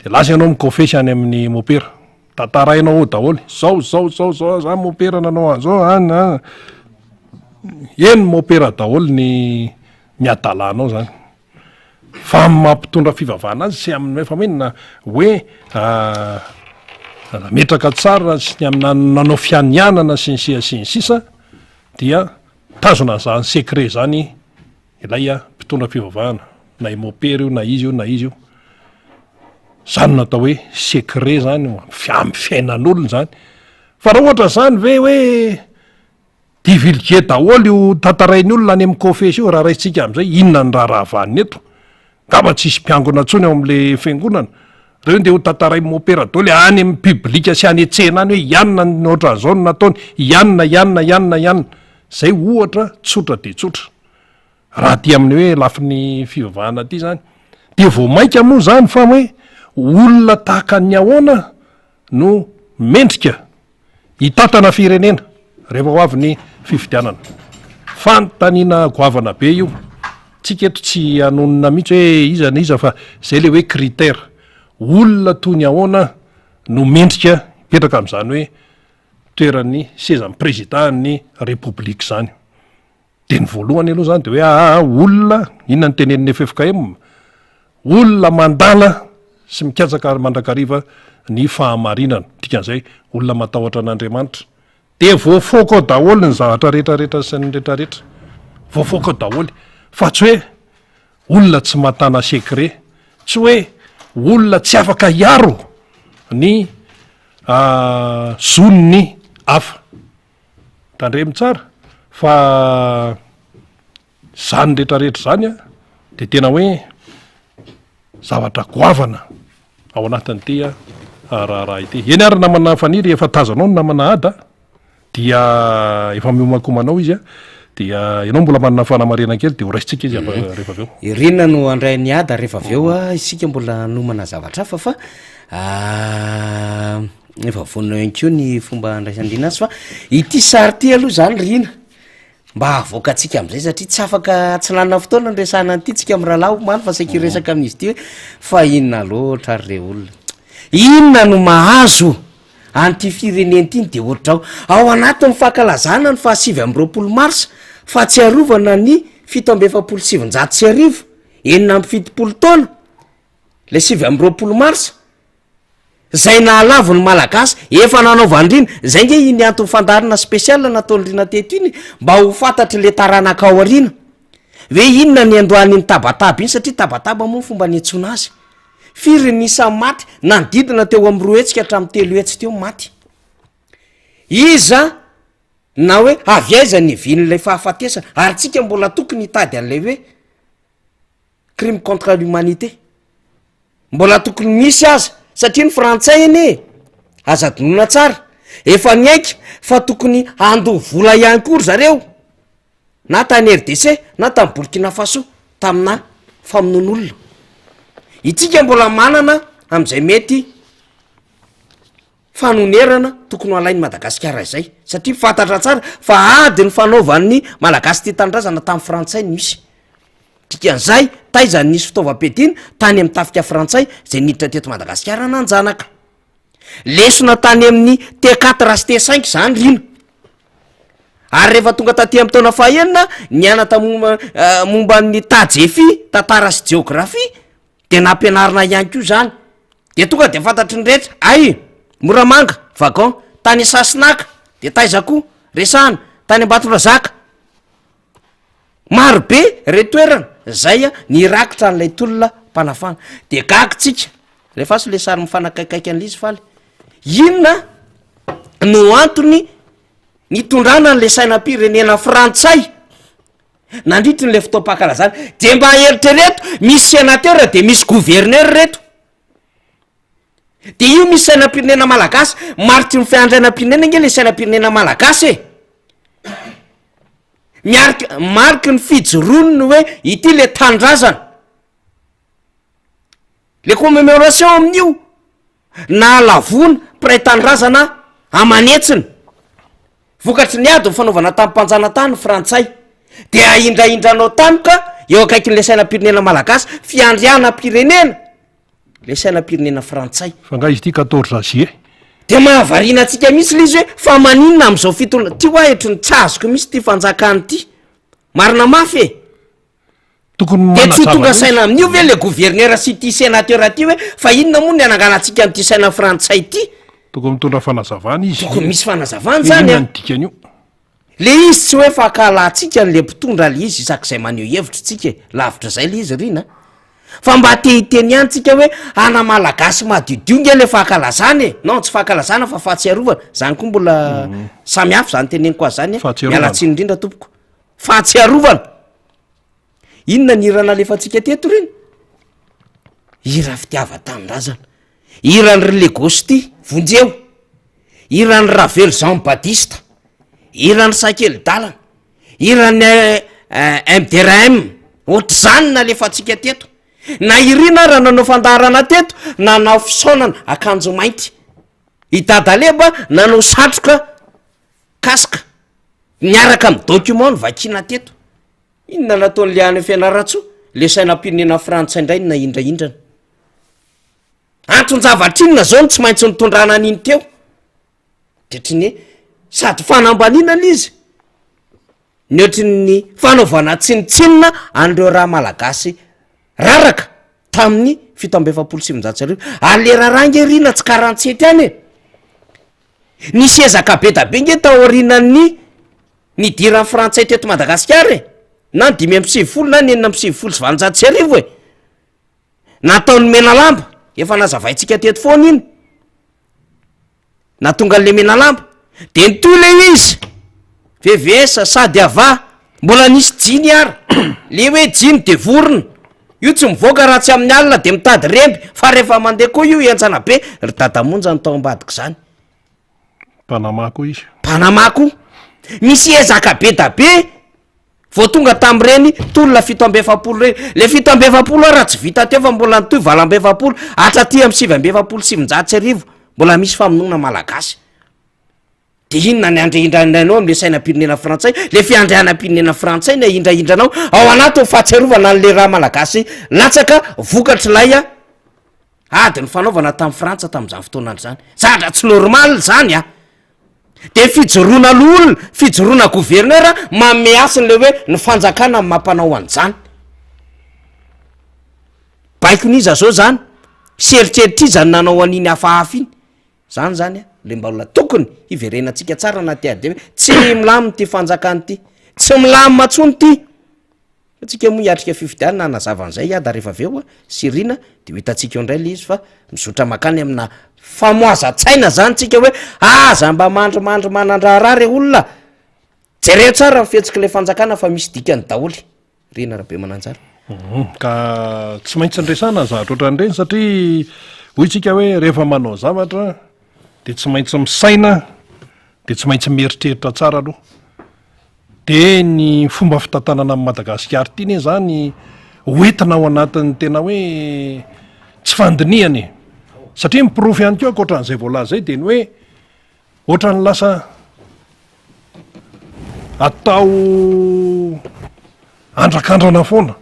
de lasa ianao mikofesy any amin'ny mopera tantarainao daholy zao za mopera nanao an'zao any eny mopera daholy ny miadalànao zany fa mampitondra fivavahana azy sy amin'ny efa menina hoe nametraka tsara sy ny amina nanao fianianana sy ny sinsisa dia tazona zany secret zany ilay mpitondra fivavahana na imopera io na izy io na izy io zany natao hoe secret zany amy fiainan'olona zany fa raha ohatra zany ve hoe divulge daholy io tantarainy olona any amin'ny confesy io raha raisitsika am'izay inona ny raharaha vaniny eto ngamba tsisy mpiangona ntsony ao am'le fiangonana reo de ho tantaray opéradoly any amin'ny publika sy any etsena any hoe ianina nohatra zao no nataony ianina zay ohatra tsotra de tsotra raha ty amin'ny hoe lafin'ny fivavahana ty zany de vo maika moa zany fa hoe olona tahaka ny ahoana no mendrika hitatana firenena rehefa ho avy ny fifidianana fantaniana goavana be io tsika eto tsy anonona mihitsy hoe iza na iza fa zay le hoe critère olona toy ny ahoana no mendrika mipetraka am'izany hoe toeran'ny sezan'ny présidentny république zany de ny voalohany aloha zany de hoe olona inona ny tenenin'ny FFKM olona mandala sy mikatsaka mandrakariva ny fahamarinana dikan'izay olona matahotra an'Andriamanitra de voafoaka ao daholo ny zavatra rehetrarehetra sy ny rehetrarehetra voafoaka ao daholy fa tsy hoe olona tsy matana secret tsy hoe olona tsy afaka hiaro ny zonony hafa tandremy tsara fa zany rehetrarehetra zany a de tena hoe zavatra goavana ao anatin'ity raharaha ity eny ary namana faniry efa tazanao no namana ada dia efa miomakomanao izy a dia ianao mbola manana fanamarena kely de ho raisitsika izy rehefa avy eo irina no andrain'ny ada rehefa avy eo a isika mbola nomana zavatra hafa fa efa vonina inkeo ny fomba andraisandrina azy fa ity sary ty aloha zany rina mba avoaka atsika am'izay satria tsy afaka tsy lanina fotoana nresana an'ity tsika am' rahalahy maly fa saky resaka amin'izy ty hoe fa inona loatra ary re olona inona no mahazo an'ty fireneny ty ny de ohatrao ao anatin'ny fankalazana ny fahasivy am'roapolo marsa fa tsy arovana ny 727 sy arivo enina amby fitopolo taona le sivy am'roapolo marsa zay nahalavo ny malagasy efa nanaovandrina zay nge iny antony fandarina spesiala nataonyrina teto iny mba ho fantatry le taranaka ao arina hoe inona ny andohan'iny tabataba iny satria tabataba moa ny fomba ny antsona azy firy nisa maty nanodidina teo am'y roa hetsika hatramin'ny telo hetsy teo maty iza na hoe avy aiza ny vin'lay fahafatesana ary tsika mbola tokony hitady an'lay hoe crime contre l'humanité mbola tokony misy aza satria ny frantsay eny azadonona tsara efa ny aika fa tokony ando vola ihany kory zareo na tany RDC na tamy Burkina Faso tamina famonon'olona itsika mbola manana am'izay mety fanonerana tokony ho alainy Madagasikara izay satria fantatra tsara fa ady ny fanaovan'ny malagasy ty tandrazana tamy frantsay ny misy dikan'izay taiza nisy fitaovam-piadina tany amin'ny tafika frantsay zay niditra teto Madagasikara nanjanaka lesona tany amin'ny T4 sy T5 zany rina ary rehefa tonga taty amin'ny taona fahaenina nianata momba ny tajefy tantara sy géographie de nampianarina ihany ko zany de tonga de fantatry ny rehetra ay Moramanga vagon tany Sasinaka de taiza koa resana tany Ambatondrazaka maro be retoerana zay a nirakitra n'lay tolona mpanafana de gagitsika rehefa so le sary mifanakaikaiky an'le izy faly inona no antony nitondrana n'le sainam-pirenena frantsay nandritry n'le fotoam-pankalazana de mba helitra reto misy sénateur de misy gouverneur reto de io misy sainam-pirenena malagasy maritry ny fiandrainam-pirenena nge le sainam-pirenena malagasy mariky ny fijoronony hoe ity le tandrazana le commémoration amin'io na lavona pray tandrazana amanetsiny vokatry ny ady ny fanaovana tamy mpanjana tany frantsay de ahindrahindranao tamika eo akaiky n'le sainam-pirenena malagasy fiandrianam-pirenena le sainam-pirenena frantsay fa nga izy ty 14 juillet de mahavarina atsika misy le izy hoe fa maninona am'izao fitona ty hoa hetry ny tsazoko misy ty fanjakany ty marina mafy e tokony de tsy tonga saina amin'io ve le gouverneur sy ty sénateur ty hoe fa inona moa ny ananganatsika am'ty saina frantsay ty tokony mitondra fanazavana izy tokony misy fanazavana zany a dikan'io le izy tsy hoe fakalatsika n'le mpitondra le izy isak'izay maneho hevitra tsika lavitra zay le izy rina fa mba tehiteny ihany tsika hoe ana malagasy madiodio nge le fahakalazana e non tsy fahakalazana fa fahatsiarovana zany koa mbola samy hafa zany teneniko azy zany mialatsiny indrindra tompoko fahatsiarovana inona ny irana alefa tsika teto reny ira fitiava tamin'razana, iran'ny relegosty vonjeo, iran'ny ravelo jean batista, iran'ny sakely dalana, iran'ny mdrm ohatr'izany na lefatsika teto, na irina raha nanao fandarana teto nanao fisaonana akanjo mainty, itadaleba nanao satroka kasika miaraka amin'ny document ny vakina teto. Inona nataon'le any fianaratsoa le sainam-pirenena frantsay indray na indraindrana anton-javatra inona zao no tsy maintsy nitondrana an'iny teo detriny sady fanambaninana izy ny ohatrin'ny fanaovana tsinitsinina an'ireo raha malagasy raraka tamin'ny 1770 ale rarangerina tsy karantsety any e nisy ezaka be da be nge taorinan'ny nidiran'ny frantsay teto Madagasikara e na 5 na 4 e nataony mena lamba efa nazavaitsika teto foana iny na tonga le mena lamba de nitoy le izy VVS sady ava mbola nisy jiny ary le hoe jiny de vorona io tsy mivoaka raha tsy amin'ny alina de mitady remby fa rehefa mandeha koa io iantsana be ry dadamonja ny tao ambadika zany panamako izy panamako misy ezaka be da be vo tonga tam'ireny tolona 770 reny le 770 raha tsy vita teo fa mbola nitoy 770 atraty amy 770 mbola misy famonona malagasy de inona ny andraindranao am'le sainam-pirenena frantsay le fiandrianam-pirenena frantsay na indraindranao ao anaty fahatsiarovana an'le raha malagasy latsaka vokatry lay ady ny fanaovana tamin'ny frantsa tamin'izany fotoanany zany zadra tsy normal zany de fijoroana l'olona fijoroana gouverneur mame asiny le hoe ny fanjakana mampanao an'izany baikoniza zao zany seritserity zany nanao an'iny hafahafa iny zany zany le mbaolona tokony hiverenantsika tsara na ty ade hoe tsy milamy ty fanjakany ty tsy milamy matsony ty atsika moa hiatrika fifidianina nazavan'izay da rehefa aveo sirina de hitatsika eo indray le izy fa mizotra makany amina famoaza-tsaina zany tsika hoe aza mba mandrimandry manandrarary olona jereo tsara mifetsika le fanjakana fa misy dikany daholy rena rahabe mananjara ka tsy maintsy nresana zavatra ohatran'ireny satria hoy tsika hoe rehefa manao zavatra de tsy maintsy misaina de tsy maintsy mieritreritra tsara aloha de ny fomba fitantanana amin'ny Madagasikara ty ne zany hoentina ao anatin'ny tena hoe tsy fandiniany satria mipirofy ihany keo akoatran'izay voalaza zay de ny hoe ohatran'ny lasa atao andrakandrana foana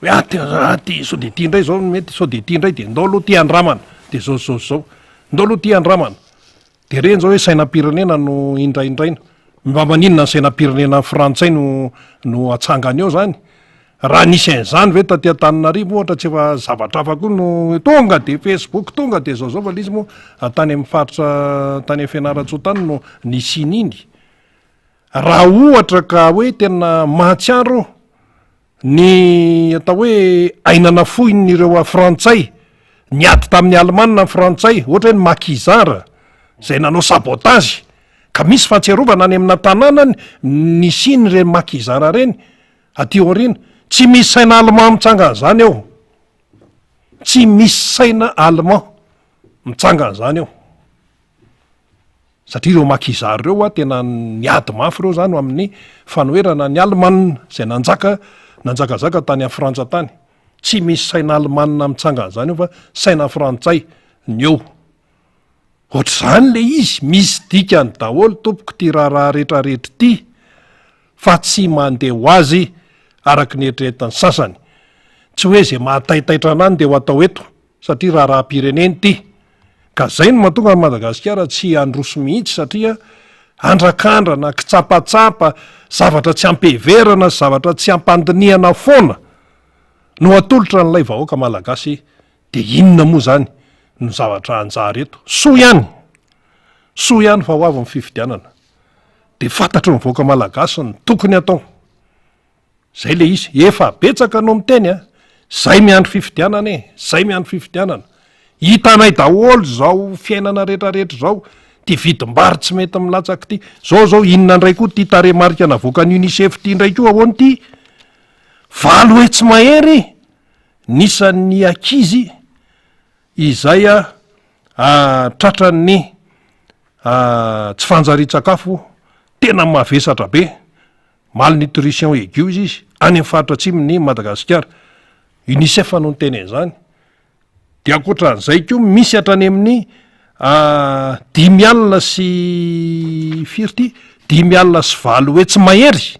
hoe aty so de ty indray zao mety so de ty indray de ndao aloha ty andramana de zao ndao aloha ty andramana de reny zao hoe sainam-pirenena no indraindraina mba maninona ny sainam-pirenena frantsay no atsangany eo zany raha nisy an'izany ve taty Antananarivo ohatra tsy efa zavatra hafa koa no tonga de Facebook tonga de zao fa izy moa tany amin'ny faritra tany amin'ny Fianaratsoa tany no nisininy raha ohatra ka hoe tena mahatsiaro ny atao hoe ainana foin'ireo frantsay niady tamin'ny Alemanina frantsay ohatra hoe ny makizara zay nanao sabotage ka misy fahatsiarovana any amina tanànany nisiny reny makizara reny aty aoriana tsy misy saina allemand mitsangan'izany eo tsy misy saina allemand mitsangan'izany eo satria ireo makizara reo tena niady mafy reo zany amin'ny fanoherana ny Alemanina zay nanjakazaka tany amin'ny Frantsa tany tsy misy saina Alemanina mitsangan'izany eo fa saina frantsay ny eo ohatr'izany le izy misy dikany daholo tompoko ty raharaha rehetrarehetra ty fa tsy mandeha ho azy araky ny eritreretany sasany tsy hoe zay mahataitaitra anany de ho atao eto satria raharaha-pireneny ty ka zay no mahatonga ny Madagasikara tsy androso mihitsy satria andrakandrana kitsapatsapa zavatra tsy ampeverana zavatra tsy ampandiniana foana no atolotra n'ilay vahoaka malagasy de inona moa zany no zavatra anjary eto soa ihany fa ho avy amin'ny fifidianana de fantatro ny vahoaka malagasy ny tokony atao zay le izy efa betsaka no miteny zay miandro fifidianana hitanay daholo zao fiainana rehetrarehetra zao ty vidim-bary tsy mety milatsaky ty zao inona indray koa ty taremarika navoaka ny UNICEF ty indray koa ahoany ty valo hoe tsy mahery nisan'ny akizy izay tratran'ny tsy fanjari-tsakafo tena mavesatra be, malnutrition aiguë izy any amin'ny faritra atsimony Madagasikara. UNICEF no teny an'izany. De ankoatran'izay koa misy hatrany amin'ny 5 sy 9 hoe tsy mahery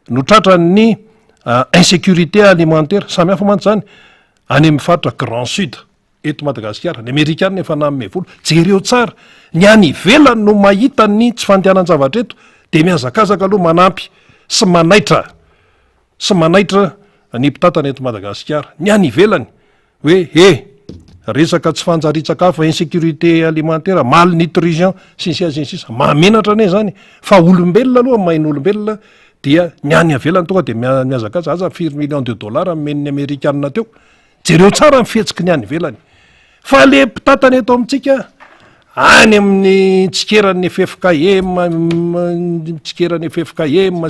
no tratran'ny insécurité alimentaire samy hafa mantsy zany any amin'ny faritra Grand Sud eto Madagasikara. Ny Amerikanina efa nanome volo, jereo tsara ny any ivelany no mahita ny tsy fandehanan-javatra eto de mihazakazaka aloha manampy sy manaitra ny mpitatana eto Madagasikara. Ny any ivelany hoe resaka tsy fanjari-tsakafo, insécurité alimentaire, malnutrition sisa mamenatra ane zany fa olombelona aloha mainy olombelona dia ny any avelany tonga de mihazakaza aza $4 million men'ny Amerikanina teo. Jereo tsara mifetsiky ny any ivelany. Fa le mpitatana eto amintsika any amin'ny tsikeran'ny FFKM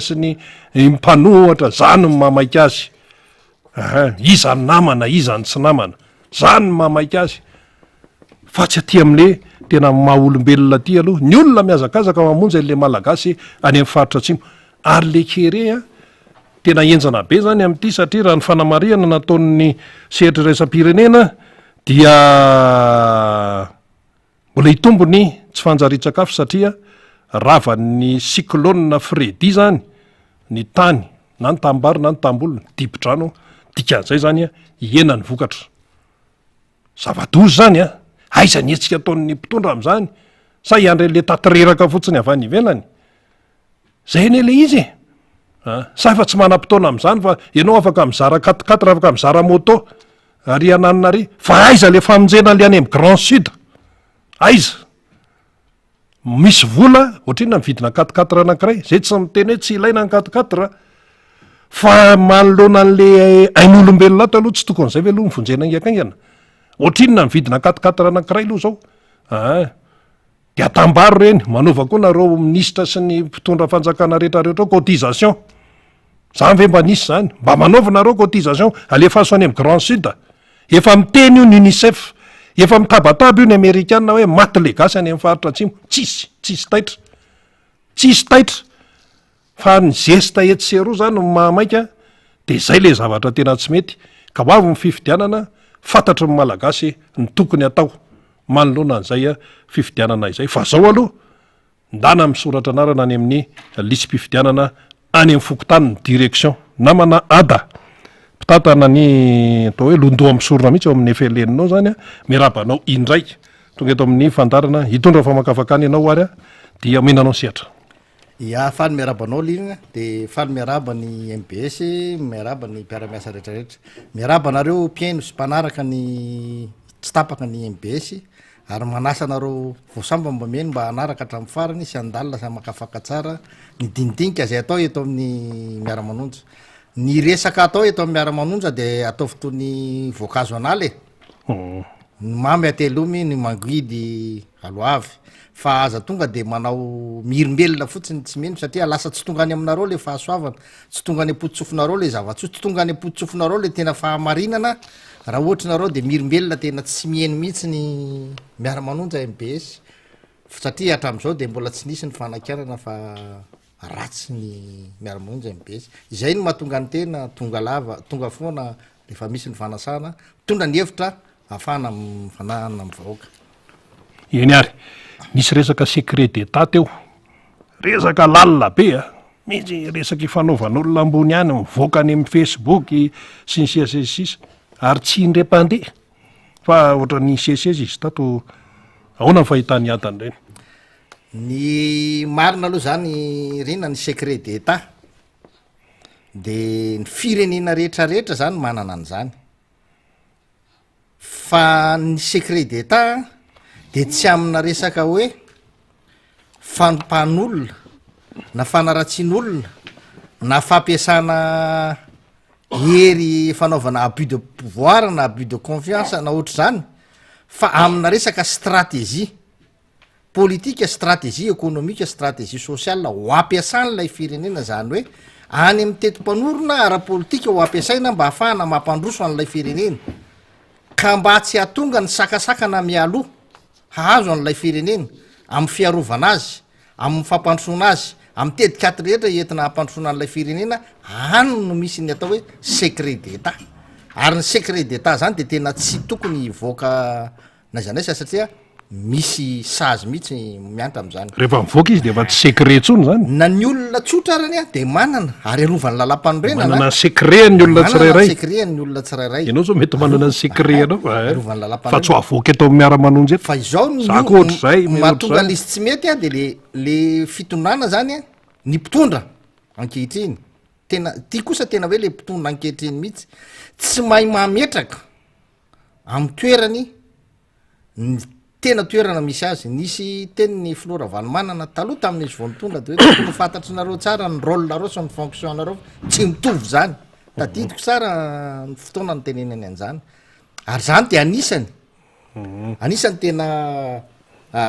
sy ny mpanohatra zany mamaika azy. Izany namana, izany tsy namana, zany mamaika azy. Fa tsy aty amin'le tena maha-olombelona aty aloha ny olona mihazakazaka mamonjy an'le malagasy any amin'ny faritra atsimo. Ary le kere tena enjana be zany amin'ity satria raha ny fanamariana nataon'ny sehatra iraisam-pirenena dia mbola hitombo ny tsy fanjari-tsakafo satria ravan'ny cyclone Freddy zany ny tany na ny tambary na ny tambolona dibo-drano dikan'izay zany ienany vokatra. Zava-dozy zany aiza ny hetsika ataon'ny mpitondra amin'izany sa iandre le tatireraka fotsiny avy any ivelany. Zay ane le izy sa efa tsy manam-potoana amin'izany fa ianao afaka mizara 4x4 afaka mizara moto ary ananina ary fa aiza le famonjena le any amin'ny Grand Sud, aiza misy vola ohatriny mividina 4x4 anankiray zay tsy miteny hoe tsy ilaina ny 4x4 fa manoloana an'le ain'olombelona ato aloha tsy tokony zay ve aloha mivonjena ingakaingana. Ohatrinona mividina 4x4 anankiray aloha zao de atambaro reny manova koa nareo ministra sy ny mpitondra fanjakana rehetrarehetra cotisation. Zany ve mba nisy zany mba manaovanareo cotisation alefaso any amin'ny Grand Sud. Efa miteny io ny UNICEF, efa mitabataba io ny Amerikanina hoe maty le gasy any amin'ny faritra atsimo. Tsisy taitra fa ny zesta etseroa zany mahamaika de zay le zavatra tena tsy mety ka ho avy ny fifidianana fantatry ny malagasy ny tokony atao manoloana an'izay fifidianana izay. Fa zao aloha ndana misoratra anarana any amin'ny lisy-pifidianana any amin'ny fokontany ny direction namana ada mpitatana ny atao hoe londoa misorona mihitsy eo amin'ny efeleninao zany miarabanao indray tonga eto amin'ny fandarana hitondra famakafakany ianao ary dia menanao sehatra. Ya fany miarabanao lina de fany miaraba ny MBS, miaraba ny mpiara-miasa rehetrarehetra, miaraba nareo mpiaino sy mpanaraka ny tsy tapaka ny MBS ary manasa nareo voasamba mba meno mba anaraka hatramin'ny farany sy andalina sy makafaka tsara ny dindinika zay atao eto amin'ny miara-manonja. Ny resaka atao eto amin'ny miara-manonja de atao fotoany voankazo analy ny mamy atelomy ny mangidy aloavy fa aza tonga de manao mirimbelona fotsiny tsy meno satria lasa tsy tonga any aminareo le fahasoavana, tsy tonga any apotsofonareo le zava-tsoa, tsy tonga any apotsofonareo le tena fahamarinana raha ohatra nareo de mirimbelona tena tsy mieno mihitsy ny miara-manonja MBS satria hatramin'izao de mbola tsy nisy ny fanakianana fa ratsy ny miara-manonja MBS. Izay no mahatonga ny tena tonga lava tonga foana rehefa misy ny fanasana tondra ny hevitra afana fanahana amin'ny vahoaka. Eny ary misy resaka secret d'état teo, resaka lalina be misy resaka ifanaovan'olona ambony any mivoaka any amin'ny Facebook sy ny sisa ary tsy indre-pandeha fa ohatra ny seseza izy tato ahoana ny fahitany adany reny. Ny marina aloha zany rena ny secret d'état de ny firenena rehetrarehetra zany manana an'izany fa ny secret d'état de tsy amina resaka hoe fanompan'olona na fanaratsian'olona na fampiasana hery fanaovana abus de pouvoir na abus de confiance na ohatra zany fa amina resaka stratégie politika, stratégie économique, stratégie sociale ho ampiasan'ilay firenena zany hoe any amin'ny tetim-panorona ara-politika ho ampiasaina mba hahafahana mampandroso an'ilay firenena ka mba tsy hatonga ny sakasakana mialoha hahazo an'ilay firenena amin'ny fiarovana azy amin'ny fampandrosoana azy amin'ny tedikady rehetra entina hampandrosoana an'ilay firenena any no misy ny atao hoe secret d'état ary ny secret d'état zany de tena tsy tokony hivoaka na zanaiza satria misy sazy mihitsy mianta am'zany rehefa mivoaka izy de efa tsy secret tsony zany na ny olona tsotra arany a de manana ary arovany lalam-panorenana manana secret ny olona tsirairay secret ny olona tsirairay ianao zao mety manana secret anao arovany fa lalam-panorenana tsy ho avoaka eto amin'ny miara-manonjy eto fa izao Zako ohatr'izay, mahatonga an'izy tsy mety a de le fitondrana zany a ny mpitondra ankehitriny tena ty kosa tena hoe le mpitondra ankehitriny mihitsy tsy mahay mametraka amin'ny toerany ny tena toerana misy azy nisy teniny Flora Valomanana taloha tamin'izy vao nitondra de hoe tokony fantatrinareo tsara ny rôle nareo sy ny fonction nareo tsy mitovy zany tadidiko tsara ny fotoana ny tenenany an'izany ary zany de anisany tena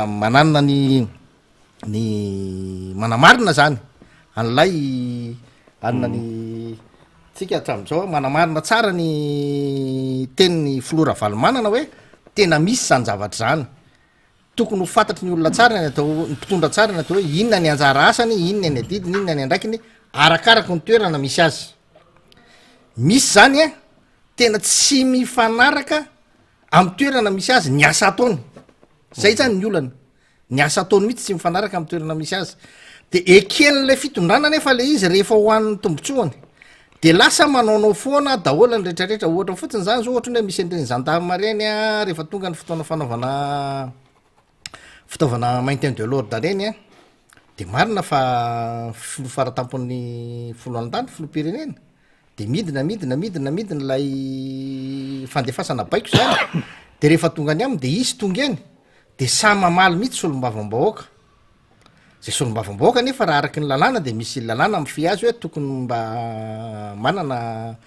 mananina ny manamarina zany an'lay anina ny tsika hatramin'izao manamarina tsara ny teniny Flora Valomanana hoe tena misy zany zavatra zany tokony ho fantatry ny olona tsara ny atao ny mpitondra tsara ny atao hoe inona ny anjara asany inona ny adidiny inona ny andraikiny arakaraka ny toerana misy azy misy zany a tena tsy mifanaraka amin'ny toerana misy azy ny asa ataony zay zany ny olana ny asa ataony mihitsy tsy mifanaraka amin'ny toerana misy azy de eken'lay fitondrana nefa le izy rehefa ho an'ny tombotsoany de lasa manaonao foana daholany rehetrarehetra ohatra fotsiny zany zao ohatra ny hoe misy endreny gendarme reny a rehefa tonga ny fotoana fitaovana maintien de l'ordre reny a de marina fa filo faratampon'ny folo an-tany filopirenena de midina lay fandefasana baiko zany de rehefa tonga any aminy de izy tonga eny de sa mamaly mihitsy solombavam-bahoaka zay solombavam-bahoaka nefa raha araky ny lalàna de misy lalàna mify azy hoe tokony mba manana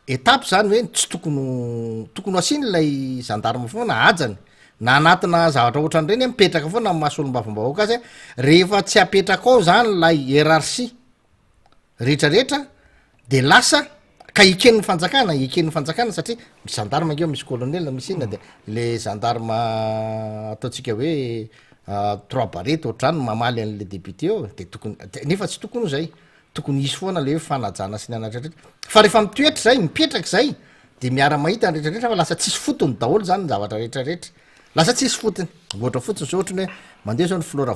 etape zany hoe tsy tokony asiny lay gendarme foana ajany na anatina zavatra ohatran'ireny mipetraka foana amin'ny mahasolom-bavam-bahoaka azy rehefa tsy apetraka ao zany lay hiérarchie rehetrarehetra de lasa ka iken'ny fanjakana satria misy gendarme angeo misy colonel misy inona de le gendarme ataotsika hoe 3 barety ohatrany mamaly an'le député eo de tokony nefa tsy tokony ho zay tokony isy foana le hoe fanajana sy ny anatrarehetra fa rehefa mitoetra zay mipetraka zay de miara mahita ny rehetrarehetra fa lasa tsisy fotony daholo zany ny zavatra rehetrarehetra lasa tsisy fotony ohatra fotsiny zao ohatrany hoe mandeha zao ny Flora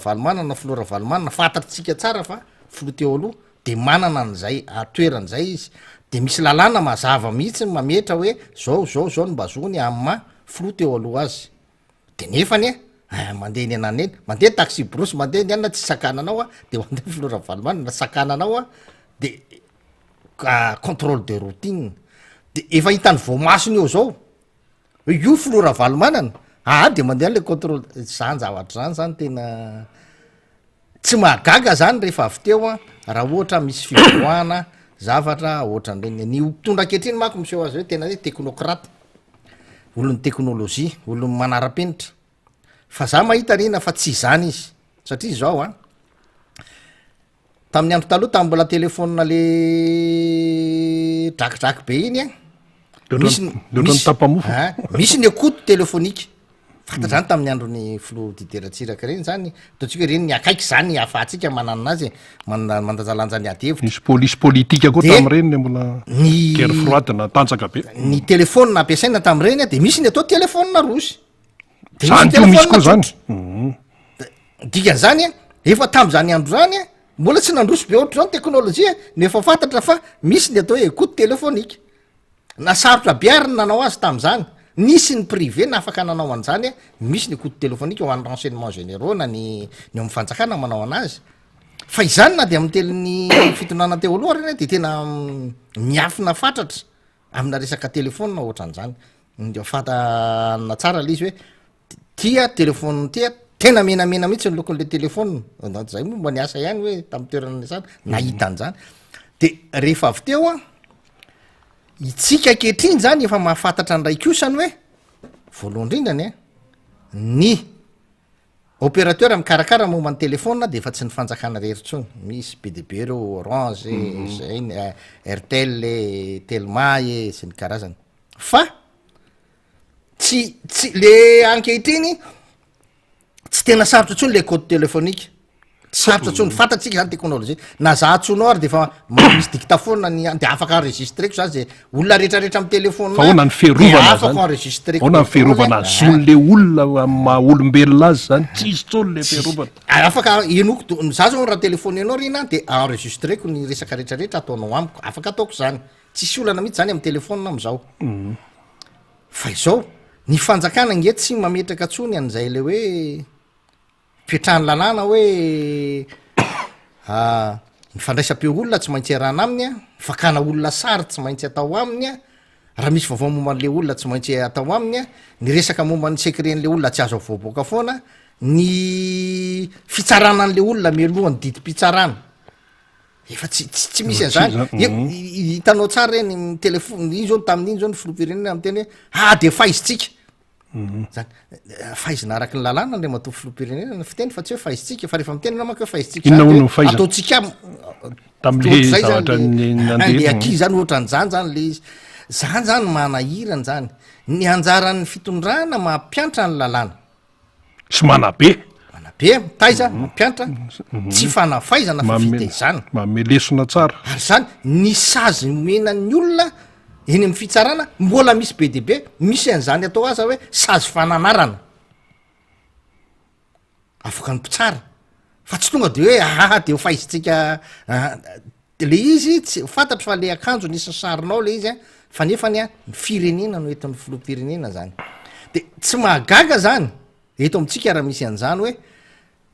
Valomanana fantatritsika tsara fa filo teo aloha de manana an'izay atoeran'izay izy de misy lalàna mazava mihitsy mametra hoe zao ny mbazony amin'ny filo teo aloha azy de nefany mandeha ny anany eny mandeha taxi brosy mandeha ny anina tsy sakananao a de mandeha Flora Valomanana sakananao a de contrôle de routine de efa hitany voamasony eo zao hoe io Flora Valomanana de mandeha an'le contrôle zany zavatra zany tena tsy mahagaga zany rehefa avy teo a raha ohatra misy fivoahana zavatra ohatran'ireny ny mpitondra ankehitriny manko miseho azy hoe tena hoe teknokrata olon'ny teknôlôzia olon'ny manara-penitra fa za mahita rena fa tsy zany izy satria zao tamin'ny andro taloha tamy mbola telefona le drakidraky be iny misy ny ekoto telefonika fanta zany tamin'ny androny filo dideratsiraka reny zany ataotsika reny ny akaiky zany afahantsika manana azy mandajalanja ny ady hevitra misy polisy politika koa tam'ireny mbola guerre froide na tanjaka be ny telefôna ampiasaina tam'ireny de misy ny atao telefôna rusy zany teo misy koa zany dikan'zany efa tam'zany andro zany mbola tsy nandrosy be ohatra zao ny teknôlôjia nefa fantatra fa misy ny atao hoe ekoto telefonika na sarotra biary nanao azy tam'zany nisy ny privé na afaka nanao an'zany misy ny ekoto telefonika ho an'ny renseignement généraux na ny amin'ny fanjakana manao anazy fa izany na de amin'ny teliny fitondrana teo aloha reny de tena miafina fatratra amina resaka telefôna ohatran'zany de fatana tsara le izy hoe tia telefôna tia tena menamena mihitsy ny lokon'le telefôna zay moa mba ny asa ihany hoe tamy toerana sany nahita an'zany de rehefa avy teo itsika ankehitriny zany efa mahafantatra ndraiky osany hoe voalohany indrindrany ny opérateur mikarakara momba ny telefona de efa tsy ny fanjakana reherytsony misy bdb reo orange zay airtel telma sy ny karazany fa tsy le ankehitriny tsy tena sarotra ntsony le code téléphonique sarotra ntsony fantatsika zany teknôlôjia na za atsonao ary de efa misy dictaphone de afaka enregistreko zany zay olona rehetrarehetra amy telefona fa ona ny fiarovana afaka zany enregistreko ona ny fiarovana zony le olona maha olombelona azy zany tsisy tsony le fiarovana afaka enoko za zao raha telefony anao rina de enregistreko ny resaka rehetrarehetra ataonao amiko afaka ataoko zany tsisy olana mihitsy zany amy telefona am'izao fa izao ny fanjakana nge tsy mametraka tsony an'izay le hoe mpiatrany lalàna hoe ny fandraisam-peo olona tsy maintsy arana aminy a fakana olona sary tsy maintsy atao aminy a raha misy vaovao momba n'le olona tsy maintsy atao aminy a ny resaka momba ny secren'le olona tsy azo avoaboaka foana ny fitsarana an'le olona mialohany didi-pitsarana efa tsy misy an'zany hitanao tsara reny telefony iny zao tamin'iny zao ny filopirenena amy teny hoe de faizitsika zany faizina araky ny lalàna le mato filopirenena ny fiteny fa tsy hoe faizitsika fa rehefa miteny namako hoe faizitsika ataotsika tam'le zavatra le aki zany ohatran'zany zany le izy zany zany manahirany zany ny anjaran'ny fitondrana mampiantra ny lalàna sy manabe manabe taiza mampiantra tsy fanafaizana fa fitezana mamelesona tsara ary zany ny sazy menan'ny olona eny amy fitsarana mbola misy be debe misy an'zany atao aza hoe sazy fananarana afaka ny mpitsara fa tsy tonga de hoe de ho faizitsika le izy tsy fantatry fa le akanjo nisy sarinao le izy fa nefany a ny firenena no eton'ny filopirenena zany de tsy mahagaga zany eto amitsika raha misy an'zany hoe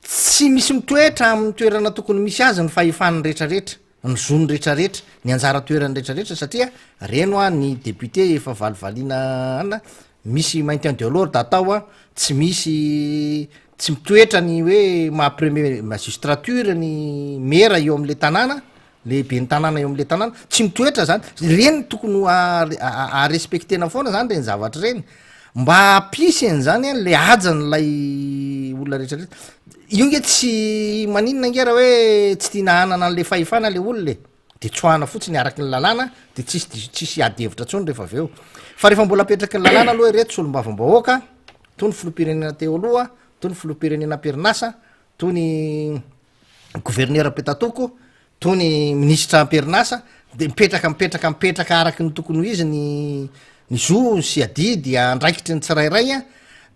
tsy misy mitoetra amin'ny toerana tokony misy azy ny fahefan'ny rehetrarehetra ny zony rehetrarehetra ny anjara toerany rehetrarehetra satria reno a ny député efa valivaliana ana misy maintien de l'ordre atao a tsy misy tsy mitoetra ny hoe maha-premier magistrature ny mera eo am'le tanàna lehibe ny tanàna eo am'le tanàna tsy mitoetra zany reny tokony arespectena foana zany reny zavatra reny mba apisy an'zany a le ajan'lay olona rehetrarehetra io nge tsy maninona nge raha hoe tsy tia nahanana an'le fahefana le olona de tsoahana fotsiny araky ny lalàna de tsisy ady hevitra tsony rehefa avy eo fa rehefa mbola apetraky ny lalàna aloha reto tsy olombavambahoaka to ny filopirenena teo aloha to ny filopirenena perinasa to ny gouverneur petatoko to ny ministra perinasa de mipetraka araky ny tokony ho izy ny zo sy adidy andraikitry ny tsirairay a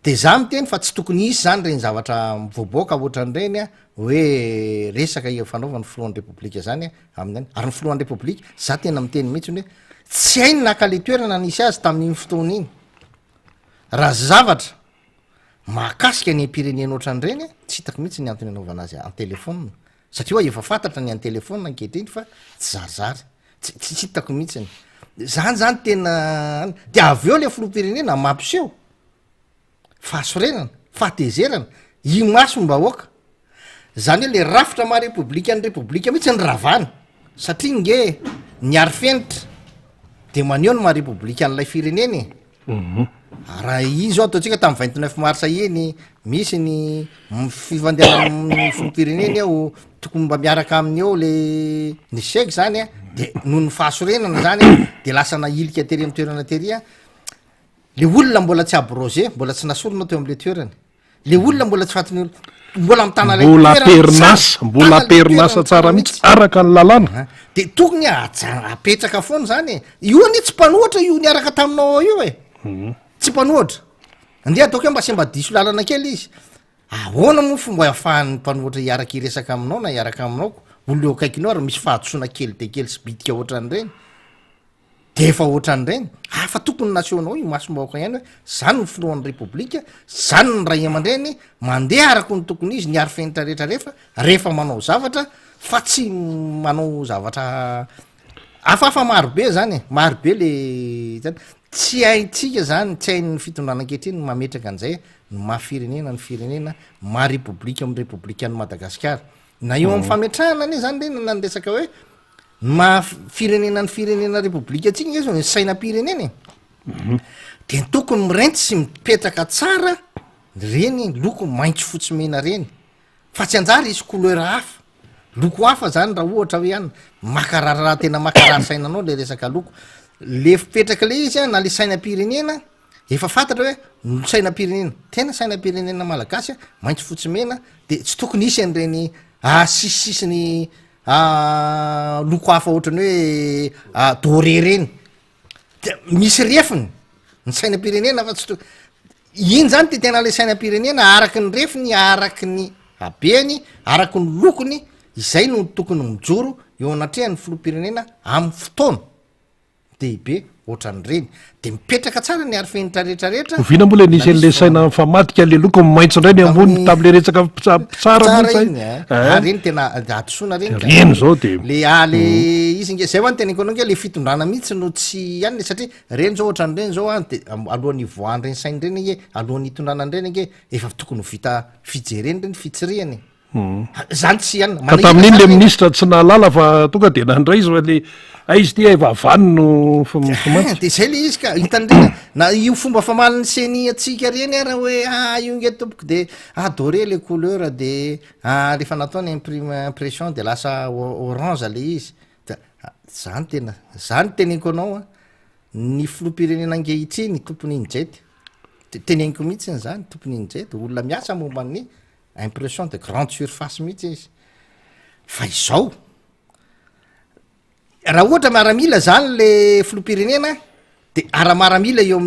de za miteny fa tsy tokony isy zany reny zavatra mivoaboaka ohatran'reny a hoe resaka fanaovany filohan'ny repoblika zany amin'any ary ny filohan'ny repoblika za tena miteny mihitsy hoe tsy hainy naka le toerana nisy azy tamin'iny fotoana iny raha zavatra mahakasika ny ampirenena ohatran'reny tsy hitako mihitsy ny antony anaovana azy an-telefona satria hoe efa fantatra ny an-telefona ankehitriny fa tsy zarizary tsy hitako mihitsiny zany tena de avy eo le filopirenena mampiseho fahasorenana fahatezerana i maso mba hoaka zany hoe le rafitra maha repoblika ny repoblika mihitsy ny ravana satria nge ny ary fenitra de maneo ny maha repoblika n'lay fireneny raha i zao ataotsika tamy 29 marsa iny misy ny fifandehanany filopireneny ao tokony mba miaraka aminy eo le ny sek zany a de noho ny fahasorenana zany de lasa nailika tery amy toerana tery a le olona mbola tsy abrogé mbola tsy nasorona teo am'le toerany le olona mbola tsy fatiny mbola mitana mbola perinasa tsara mihitsy araka ny lalàna de tokony apetraka foana zany io any tsy mpanohatra io niaraka taminao ao io tsy mpanohatra andeha ataoko hoe mba semba diso lalana kely izy ahoana moa fomba ahafahan'ny mpanohatra iaraky iresaka aminao na iaraka aminaoko olo eo akaikinao ary misy fahadosoana kely de kely sy bitika ohatran'reny de efa ohatran'reny fa tokony nasionao i masombaoka ihany hoe zany ny filohan'ny repoblika zany ny ray aman-dreny mandeha araky ny tokony izy ny ary fenitra rehetra manao zavatra fa tsy manao zavatra afafa marobe zany marobe le zany tsy haitsika zany tsy hain'ny fitondrana ankehitriny mametraka an'izay ny mahafirenena ny firenena maha repoblika amy repoblikan'ny madagasikara na eo amy fametrahana ane zany reny nanresaka hoe mahafirenena ny firenena repoblika atsika nge zao ny sainam-pirenena de tokony mirenty sy mipetraka tsara reny loko maintso fotsy mena reny fa tsy anjary izy couleur hafa loko hafa zany raha ohatra hoe ihany makararaha tena makarary sainanao le resaka loko le fipetraka le izy a na le sainam-pirenena efa fantatra hoe sainam-pirenena tena sainam-pirenena malagasy a maintso fotsy mena de tsy tokony isy an'ireny sisisisiny loko hafa ohatrany hoe doré reny de misy refiny ny sainam-pirenena fa tsy iny zany ty tena le sainam-pirenena araky ny refiny araky ny habeny araky ny lokony izay no tokony mijoro eo anatrehan'ny filoham-pirenena amin'ny fotoana dehibe ohatran' reny de mipetraka tsara ny arifenitra rehetrarehetra ovina moa le nisy an'le saina famatika le loko maintso indray ny ambony tam'le resaka tsara iny ary iny tena atosoana reny reny zao de le izy nge zay ho any tena ikonao nge le fitondrana mihitsy no tsy any le satria reny zao ohatran' reny zao a de alohan'ny voany reny sainy reny nge alohan'ny itondrana reny nge efa tokony ho vita fijereny reny fitsiriany zany tsy any ka tamin'iny le ministra tsy nahalala fa tonga de nandray izy le izy ty efa vanino de zay le izy ka hitan'reny na io fomba famaliny seny atsika reny raha hoe io nge tompoko de doré le couleur de rehefa nataony impression de lasa orange le izy zany teneniko anao a ny filoham-pirenena angehitriny tompony injety teneniko mihitsy zany tompony injety olona miasa momban'ny impression de grande surface mihitsy izy fa izao raha ohatra maramila zany le filoham-pirenena de ara-maramila eo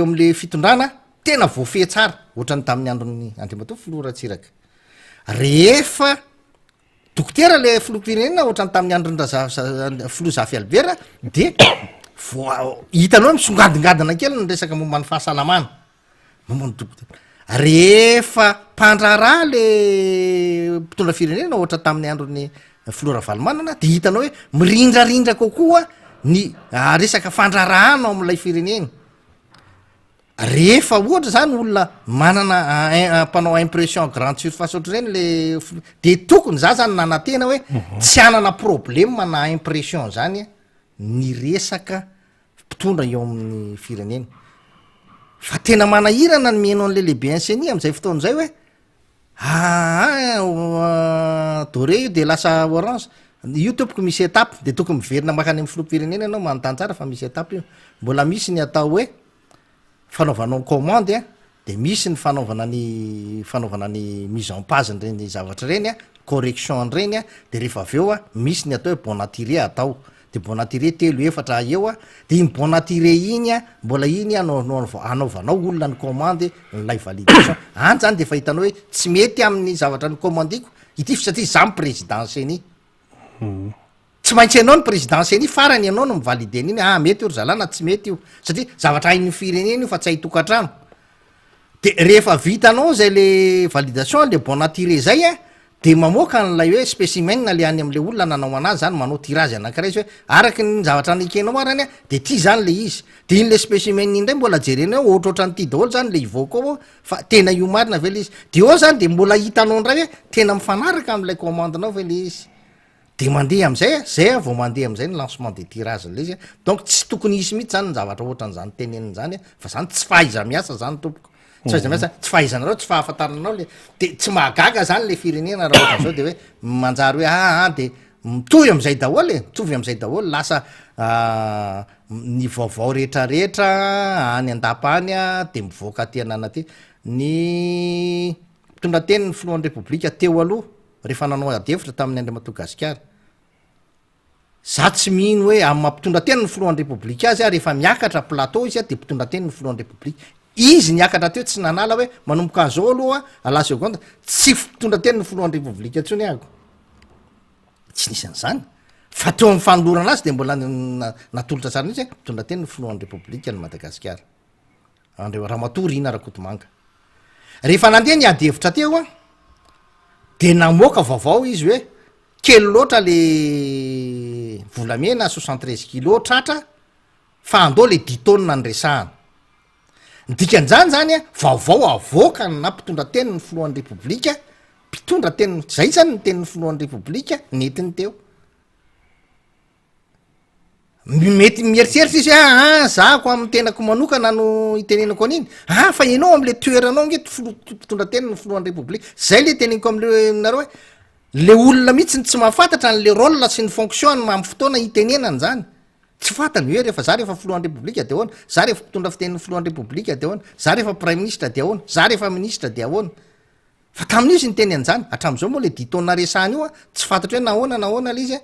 am'le fitondrana tena voafe tsara ohatrany tamin'ny androny andriamato filoha ratsiraka rehefa dokotera le filoham-pirenena ohatrany tamin'ny androny filoha zafy albera de hitanao misongadingadina kely ny resaka momban'ny fahasalamana momban'ny dokotera rehefa mpandraraha le mpitondra firenena ohatra tamin'ny androny filora valomanana de hitanao hoe mirindrarindra kokoa ny resaka fandrarahana am'ilay firenena rehefa ohatra zany olona manana mpanao impression grande surface ohatra reny le de tokony za zany nanantena hoe tsy anana problema na impression zany ny resaka mpitondra eo amin'ny firenena fa tena manahirana ny mihainao an'le lehibe enseny am'izay fotoana zay hoe doré io de lasa orange io tompoko misy étape de tokony miverina makany amin'ny filoham-pirenena ianao manontany tsara fa misy étape io mbola misy ny atao hoe fanaovanao commande de misy ny fanaovana ny mise en page reny zavatra reny correction reny de rehefa avy eo misy ny atao hoe bon natiré atao de bon natiré telo efatra eo de iny bon natiré iny mbola iny anaovanao olona ny commande nylay validation any zany de fa hitanao hoe tsy mety amin'ny zavatra ny commandiko ity fa satria za my présidence eny tsy maintsy ianao ny présidence eny farany ianao no mivalide n'iny mety io ry zalana tsy mety io satria zavatra hain'ny firenena io fa tsy hay tokantrano de rehefa vitanao zay le validation le bon natiré zay de mamoaka n'lay hoe spécimen le any am'le olona nanao anazy zany manao tirazy anankiray izy hoe araky ny zavatra nikenao arany de ty zany le izy de iny le spécimen indray mbola jerena ohatrohatra nyty daholo zany le ivoaka ao fa tena io marina ve le izy de eo zany de mbola hitanao ndray hoe tena mifanaraka am'lay commandinao ve le izy de mandeha am'izay zay vao mandeha am'izay ny lancement de tirage le izy donc tsy tokony isy mihitsy zany ny zavatra ohatran'zany teneniny zany fa zany tsy fahaiza miasa zany tompoko tsy fahaizanareo tsy fahafantaranao le de tsy mahagaga zany le firenena raha ohatra zao de hoe manjary hoe de mitovy am'izay daholo mitovy am'izay daholo lasa ny vaovao rehetrarehetra any andapa any de mivoaka ty anana ty ny mpitondra teny ny filohan'ny repoblika teo aloha rehefa nanao adevitra tamin'ny andriamato gasikara za tsy mihino hoe amy mampitondra teny ny filohan'ny repoblika azy rehefa miakatra plateau izy de mpitondra teny ny filohan'ny repoblika izy niakatra teo tsy nanala hoe manomboka azao aloha ala seconde tsy mpitondra teny ny filohan'ny repoblika ntsony ako tsy nisy an'zany fa teo amin'ny fanolorana azy de mbola natolotra tsara mihitsy mpitondra teny ny filohan'ny repoblika ny madagasikara andreo ramatory ina rakotomanga rehefa nandeha ny adevitra teo de namoaka vaovao izy hoe kely loatra le volamena 73 kilo tratra fa andao le 10 tonnes ny resahana dikan'zany zany vaovao avoaka na mpitondra teny ny filohan'ny repoblika mpitondra teny zay zany ny tenyny filohan'ny repoblika netiny teo mety mieritreritra izy zahako amin'ny tenako manokana no itenenako an'iny fa ianao am'le toeranao nge mpitondra tena ny filohan'ny repoblika zay le teneniko aminareo hoe le olona mihitsy ny tsy mahafantatra n'le rôle sy ny fonction mamy fotoana itenenany zany tsy fantany hoe rehefa za rehefa filohan'ny repoblika de ahoana za rehefa mpitondra fiten'ny filohan'ny repoblika de ahoana za rehefa prime ministre de ahoana za rehefa ministre de ahoana fa tamin'io izy niteny an'zany hatram'izao moa le ditona resahany io tsy fantatra hoe nahoana le izy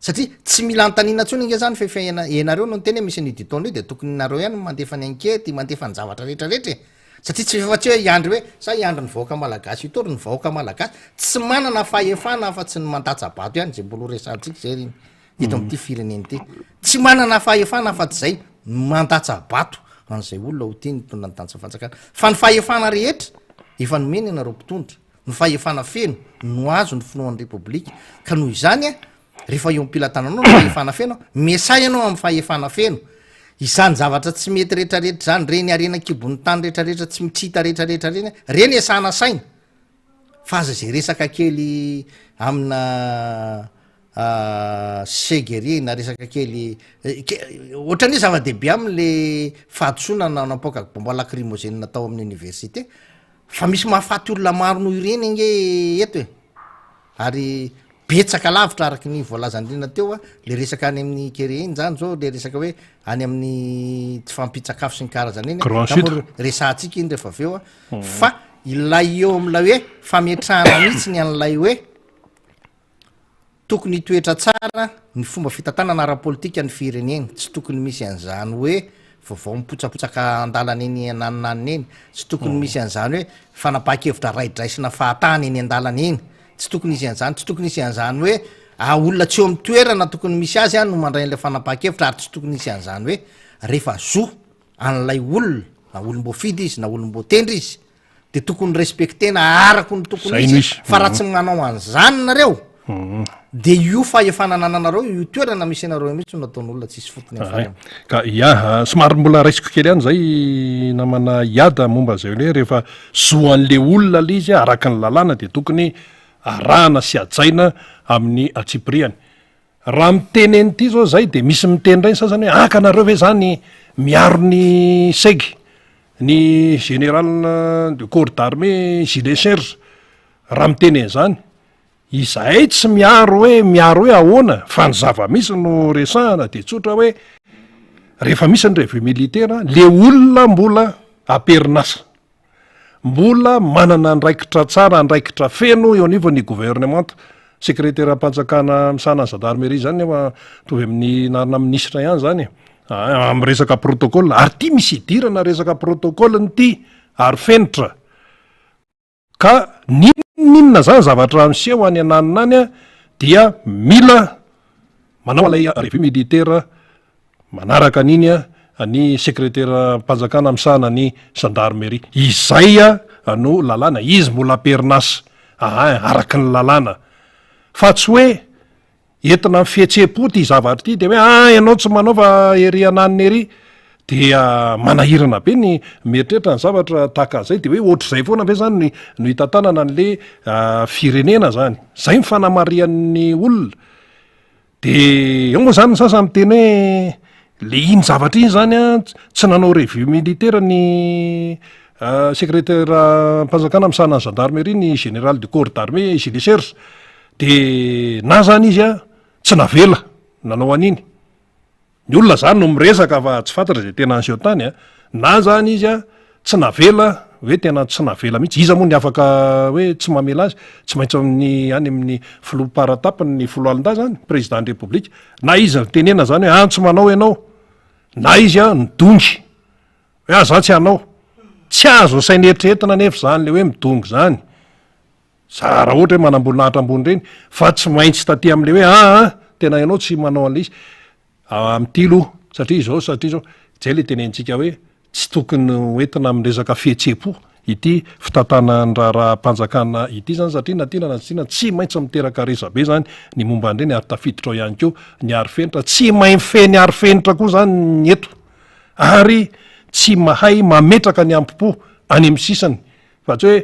satria tsy mila antanina ntsony inge zany fefa enareo no nteny hoe misy ny ditona io de tokony nareo ihany mandefa ny ankety mandefa ny zavatra rehetrarehetra satria tsy efatsy hoe iandry hoe sa iandry ny vahoaka malagasy itory ny vahoaka malagasy tsy manana fahefana fa tsy ny mandatsabato ihany zay mbolo resantsika zay riny eto am'ty fireneny ty tsy manana fahefana fa tsy zay mandatsabato an'izay olona ho tiany tondra ny tansafanjakana fa ny fahefana rehetra efa nomeny anareo mpitondra ny fahefana feno no azo ny filohan'ny repoblika ka noho izany rehefa eo ampilatananao ny fahefana feno mesay anao amin'ny fahefana feno izany zavatra tsy mety rehetrarehetra zany reny arena kibon'ny tany rehetrarehetra tsy mitsita rehetrarehetra reny reny esana saina fa aza zay resaka kely amina segerie na resaka kely ohatran'io zava-dehibe am'le fahadosoana napoka bomba lacrymogène natao amin'ny université fa misy mahafaty olona maro noho ireny nge eto e ary betsaka lavitra araky ny voalazandrina teo le resaka any amin'ny kere iny zany zao le resaka hoe any amin'ny tsy fampitsakafo sy ny karazany iny resantsika iny rehefa aveo fa ilay eo am'lay hoe fametrahana mihitsy ny an'lay hoe tokony toetra tsara ny fomba fitantanana ara-politika ny fireneny tsy tokony misy an'zany hoe vaovao mipotsapotsaka andalana eny ananinaniny eny tsy tokony misy an'zany hoe fanapaha-kevitra raidraisina fahatany eny andalana eny tsy tokony izy an'zany tsy tokony isy an'zany hoe olona tsy eo amin'ny toerana tokony misy azy any no mandray an'lay fanapaha-kevitra ary tsy tokony isy an'zany hoe rehefa zo an'lay olona na olom-boafidy izy na olom-boatendry izy de tokony respektena arako ny tokony izy fa raha tsy manao an'zany nareo de io fahefananananareo io toerana misy anareo mihitsy nataon'olona tsisy fotony ka somary mbola raisiko kely any zay namana iada momba zay hoe rehefa zoan'le olona le izy araka ny lalàna de tokony arahana sy ajaina amin'ny atsipriany raha miteneny ty zao zay de misy miteny ray ny sasany hoe akanareo ve zany miaro ny segy ny général de corps d'armée gilet serge raha miteny zany izahay tsy miaro hoe ahoana fa ny zava-misy no resahana de tsotra hoe rehefa misy ny revue militaire le olona mbola aperinasa mbola manana ndraikitra tsara ndraikitra feno eo anivo ny gouvernement secrétaire ampanjakana misana gendarmerie zany efa tovy amin'ny narina ministre ihany zany amin'ny resaka protocole ary ty misy idirana resaka protocole ny ty ary fenitra ka ninona zany zavatra miseho any ananinany dia mila manao alay revue militaire manaraka an'iny ny secrétaire mpanjakana misahana ny gendarmerie izay no lalàna izy mbola perinasa araky ny lalàna fa tsy hoe entina ny fihetsepo ty zavatra ty de hoe ianao tsy manao fa ery ananiny ery dia manahirana be ny mieritreritra ny zavatra tahaka zay de hoe ohatr'izay foana ve zany no hitantanana an'le firenena zany zay mifanamarian'ny olona de eo moa zany ny sasany miteny hoe le iny zavatra iny zany tsy nanao revue militaire ny secrétaire mpanjakana misahana ny gendarmerie ny général de corps d'armée gilet serge de na zany izy tsy navela nanao an'iny ny olona zany no miresaka fa tsy fantatra zay tena anseho tany na zany izy tsy navela hoe tena tsy navela mihitsy iza moa ny afaka hoe tsy mamela azy tsy maintsy amin'ny any amin'ny filoparatapiny ny filoalonda zany président de république na izy tenena zany hoe tsy manao ianao na izy midongy hoe za tsy anao tsy azo sainy eritreretina nefa zany le hoe midongy zany za raha ohatra hoe manambolinahitra ambony reny fa tsy maintsy taty am'le hoe tena ianao tsy manao an'le izy am'ty loha satria zao zay le tenentsika hoe tsy tokony hoentina amresaka fihetse-po ity fitatana ny raha-panjakana ity zany satria natina na tsina tsy maintsy miteraka resa be zany ny momba andreny ary tafiditra ao ihany keo ny ary fenitra tsy mahay mifeny ary fenitra koa zany ny eto ary tsy mahay mametraka ny ampipo any amin'ny sisany fa tsy hoe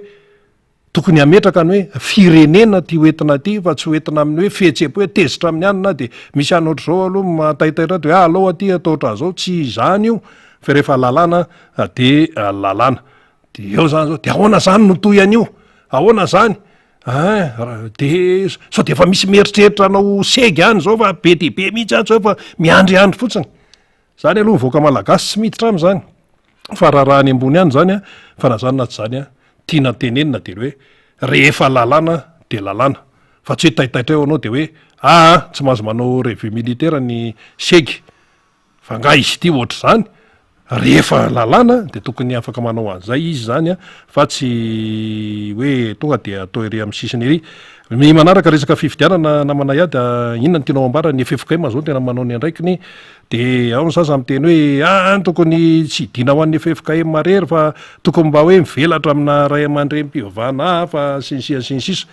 tokony hametraka ny hoe firenena ty oentina ty fa tsy oentina amin'ny hoe fihetsehpo hoe tezitra amin'ny anina de misy any ohatr' zao aloha mataitaitra hoe aloha aty atao otra zao tsy izany io fa rehefa lalàna de lalàna de eo zany zao de ahoana zany no toy an'io ahoana zany de sao de efa misy mieritreritra anao segy any zao fa be de be mihitsy any zao fa miandryandry fotsiny zany aloha voaka malagasy tsy miditra am'zany fa raha any ambony any zany a fa na zany na tsy zany a tiana tenenina de hoe rehefa lalàna de lalàna fa tsy hoe taitaitra eo anao de hoe tsy mahazo manao revue militaire ny segy fa nga izy ty ohatr' zany rehefa lalàna de tokony afaka manao an'izay izy zany a fa tsy hoe tonga de atao ery amin'ny sisiny ery ny manaraka resaka fifidianana namana iady inona ny tianao ambara ny FFKM zao tena manao ny andraikiny de ao ny sasa miteny hoe tokony tsy idina ho an'ny FFKM marery fa tokony mba hoe mivelatra amina ray aman-drem-pivavahana fa sinsisa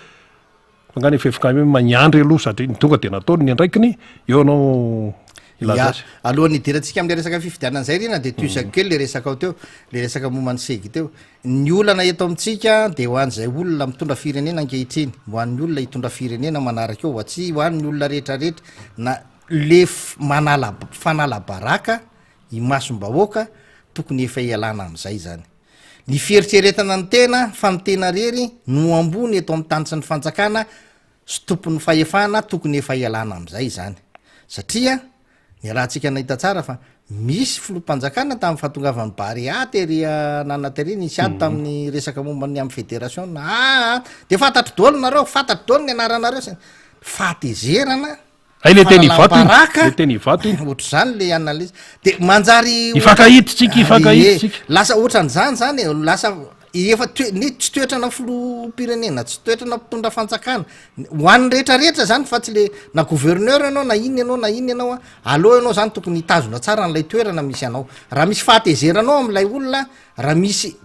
fa nga ny FFKM maniandry aloha satria tonga de nataony ny andraikiny eo anao alohan'ny idirantsika am'le resaka fifidianana zay rina de toizako kely le resaka ao teo le resaka mombany segy teo ny olana eto amitsika de ho an'izay olona mitondra firenena ankehitriny ho an'ny olona hitondra firenena manaraka eo tsy ho an'ny olona rehetrarehetra na le fanala baraka imasombahoaka tokony efa ialana am'izay zany ny fieritreretana ny tena fa ny tena rery no ambony eto amin'ny tanitsy ny fanjakana sy tompon'ny fahefana tokony efa ialana am'izay zany satria ny rahantsika nahita tsara fa misy filoampanjakana tamin'ny fahatongavany bariaty ery nanatery nisy ady tamin'ny resaka mombany amin'ny fédération de fantatro dolo nareo fantatro dolo ny anaranareo fahatezerana le teny ivato iny ohatr' zany le analyse de manjary ifakahiditsika lasa ohatran'zany zany lasa efa tsy toetrana filoampirenena tsy toetrana mpitondra fanjakana ho an'ny rehetrarehetra zany fa tsy le na gouverneur ianao na iny ianao na iny ianao aloha ianao zany tokony hitazona tsara n'lay toerana misy anao raha misy fahatezeranao am'lay olona raha misy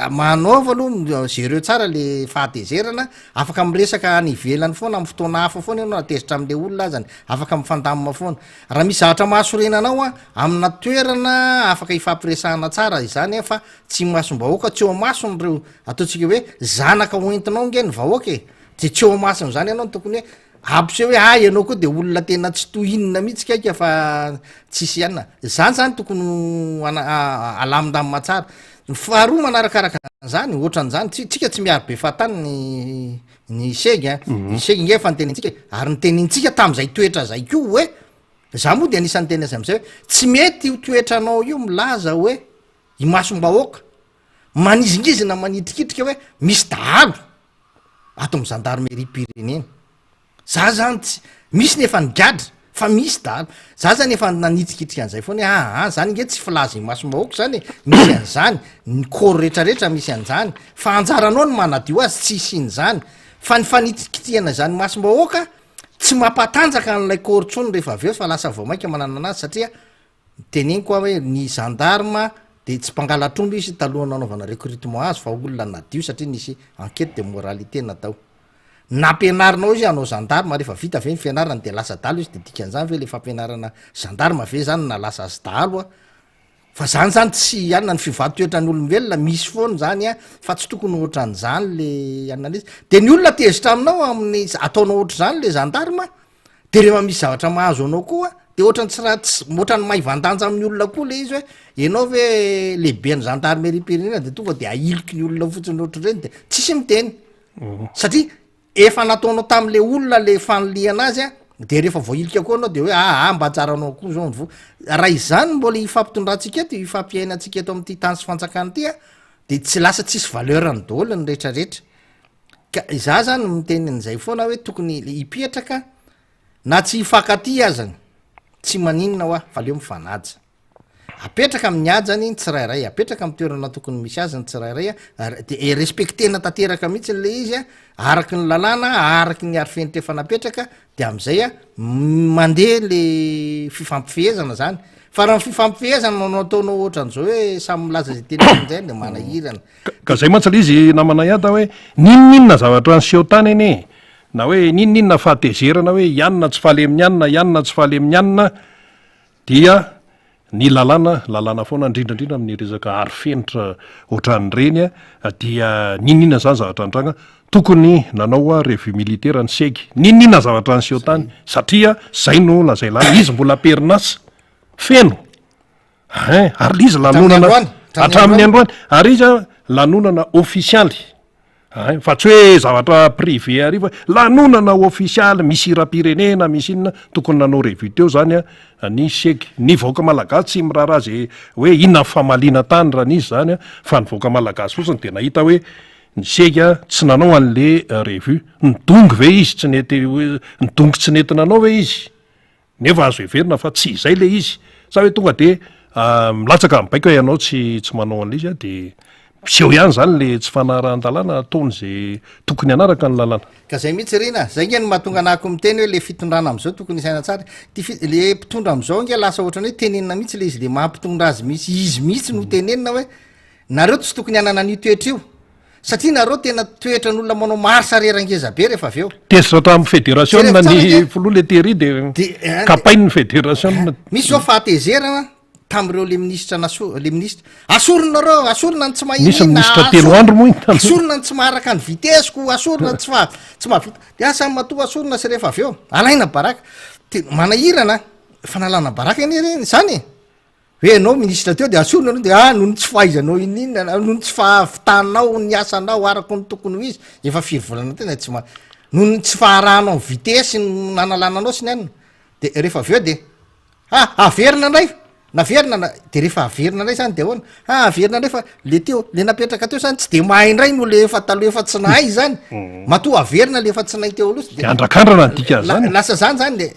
manaova aloha zereo tsara le fahatezerana afaka miresaka any ivelany foana amy fotoana hafa foana ianao natezitra am'le olona azany afaka mifandamina foana raha misy zavatra mahasorenanao amina toerana afaka ifampiresahana tsara izany fa tsy masombahoaka tsy eo masony reo ataotsika hoe zanaka oentinao nge ny vahoaka de tsy eo masony zany ianao tokony hoe ampse hoe ianao koa de olona tena tsy tohinina mihitsy kaika fa tsisy ianina zany zany tokony alamindamina tsara faharoa manarakaraka zany ohatran'zany tsika tsy miary be fahatany ny segy ny segy nge fa nytenintsika ary nytenintsika tam'izay toetra zay ko hoe za moa de anisan'ny teny azy am'izay hoe tsy mety io toetranao io milaza hoe imasombahoaka manizingizina manitrikitrika hoe misy dahalo ato amy gendarmerie pirenena za zany tsy misy nefa nigadra fa misy dahalo za zany efa nanitrikitrika an'izay foana zany nge tsy filaza imasombahoaka zany misy an'zany ny kôry rehetrarehetra misy an'zany fa anjaranao ny manadio azy tsy isiny zany fa ny fanitrikitiana zany masombahoaka tsy mampatanjaka n'lay kôry tsony rehefa aveo fa lasa vao mainka manana anazy satria teneny koa hoe ny gendarme de tsy mpangalatromby izy talohana anaovana recrutement azy fa olona nadio satria nisy enquête de moralité natao nampianarinao izy anao gendarme rehefa vita ve ny fianarana de lasa dalo izy de dikan'zany ve le fampianarana gendarme ve zany na lasa azy dalo fa zany zany tsy anina ny fivatoetra ny olombelona misy foany zany fa tsy tokony ohatran'zany le analizy de ny olona tezitra aminao amin'ny ataonao ohatra zany le gendarme de rehefa misy zavatra mahazo anao koa de ohatrany tsy raha ohatrany maivandanja amin'ny olona koa le izy hoe ianao ve lehibe ny gendarmerie pirenena de tonga de ailiky ny olona fotsiny ohatr' reny de tsisy miteny satria efa nataonao tam'le olona le fanoliana azy de rehefa voailika koa anao de hoe mba tsaranao koa zao nyvo raha izany mbola ifampitondratsika eto ifampiainatsika eto am'ty tany sy fanjakana tya de tsy lasa tsisy valeurany daholo ny rehetrarehetra ka za zany mitenin'izay foana hoe tokony hipetraka na tsy hifankaty azany tsy maninona hoa fa leo mifanaja apetraka amin'ny ajany tsirairay apetraka amy toerana tokony misy azany tsirairay de respectena tanteraka mihitsy le izy araky ny lalàna araky ny ary fenitra efa napetraka de am'izay mandeha le fifampifehezana zany fa raha fifampifehezana nanao ataonao ohatran'zao hoe samy milaza zay teny am'izay de manahirana ka zay mantsy le izy namana iada hoe ninoninona zavatra ny seho tany eny na hoe ninoninona fahatezerana hoe ianina tsy fahaly amin'ny anina ianina tsy fahaly amin'ny anina dia ny lalàna foana indrindrandrindra amin'ny resaka arifenitra ohatran'reny dia ninina zany zavatra antranga tokony nanao a revue militaire ny segy ninina zavatra ny seo tany satria zay no lazay lana izy mbola perinasa feno ary lizy lanonana hatramin'ny androany ary izy lanonana ofisialy fa tsy hoe zavatra privé ary fa lanonana ofisialy misy ira-pirenena misy inona tokony nanao revue teo zany ny segy ny vaoaka malagasy tsy miraharaha hoe inona famalina tany raha nisy zany fa ny vaoaka malagasy fotsiny de nahita hoe ny segy tsy nanao an'le revue nidongy ve izy tsy nety nidongy tsy nety nanao ve izy nefa azo everina fa tsy izay le izy sa hoe tonga de milatsaka mibaiko hoe ianao tsy manao an'le izy de seho ihany zany le tsy fanarahan-dalàna ataony zay tokony anaraka ny lalàna ka zay mihitsy rena zay nge no mahatonga anahako miteny hoe le fitondrana am'izao tokony isaina tsara le mpitondra am'izao nge lasa ohatrany hoe tenenina mihitsy le izy le mahampitondra azy mihitsy izy mihitsy no tenenina hoe nareo tsy tokony anana ny toetra io satria nareo tena toetra n'olona manao marsa rerangeza be rehefa avy eo tesitra tamin'ny fédération na ny filoha le tery de kapain'ny fédération misy zao fahatezerana tam'ireo le ministra le ministra asorona ny tsy mahasorona ny tsy maharaka ny vitesiko asorona tsy mahavita de asa mahatova asorona sy rehefa avy eo alaina baraka manahirana fanalana baraka eny zany hoe anao ministra teo de asorona anao de noho ny tsy fahaizanao ininna noho ny tsy fahavitanao ny asanao araka ny tokony ho izy efa fivolana tena tsy noho ny tsy faharahanao ny vitesy ny nanalananao sy ny anina de rehefa avy eo de averina indray naverina de rehefa averina indray zany de ahoana averina indray fa le teo le napetraka teo zany tsy de mahay indray no le efa taloha efa tsy nahay zany matoa averina le efa tsy nahay teo aloha de andrakandrana dika zany lasa zany zany de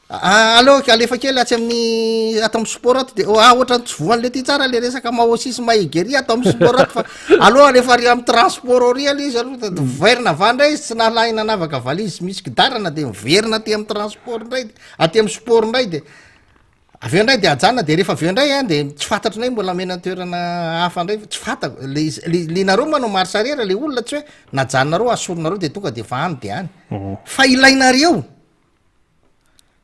aloha alefa kely atsy amin'ny ato amin'ny sport ato de ohatra tsy voan'le ty tsara le resaka mahosisy mahegery ato amin'ny sport ato fa aloha alefa ry amin'ny transport ory ale izy aloha verina avandray izy tsy nalahy nanavaka valy izy misy kidarana de miverina aty amin'ny transport indray aty amin'ny sport indray de aveo indray de ajana de rehefa aveo indray de tsy fantatro indray mbola mena toerana hafa indray tsy fantako le nareo manao marsarera le olona tsy hoe najanonareo asoronareo de tonga de fa any de any fa ilainareo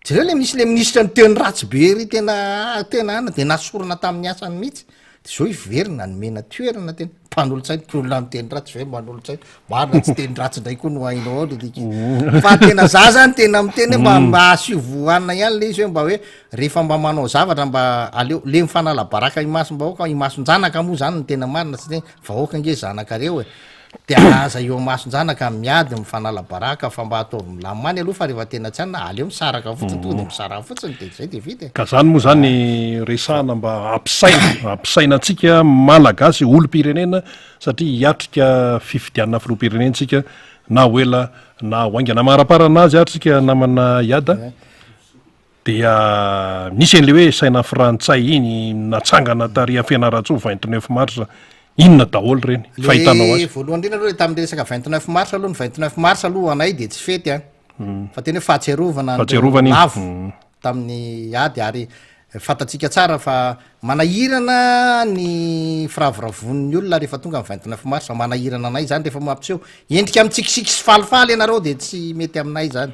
jereo le misy le ministra ny teny ratsy be ry tena ana de nasorona tamin'ny asany mihitsy de zao iverina ny mena toerana tena mpanolotsainy olona miteny ratsy ve manolotsainy marina tsy teny ratsy indray koa no hainao fa tena za zany tena miteny hoe mba asiovoanina ihany le izy hoe mba hoe rehefa mba manao zavatra mba aleo le mifanala baraka imasombahoaka imasonjanaka moa zany ny tena marina tsy vahoaka nge zanakareo de aza eo masonjanaka miady mifanala baraka fa mba atao milamany aloha fa rehefa tena tsy anyna aleo misaraka fotsiny tonga de misaraka fotsiny de zay de vita ka zany moa zany resahana mba ampisaina atsika malagasy olo-pirenena satria hiatrika fifidianana filoha-pirenentsika na hoela na hoaingana maraparana azy atrika namana iada dia nisy an'le hoe saina frantsay iny natsangana taria fianaratso 29 mars inona daholo reny fahitanao azy voalohany indrindra aloha tamin'le resaka 29 mars aloha ny 29 mars aloha anay de tsy fety fa tena hoe fahatserovana lavo tamin'ny ady ary fantatsika tsara fa manahirana ny firavoravon'ny olona rehefa tonga ny 29 mars manahirana anay zany rehefa mampiseho endrika amintsikisiky sy falifaly ianareo de tsy mety aminay zany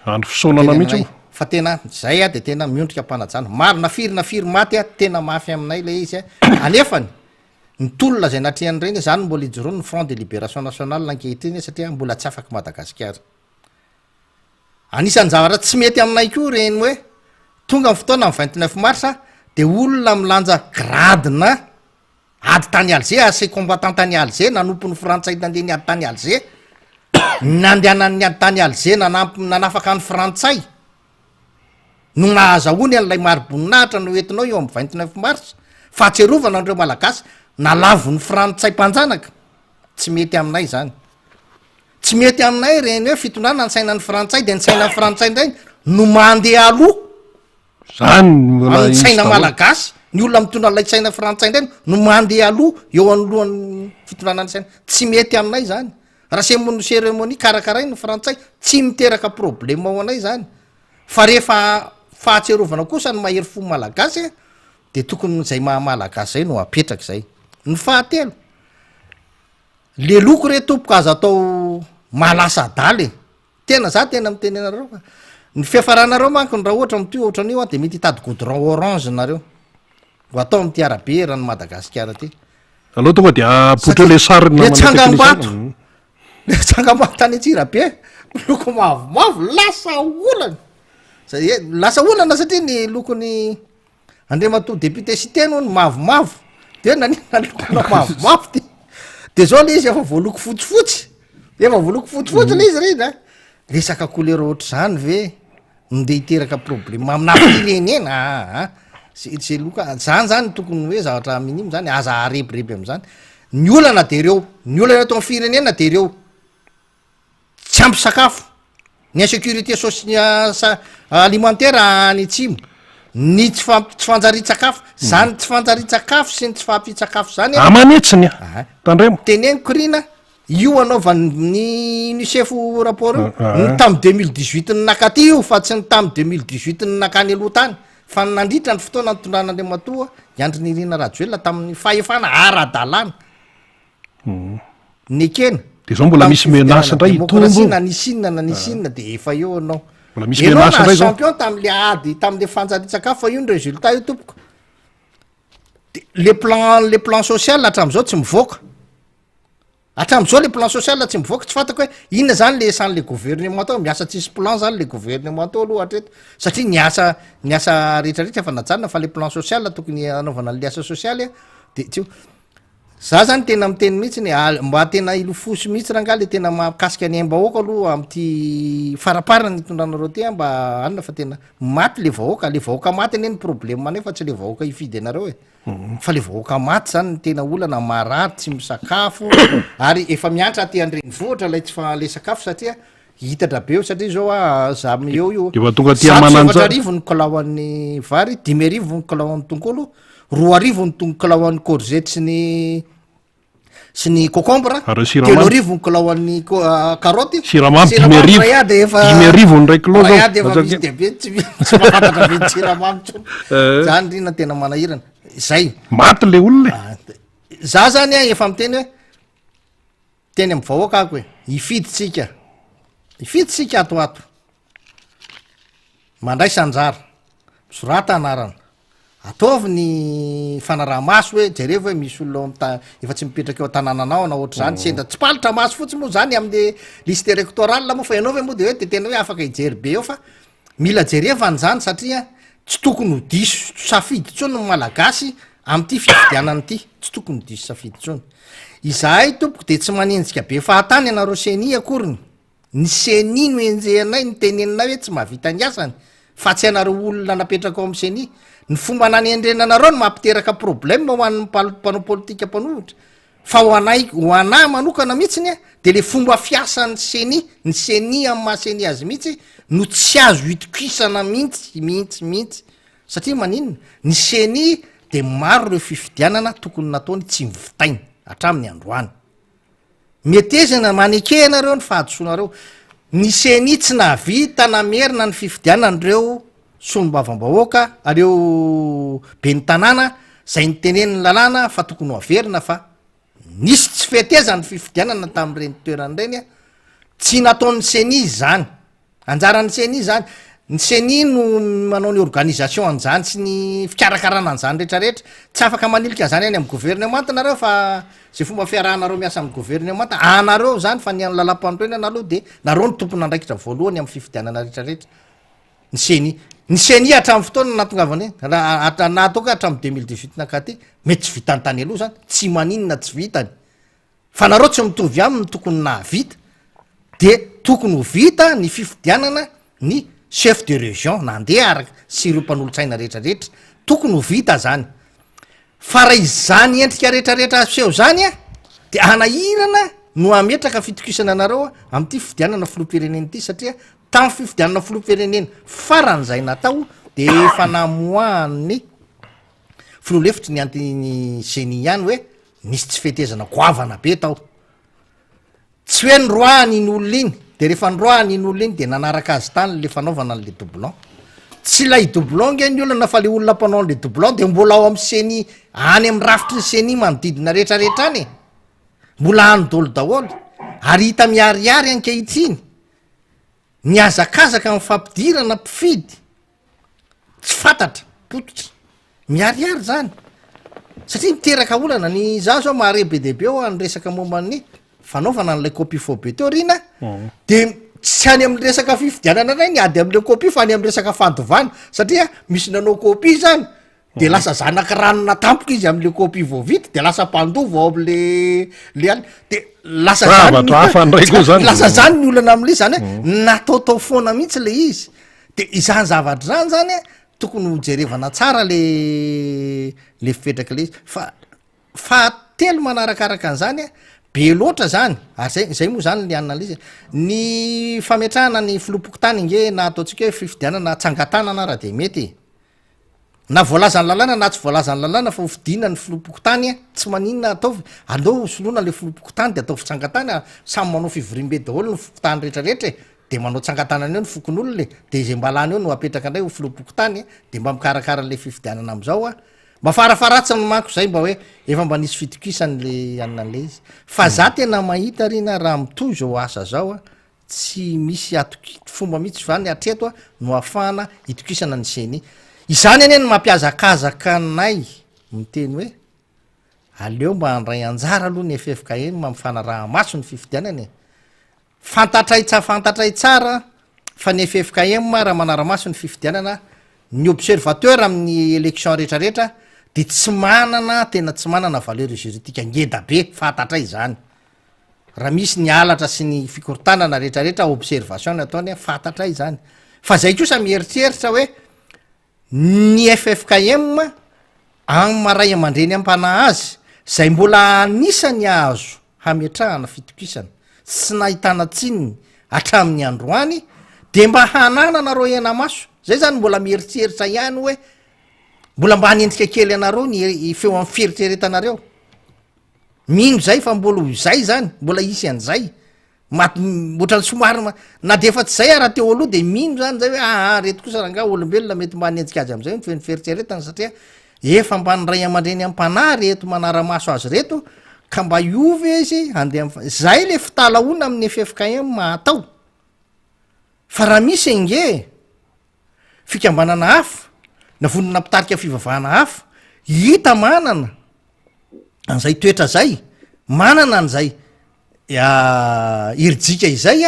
andro fisaonana mihitsy fa tena zay de tena miondrika mpanajana maro nafiry maty tena mafy aminay le izy anefany ny tolona zay natriany reny zany mbola ijoroany ny front de libération nationale nankehitriny satria mbola tsy afaky madagasikara anisan'ny zavatra tsy mety aminay koa reny hoe tonga ny fotoana ny 29 mars de olona milanja gradina ady tany alger ase combattant tany alger nanompon'ny frantsay nandeha ny ady tany alger nandehanany ady tany alger nanafaka ny frantsay no nahazaony an'lay maroboninahitra no entinao eo amin'ny 29 mars fahatserovana andreo malagasy nalavon'ny frantsay mpanjanaka tsy mety aminay zany tsy mety aminay reny hoe fitondrana ny saina ny frantsay de ny saina ny frantsay ndray no mandeha aloha zany amin'ny saina malagasy ny olona mitondra lay saina frantsay ndray no mandeha aloha eo anolohan'ny fitondrana ny saina tsy mety aminay zany raha semono cérémonie karakara ny frantsay tsy miteraka problema ao anay zany fa rehefa fahatserovana kosa ny mahery fo malagasy de tokony zay mahamalagasy zay no apetraky zay ny fahatelo le loko re tompoka azo atao malasa daly tena za tena mitenenareo ny fiafaranareo manko ny raha ohatra mity ohatran'io de mety hitady goudron orange nareo ho atao am'ty arabe rano Madagasikara ty aloha tonga de apotra le sarina le tsangambato le tsangambato tany Antsirabe loko mavomavo lasa olana lasa olana satria ny lokony Andriamatoa député cité no ny mavomavo de nanina lokona mavomavo ty de zao le izy efa voaloko fotsifotsy efa voaloko fotsifotsy le izy reny resaka couleur ohatr' zany ve nde hiteraka problème amina firenena se loka zany tokony hoe zavatra minimo zany aza arebireby am'zany ny olana de reo ny olana eto amin'ny firenena de reo tsy ampy sakafo ny insécurité alimentaire any atsimo ny tsy fanjarit-sakafo zany tsy fanjarit-sakafo sy ny tsy fahampitsakafo zany amanetsiny tandremo teneniko rina io anaovan'ny UNICEF rapport io ny tamy 2018 ny nakaty io fa tsy ny tamy 2018 ny nakany aloha tany fa nandritra ny fotoana nytondran'Andriamatoa Andry Nirina Rajoelina tamin'ny fahefana ara-dalàna nekena de zao mbola misy menasa ndray itombo nanisinina nanisinina de efa eo anao mbola misy menasa ndray zao champion tam'le ady tam'le fanjarit-sakafo fa io ny résultat io tompoko le plan social hatram'izao tsy mivoaka hatram'izao le plan social tsy mivoaka tsy fantako hoe inona zany le san'le gouvernement tao miasa tsisy plan zany le gouvernement tao aloha hatreto satria ny asa rehetrarehetra efa najanona fa le plan social tokony anaovana le asa socialy de tsy za zany tena miteny mihitsy ny mba tena ilofosy mihitsy raha nga le tena mahakasika ny aim-bahoaka aloha am'ty faraparana ny tondranareo ty mba anina fa tena maty le vahoaka maty ane ny problème maneo fa tsy le vahoaka ifidy anareo fa le vahoaka maty zany ny tena olana marary tsy misakafo ary efa miantra aty andrenivohitra lay tsy fa le sakafo satria hitatra be eo satria zao za eo io de tonga ty amananja arivo ny kilao an'ny vary 10 ny kilao an'ny tongolo 2 ny kilao an'ny courgette sy ny concombre 3 ny kilao an'ny carotte siramamy 10 ndray kilao tsy mahafantatra be siramamy tsony zany rina tena manahirana zay maty le olona za zany efa miteny hoe teny amy vahoaka ako hoe ifiditsika atoato mandray sanjara misorata anarana ataovy ny fanaraha-maso hoe jereva hoe misy olona efa tsy mipetraka eo an-tanànanao na ohatr' zany senda tsy palitra maso fotsiny moa zany amin'le liste électorale moa fa ianao ve moa de hoe de tena hoe afaka hijery be eo fa mila jerevany zany satria tsy tokony ho diso safidy tsony ny malagasy am'ty fifidianany ity tsy tokony ho diso safidy tsony izahay tompoko de tsy manenjika be fahatany anareo seni akoriny ny seni no enjehanay ny teneninay hoe tsy mahavita ny asany fa tsy anareo olona napetraka ao amy seni ny fomba nanendrenanareo no mampiteraka problème ho an'ny mpanao politika mpanohitra fa ho anay manokana mihitsiny de le fomba fiasan'ny seni ny seni amy mahaseni azy mihitsy no tsy azo itokisana mihitsy satria maninona ny seni de maro reo fifidianana tokony nataony tsy mivitainy hatramin'ny androany metezana manekehnareo ny fahadisoanareo ny seni tsy navita namerina ny fifidianan'reo sombavambahoaka areo be ny tanàna zay nyteneniny lalàna fa tokony ho averina fa nisy tsy fetezany fifidianana tam'ireny toerany reny tsy nataon'ny seni zany anjaran'ny seni zany ny seni no manao ny organisation an'zany sy ny fikarakarana an'zany rehetrarehetra tsy afaka manilika zany any amy gouvernement nareo fa zay fomba fiarahanareo miasa amy gouvernement anareo zany fa ny any lalam-pandroenana aloha de nareo ny tompony andraikitra voalohany amy fifidianana rehetrarehetra ny seni hatramy fotoana natongavany nataoka hatramy 2018 nakaty mety tsy vitany tany aloha zany tsy maninona tsy vitany fa nareo tsy mitovy aminy tokony nahavita de tokony ho vita ny fifidianana ny chef de région nandeha araka sy ireo mpanolotsaina rehetrarehetra tokony ho vita zany fa raha izany endrika rehetrarehetra aseho zany de anahirana no ametraka fitokisana anareo am'ty fifidianana filoam-pirenena ity satria tamy fifidianana filoam-pirenena faran'zay natao de efa namoahany filolefitry ny antiny seni ihany hoe misy tsy fetezana goavana be tao tsy hoe nroahany iny olona iny de rehefa nroahany iny olona iny de nanaraka azy tany le fanaovana n'le doublon tsy lay doublon nge ny olona fa le olona mpanao an'le doublon de mbola ao amy seni any amy rafitry ny seni manodidina rehetrarehetra any mbola any dolo daholy ary hita miariary ankehitriny ny azakazaka mifampidirana mpifidy tsy fantatra pototra miariary zany satria miteraka olana ny za zao mahare be deabe eo any resaka momban'ny fanaovana n'lay copie faux be teo rina de tsy any amin'ny resaka fifidianana ray ny ady am'le copie fa any amin'ny resaka fandovana satria misy nanao copie zany de lasa zanaka ranona tampoka izy am'le copie voavity de lasa mpandova ao am'le any de lasa lasa zany ny olana am'le zany hoe nataotao foana mihitsy le izy de izany zavatra zany zany tokony hojerevana tsara le fipetraka le izy fa telo manarakaraka an'zany be loatra zany ary zay moa zany le analizy ny fametrahana ny filopokotany nge na ataotsika hoe fifidianana tsangatanana raha de mety na voalazany lalàna na tsy voalazany lalàna fa hovidina ny filopokotany tsy maninona ataovy andeo soloana le filopokotany de atao fitsangatany samy manao fivorimbe daholo ny fokotany rehetrarehetra de manao tsangatanana eo ny fokon'olona de izay mbalany eo no apetraka andray ho filopokotany de mba mikarakara le fifidianana am'zao mba farafaratsany manko zay mba hoe efa mba nisy fitokisany le anale izy fa za tena mahita rina raha mitoy zao asa zao tsy misy fomba mihitsy zany atreto no afahana itokisana ny seny izany ane ny mampiazakazaka anay miteny hoe aleo mba andray anjara aloha ny FFKM mamfanaraha maso ny fifidianany fantatray tsara fa ny FFKM raha manara-maso ny fifidianana ny observateur amin'ny élection rehetrarehetra de tsy manana tena tsy manana valeur juridique ngeda be fantatray zany raha misy ny alatra sy ny fikorotanana rehetrarehetra observation ataony fantatray zany fa zay kosa mieritreritra hoe ny FFKM any maray aman-dreny ampana azy zay mbola anisany azo hametrahana fitokisana sy nahitana tsininy hatramin'ny androany de mba hanana nareo ena maso zay zany mbola mieritreritra ihany hoe mbola mba hanendrika kely anareo ny feo amin'ny fieritreretanareo mino zay fa mbola zay zany mbola isy an'zay ohatrany somary na de efa tsy zay raha teo aloha de mino zany zay hoe reto kosa ranga olombelona mety mba hanendrika azy am'zay ny fieritreretana satria efa mba nyray aman-dreny am-pana reto manara-maso azy reto ka mba iove izy zay le fitalaona amin'ny FFKM mahatao fa raha misy nge fikambanana hafa na vonona mpitarika fivavahana hafa hita manana an'zay toetra zay manana an'zay irijika izay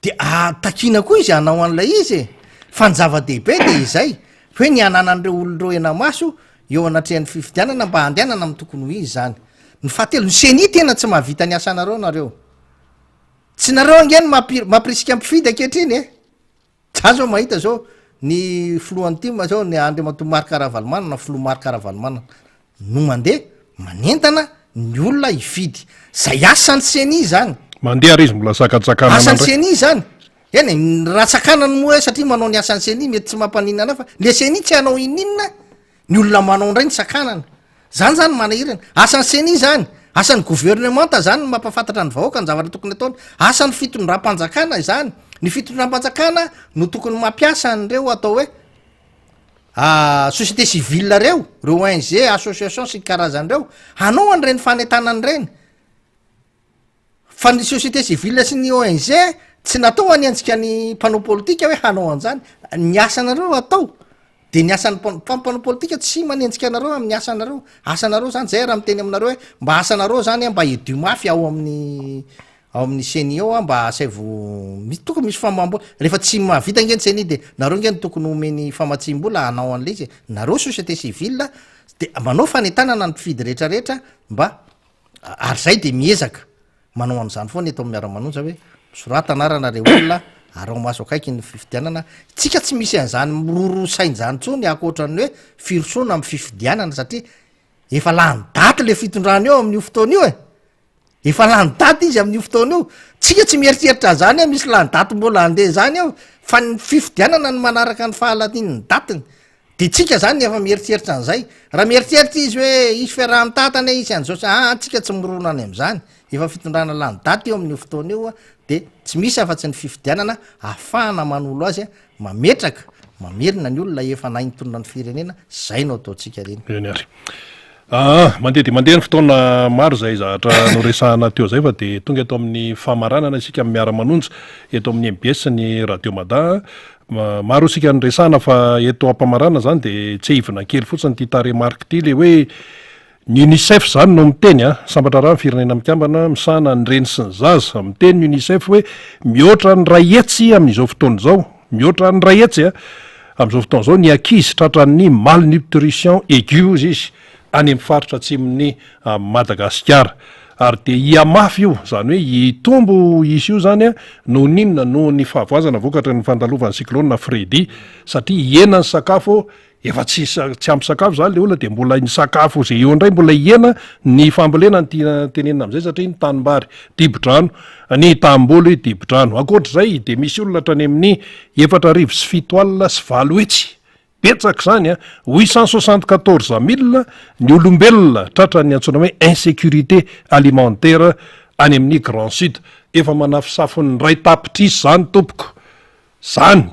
de takina koa izy anao an'lay izy fa ny zava-dehibe de izay hoe ny ananan'reo olonreo ena maso eo anatrehan'ny fifidianana mba handehanana amy tokony ho izy zany ny fahatelo ny seni tena tsy mahavita ny asanareo nareo tsy nareo angeny mampirisika ampifidy akehitriny za zao mahita zao ny filohan'ny tima zao ny Andriamato Marc-Ravalomanana na filoha Marc-Ravalomanana no mandeha manentana ny olona ividy zay asan'ny seni zany mandeha ary izy mbola sakatsakana asan'ny seni zany eny raha tsakanany moa hoe satria manao ny asan'ny seni mety tsy mampaninana fa le seni tsy hanao ininona ny olona manao indray ny sakanana zany manahirana asan'ny seni zany asan'ny gouvernementa zany mampafantatra ny vahoaka ny zavatra tokony ataony asan'ny fitondram-panjakana zany ny fitondram-panjakana no tokony mampiasa an'reo atao hoe société civile reo ONG association sy karazan'reo hanao an'reny fanentanany reny fa ny société civile sy ny ONG tsy natao anenjika ny mpanao politika hoe hanao an'zany ny asanareo atao de ny asan'ny mpanao politika tsy manenjika anareo amin'ny asanareo zany zay raha miteny aminareo hoe mba asanareo zany mba edu mafy ao amin'ny seni eo mba saivo tokony misy famambola rehefa tsy mahavita ngeny seni de nareo ngeny tokony omeny famatsim-bola hanao an'le izy nareo société civile de manao fanentanana ny mpifidy rehetrarehetra mba ary zay de miezaka manao an'zany foana eto amin'ny miara-manonja hoe soratanarana re olona arao maso akaiky ny fifidianana tsika tsy misy an'zany mirorosain'zany tsony akoatran'ny hoe firosona amin'ny fifidianana satria efa lany daty le fitondrany eo amin'io fotoana io efa lany daty izy amin'io fotoana io tsika tsy mieritreritra zany misy lany daty mbola andeha zany eo fa ny fifidianana ny manaraka ny fahalatiny datiny de tsika zany efa mieritreritra an'zay raha mieritreritra izy hoe isy fiaraha-mitatana izy an'zao tsika tsy mironany am'zany efa fitondrana lany daty eo amin'io fotoana io de tsy misy afa-tsy ny fifidianana ahafahana manolo azy mametraka mamerina ny olona efa naintonona ny firenena zay no ataotsika reny eny ary mandeha de mandeha ny fotoana maro zay zahatra noresahana teo zay fa de tonga eto amin'ny famaranana isika miara-manonja eto amin'ny MBS ny radio Mada maro isika nyresana fa eto ampamarana zany de tsy hivina kely fotsiny ty taremark ty le hoe ny unicef zany no miteny a sambatra raha ny firenena mikambana misahana ny reny sy ny zaza miteny ny unicef hoe mihoatra ny ray etsy amin'izao fotoana zao mihoatra ny ray etsy a amin'izao fotoana zao ny ankizy tratran'ny malnutrition aigu izy any amin'ny faritra atsimon'ny Madagasikara ary de iamafy io zany hoe hitombo izy io zany a no ninona no ny fahavoazana vokatra ny fandalovan'ny cyclone Freddy satria iena ny sakafo efa tsy ampy sakafo zany le olona de mbola ny sakafo zay eo indray mbola iena ny fambolena ny tenenina am'izay satria ny tanimbary dibo-drano ny tambolo dibo-drano ankoatr'izay de misy olona hatrany amin'ny 4,7 sy 9 hetsy betsaka zany a 874,000 ny olombelona tratrany antsona hoe insécurité alimentaire any amin'ny Grand Sud efa manafisafony ray tapitrisy zany tompoko zany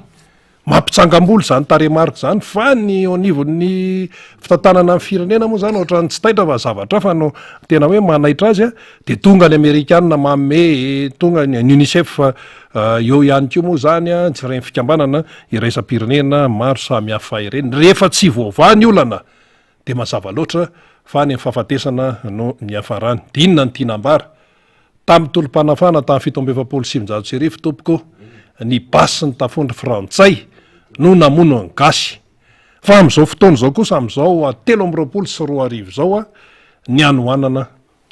mampitsangam-bolo zany taremarika zany fa ny anivon'ny fitantanana amin'ny firenena moa zany ohatrany tsy taitra fa zavatra fa no tena hoe manaitra azy a de tonga ny Amerikanina mamme tonga ny UNICEF fa eo ihany koa moa zany a tsy reny fikambanana iraisam-pirenena maro samy hafa ireny rehefa tsy voavany olana de mazava loatra fa ny fahafatesana no ny hafarany de inona ny tianambara tamin'ny tolom-panafana tamin'ny 1790 tompoko ny basy ny tafondry frantsay no namono ny gasy fa am'izao fotoana zao kosa am'izao 320 zao a ny anoanana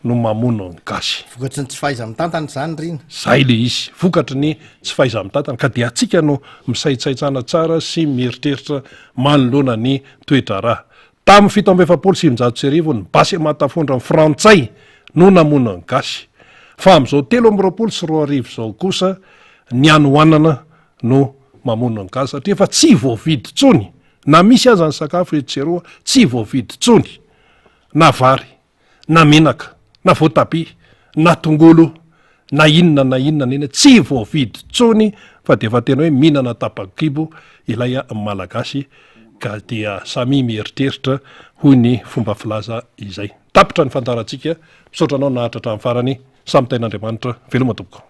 no mamono ny gasy vokatry ny tsy fahaiza mitantana zany rina zay le izy vokatry ny tsy fahaiza mitantana ka de atsika no misaitsaitsana tsara sy mieritreritra manoloana ny toetra raha tamin'ny 1790 ny basy matafondra ny frantsay no namono ny gasy fa am'izao 320 zao kosa ny anoanana no mamono ny gasy satria efa tsy voavidy tsony na misy aza ny sakafo etseroa tsy voavidy tsony na vary na menaka na voatabia na tongolo na inona eny tsy voavidy tsony fa de efa tena hoe mihinana tapakibo ilay malagasy ka dia samy mieritreritra hoy ny fomba filaza izay tapitra ny fantarantsika misaotranao nahatratra amin'ny farany samy tain'Andriamanitra veloma tompoko.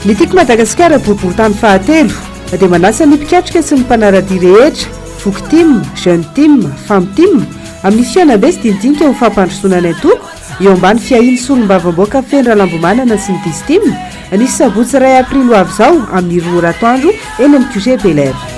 Ny tiako Madagasikara boribory tany fahatelo dia manasa ny mpikatrika sy ny mpanarady rehetra foky tim, jeune tim, femme tim amin'ny fiainabe sy dindinika ho fampandrosoana ny atoko eo ambany fiahiny solombavam-boaka fendra lambomanana sy ny distim nisy sabotsy 2 aprily ho avy zao amin'ny 2 ratoandro eny amin'ny QG Bel Air.